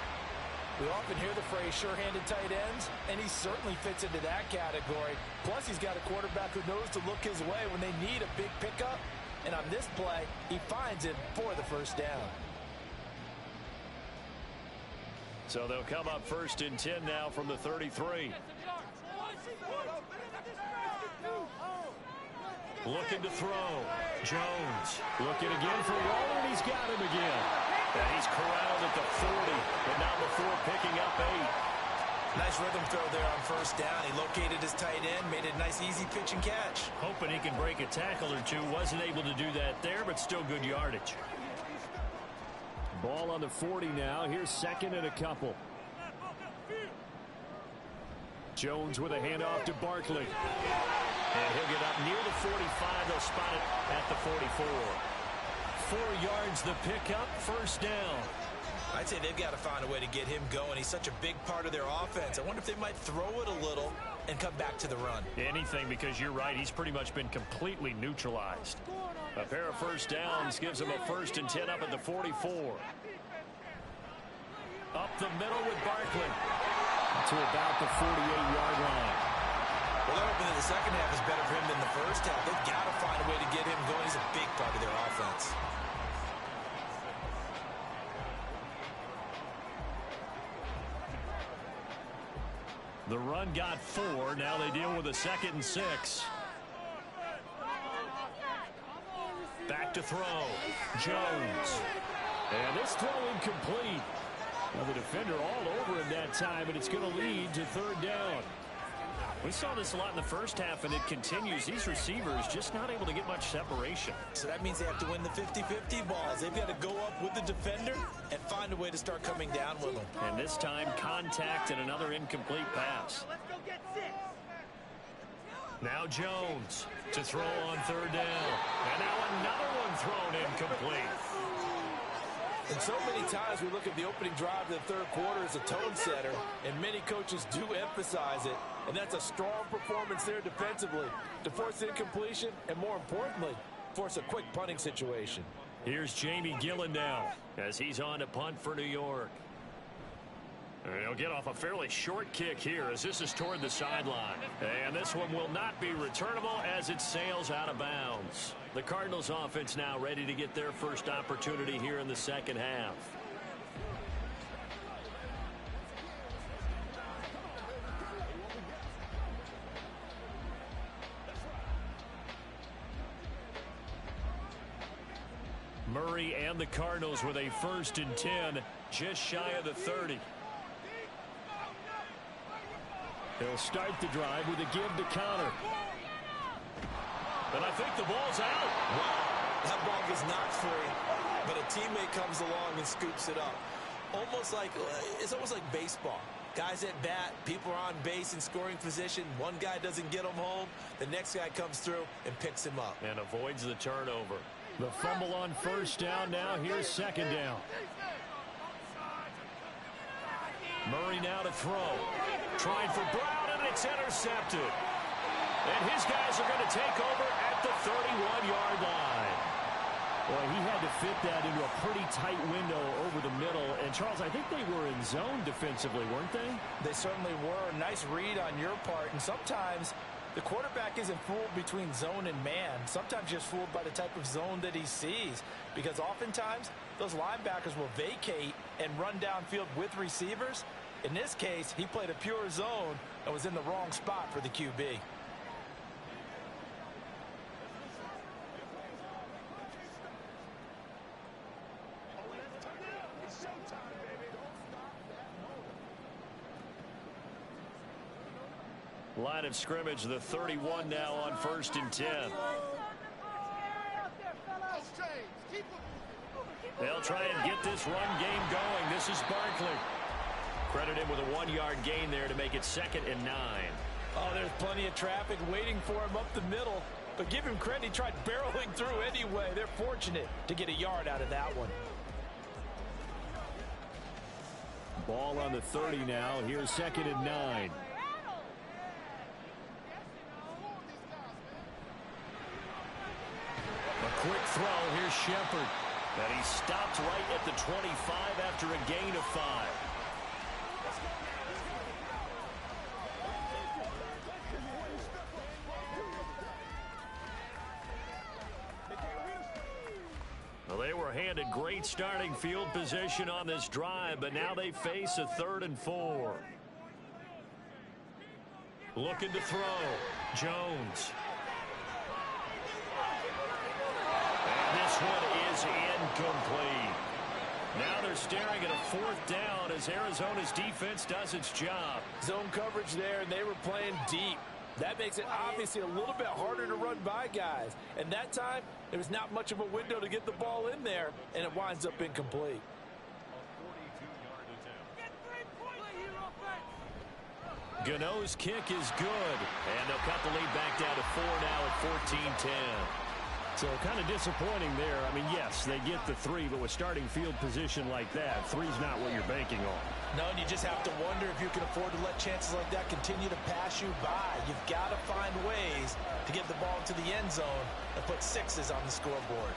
We often hear the phrase sure-handed tight ends, and he certainly fits into that category. Plus, he's got a quarterback who knows to look his way when they need a big pickup. And on this play, he finds it for the first down. So they'll come up first and 10 now from the 33. Looking to throw. Jones looking again for Waller, and he's got him again. And he's corralled at the 40, but not before picking up 8. Nice rhythm throw there on first down. He located his tight end, made it a nice, easy pitch and catch. Hoping he can break a tackle or two. Wasn't able to do that there, but still good yardage. Ball on the 40 now. Here's second and a couple. Jones with a handoff to Barkley. And he'll get up near the 45. They'll spot it at the 44. 4 yards the pickup, first down. I'd say they've got to find a way to get him going. He's such a big part of their offense. I wonder if they might throw it a little and come back to the run. Anything, because you're right. He's pretty much been completely neutralized. A pair of first downs gives him a first and 10 up at the 44. Up the middle with Barkley to about the 48-yard line. Well, they're hoping that the second half is better for him than the first half. They've got to find a way to get him going. He's a big part of their offense. The run got 4. Now they deal with a 2nd and 6. Back to throw. Jones. And this throw incomplete. Now the defender all over him that time, and it's going to lead to third down. We saw this a lot in the first half, and it continues. These receivers just not able to get much separation. So that means they have to win the 50-50 balls. They've got to go up with the defender and find a way to start coming down with them. And this time, contact and another incomplete pass. Now Jones to throw on third down. And now another one thrown incomplete. And so many times we look at the opening drive of the third quarter as a tone setter, and many coaches do emphasize it. And that's a strong performance there defensively to force incompletion and, more importantly, force a quick punting situation. Here's Jamie Gillen now as he's on to punt for New York. And he'll get off a fairly short kick here as this is toward the sideline. And this one will not be returnable as it sails out of bounds. The Cardinals offense now ready to get their first opportunity here in the second half. Murray and the Cardinals with a 1st and 10, just shy of the 30. They'll start the drive with a give to Connor. And I think the ball's out. Wow, that ball was not free, but a teammate comes along and scoops it up. It's almost like baseball. Guys at bat, people are on base in scoring position. One guy doesn't get him home. The next guy comes through and picks him up. And avoids the turnover. The fumble on first down now. Here's second down. Murray now to throw. Trying for Brown, and it's intercepted. And his guys are going to take over at the 31-yard line. Boy, he had to fit that into a pretty tight window over the middle. And, Charles, I think they were in zone defensively, weren't they? They certainly were. Nice read on your part. And sometimes the quarterback isn't fooled between zone and man. Sometimes just fooled by the type of zone that he sees. Because oftentimes, those linebackers will vacate and run downfield with receivers. In this case, he played a pure zone and was in the wrong spot for the QB. Line of scrimmage, the 31 now on 1st and 10. They'll try and get this run game going. This is Barkley. Credit him with a 1-yard gain there to make it 2nd and 9. Oh, there's plenty of traffic waiting for him up the middle. But give him credit, he tried barreling through anyway. They're fortunate to get a yard out of that one. Ball on the 30 now. Here's 2nd and 9. A quick throw. Here's Shepard. And he stopped right at the 25 after a gain of 5. Well, they were handed great starting field position on this drive, but now they face a 3rd and 4. Looking to throw. Jones. And this one is incomplete. Now they're staring at a 4th down as Arizona's defense does its job. Zone coverage there, and they were playing deep. That makes it obviously a little bit harder to run by guys. And that time, there was not much of a window to get the ball in there, and it winds up incomplete. Gano's kick is good. And they'll cut the lead back down to 4 now at 14-10. So kind of disappointing there. I mean, yes, they get the 3, but with starting field position like that, 3's not what you're banking on. No, and you just have to wonder if you can afford to let chances like that continue to pass you by. You've got to find ways to get the ball to the end zone and put 6s on the scoreboard.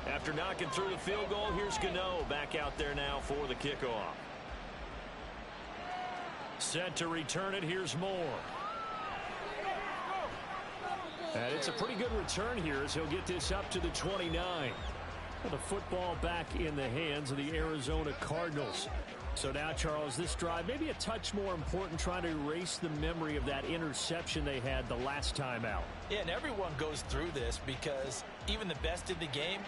After knocking through the field goal, here's Gano back out there now for the kickoff. Set to return it. Here's Moore. And it's a pretty good return here as he'll get this up to the 29. And the football back in the hands of the Arizona Cardinals. So now, Charles, this drive maybe a touch more important, trying to erase the memory of that interception they had the last time out. Yeah, and everyone goes through this because even the best in the game,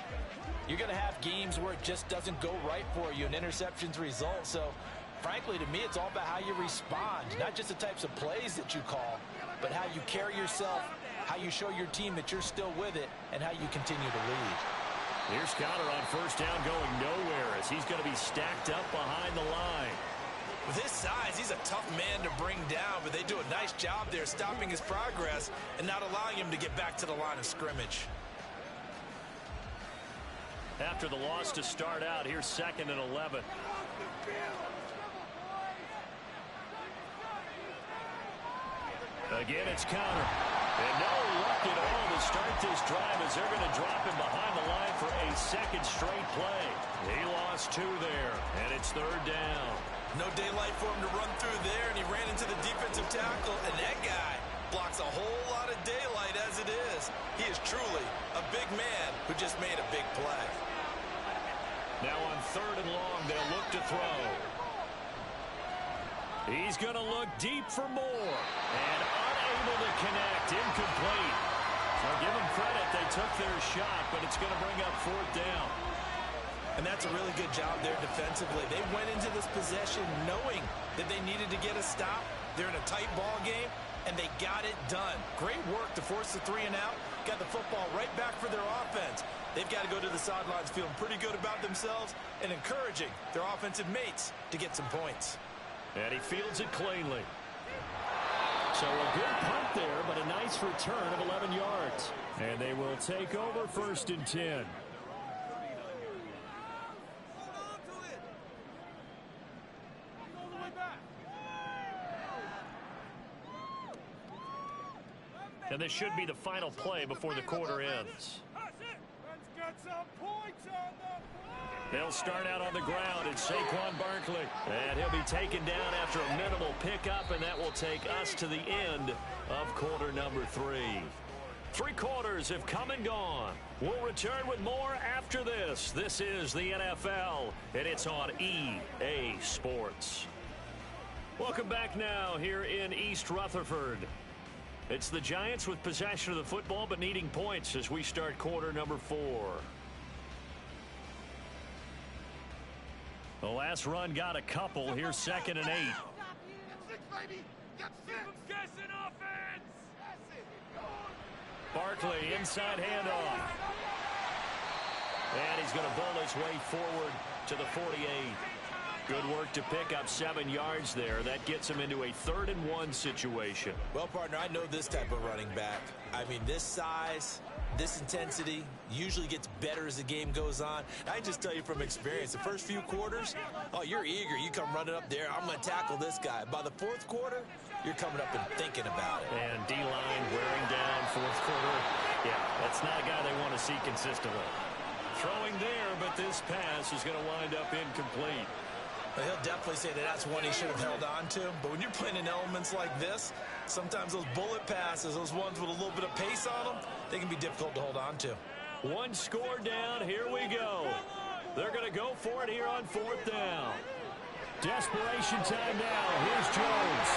you're going to have games where it just doesn't go right for you, and interceptions result. So, frankly, to me, it's all about how you respond, not just the types of plays that you call, but how you carry yourself, how you show your team that you're still with it, and how you continue to lead. Here's Conner on 1st down going nowhere as he's going to be stacked up behind the line. With his size, he's a tough man to bring down, but they do a nice job there stopping his progress and not allowing him to get back to the line of scrimmage. After the loss to start out, here's 2nd and 11. Again, it's Conner. And no luck at all to start this drive as they're going to drop him behind the line for a 2nd straight play. He lost 2 there, and it's 3rd down. No daylight for him to run through there, and he ran into the defensive tackle, and that guy blocks a whole lot of daylight as it is. He is truly a big man who just made a big play. Now on 3rd and long, they'll look to throw. He's going to look deep for Moore. And unable to connect. Incomplete. So give them credit. They took their shot, but it's going to bring up 4th down. And that's a really good job there defensively. They went into this possession knowing that they needed to get a stop. They're in a tight ball game, and they got it done. Great work to force the 3 and out. Got the football right back for their offense. They've got to go to the sidelines feeling pretty good about themselves and encouraging their offensive mates to get some points. And he fields it cleanly. So a good punt there, but a nice return of 11 yards. And they will take over 1st and 10. And this should be the final play before the quarter ends. They'll start out on the ground. It's Saquon Barkley. And he'll be taken down after a minimal pickup, and that will take us to the end of quarter number 3. Three quarters have come and gone. We'll return with more after this. This is the NFL, and it's on EA Sports. Welcome back now here in East Rutherford. It's the Giants with possession of the football, but needing points as we start quarter number 4. The last run got a couple. Here's 2nd and 8. Barkley, inside handoff. And he's going to bowl his way forward to the 48. Good work to pick up 7 yards there. That gets him into a 3rd and 1 situation. Well, partner, I know this type of running back. I mean, this size, this intensity usually gets better as the game goes on. I just tell you from experience, the first few quarters, oh, you're eager. You come running up there, I'm going to tackle this guy. By the 4th quarter, you're coming up and thinking about it. And D-line wearing down 4th quarter. Yeah, that's not a guy they want to see consistently. Throwing there, but this pass is going to wind up incomplete. Well, he'll definitely say that that's one he should have held on to. But when you're playing in elements like this, sometimes those bullet passes, those ones with a little bit of pace on them, they can be difficult to hold on to. 1 score down. Here we go. They're going to go for it here on 4th down. Desperation time now. Here's Jones.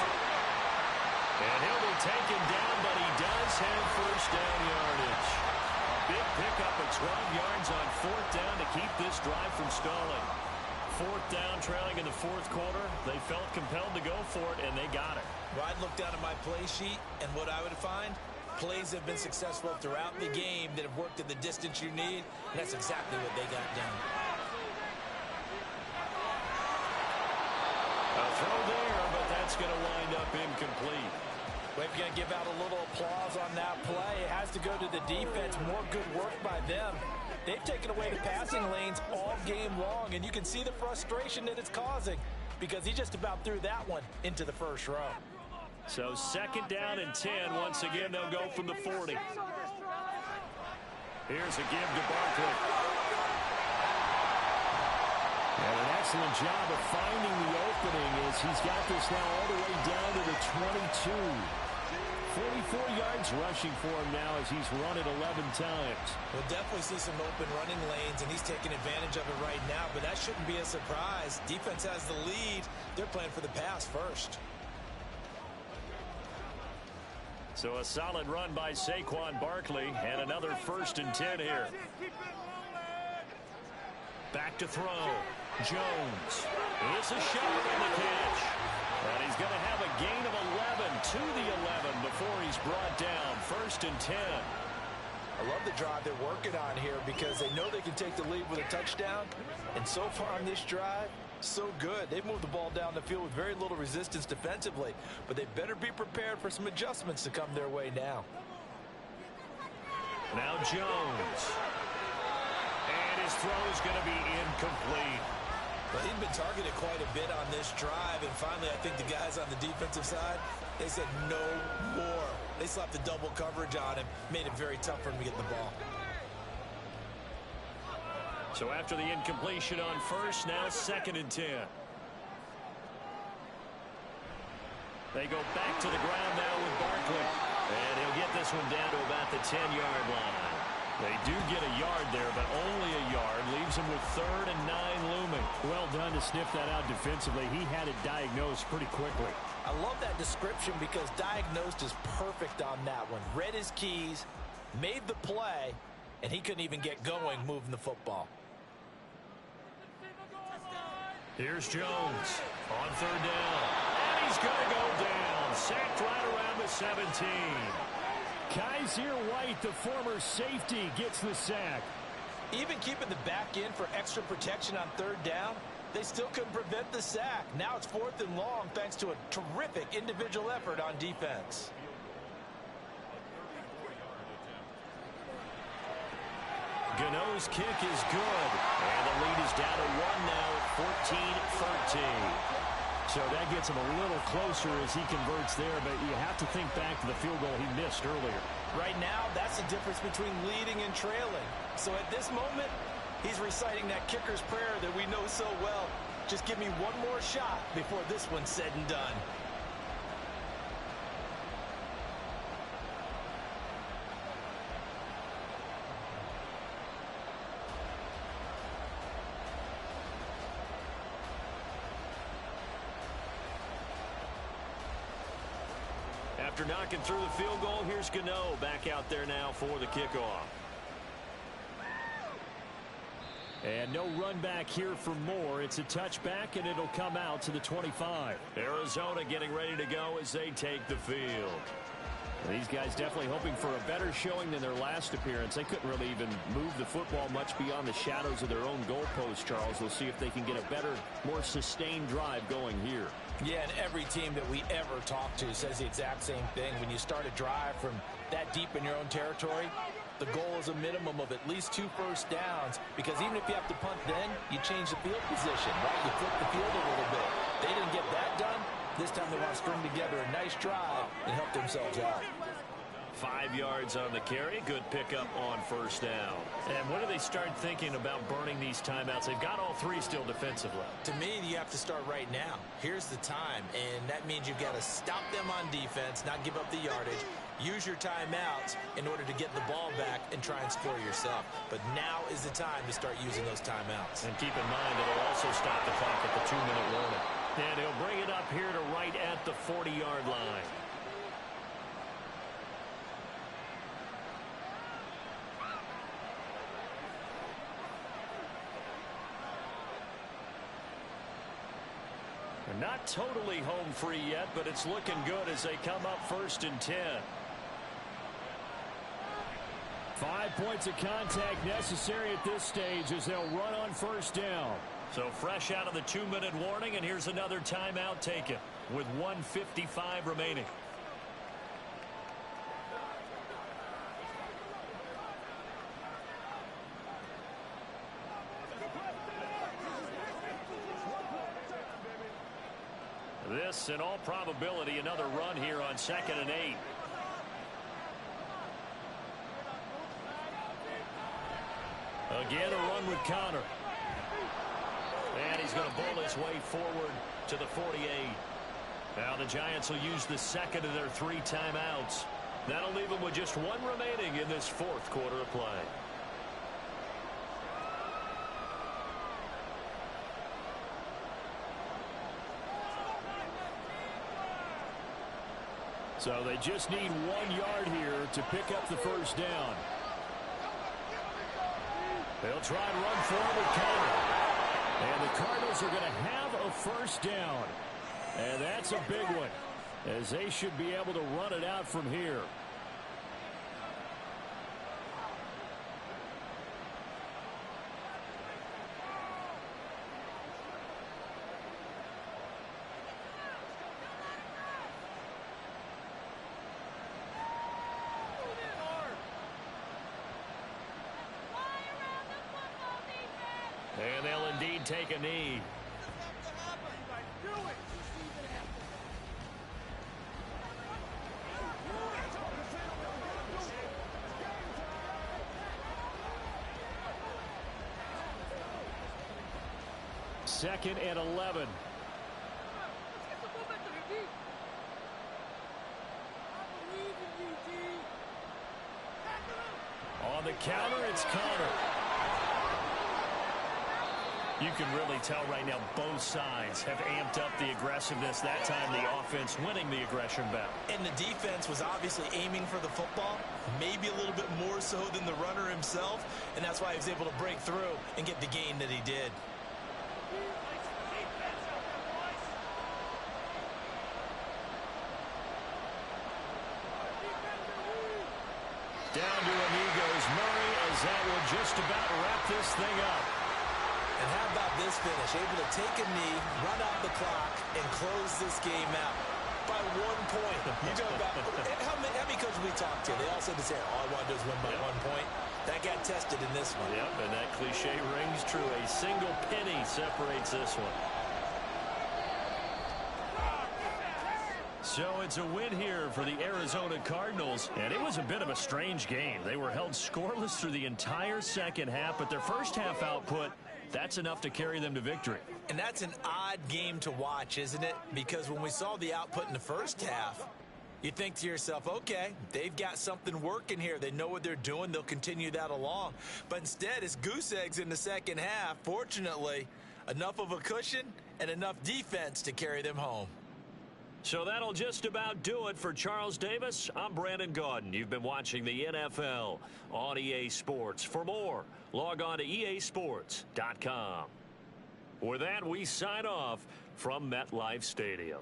And he'll be taken down, but he does have 1st down yardage. Big pickup at 12 yards on 4th down to keep this drive from stalling. 4th down, trailing in the 4th quarter. They felt compelled to go for it, and they got it. Well, I'd look down at my play sheet, and what I would find, plays have been successful throughout the game that have worked at the distance you need, and that's exactly what they got done. A throw there, but that's going to wind up incomplete. Well, if you're going to give out a little applause on that play, it has to go to the defense. More good work by them. They've taken away the passing lanes all game long, and you can see the frustration that it's causing because he just about threw that one into the 1st row. So 2nd down and 10. Once again, they'll go from the 40. Here's a give to Barkley. And an excellent job of finding the opening as he's got this now all the way down to the 22. 44 yards rushing for him now as he's run it 11 times. We'll definitely see some open running lanes, and he's taking advantage of it right now, but that shouldn't be a surprise. Defense has the lead. They're playing for the pass first. So a solid run by Saquon Barkley, and another 1st and 10 here. Back to throw. Jones. It's a shot in the catch. And he's going to have a gain of 11 to the 11 before he's brought down. 1st and 10. I love the drive they're working on here because they know they can take the lead with a touchdown. And so far on this drive, so good. They've moved the ball down the field with very little resistance defensively. But they better be prepared for some adjustments to come their way now. Now Jones. And his throw's going to be incomplete. Well, he's been targeted quite a bit on this drive, and finally I think the guys on the defensive side, they said no more. They slapped the double coverage on him, made it very tough for him to get the ball. So after the incompletion on 1st, now 2nd and 10. They go back to the ground now with Barkley. And he'll get this one down to about the 10-yard line. They do get a yard there, but only a yard. Leaves him with 3rd and 9 looming. Well done to sniff that out defensively. He had it diagnosed pretty quickly. I love that description because diagnosed is perfect on that one. Read his keys, made the play, and he couldn't even get going moving the football. Here's Jones on 3rd down. And he's going to go down. Sacked right around the 17. Kaiser White, the former safety, gets the sack. Even keeping the back end for extra protection on 3rd down, they still couldn't prevent the sack. Now it's 4th and long thanks to a terrific individual effort on defense. Gano's kick is good. And the lead is down to 1 now at 14-13. So that gets him a little closer as he converts there, but you have to think back to the field goal he missed earlier. Right now, that's the difference between leading and trailing. So at this moment, he's reciting that kicker's prayer that we know so well. Just give me one more shot before this one's said and done. After knocking through the field goal, here's Gano back out there now for the kickoff. And no run back here for Moore. It's a touchback, and it'll come out to the 25. Arizona getting ready to go as they take the field. These guys definitely hoping for a better showing than their last appearance. They couldn't really even move the football much beyond the shadows of their own goalpost, Charles. We'll see if they can get a better, more sustained drive going here. Yeah, and every team that we ever talk to says the exact same thing. When you start a drive from that deep in your own territory, the goal is a minimum of at least 2 first downs, because even if you have to punt then, you change the field position, right? You flip the field a little bit. They didn't get that done. This time they want to string together a nice drive and help themselves out. 5 yards on the carry. Good pickup on first down. And when do they start thinking about burning these timeouts? They've got all 3 still defensively. To me, you have to start right now. Here's the time, and that means you've got to stop them on defense, not give up the yardage. Use your timeouts in order to get the ball back and try and score yourself. But now is the time to start using those timeouts. And keep in mind that it'll also stop the clock at the 2-minute warning. And he'll bring it up here to right at the 40-yard line. They're not totally home free yet, but it's looking good as they come up 1st and 10. 5 points of contact necessary at this stage as they'll run on first down. So fresh out of the 2-minute warning, and here's another timeout taken with 1:55 remaining. This, in all probability, another run here on 2nd and 8. Again, a run with Connor. And he's going to bowl his way forward to the 48. Now the Giants will use the second of their 3 timeouts. That'll leave them with just 1 remaining in this 4th quarter of play. So they just need 1 yard here to pick up the first down. They'll try and run forward with Connor. And the Cardinals are going to have a first down. And that's a big one, as they should be able to run it out from here. And they'll indeed take a knee. Second and 11. On the counter, it's Connor. You can really tell right now both sides have amped up the aggressiveness. That time the offense winning the aggression battle. And the defense was obviously aiming for the football, maybe a little bit more so than the runner himself, and that's why he was able to break through and get the gain that he did. Down to a knee goes Murray, as that will just about wrap this thing up. And how about this finish? Able to take a knee, run out the clock, and close this game out by 1 point. You talk about how many coaches we talked to? They all said the same. All I want to do is win by 1 point. That got tested in this one. Yep, and that cliche rings true. A single penny separates this one. So it's a win here for the Arizona Cardinals, and it was a bit of a strange game. They were held scoreless through the entire second half, but their first half output, that's enough to carry them to victory. And that's an odd game to watch, isn't it? Because when we saw the output in the first half, you think to yourself, okay, they've got something working here. They know what they're doing. They'll continue that along. But instead, it's goose eggs in the second half. Fortunately, enough of a cushion and enough defense to carry them home. So that'll just about do it for Charles Davis. I'm Brandon Gaudin. You've been watching the NFL on EA Sports. For more, log on to easports.com. With that, we sign off from MetLife Stadium.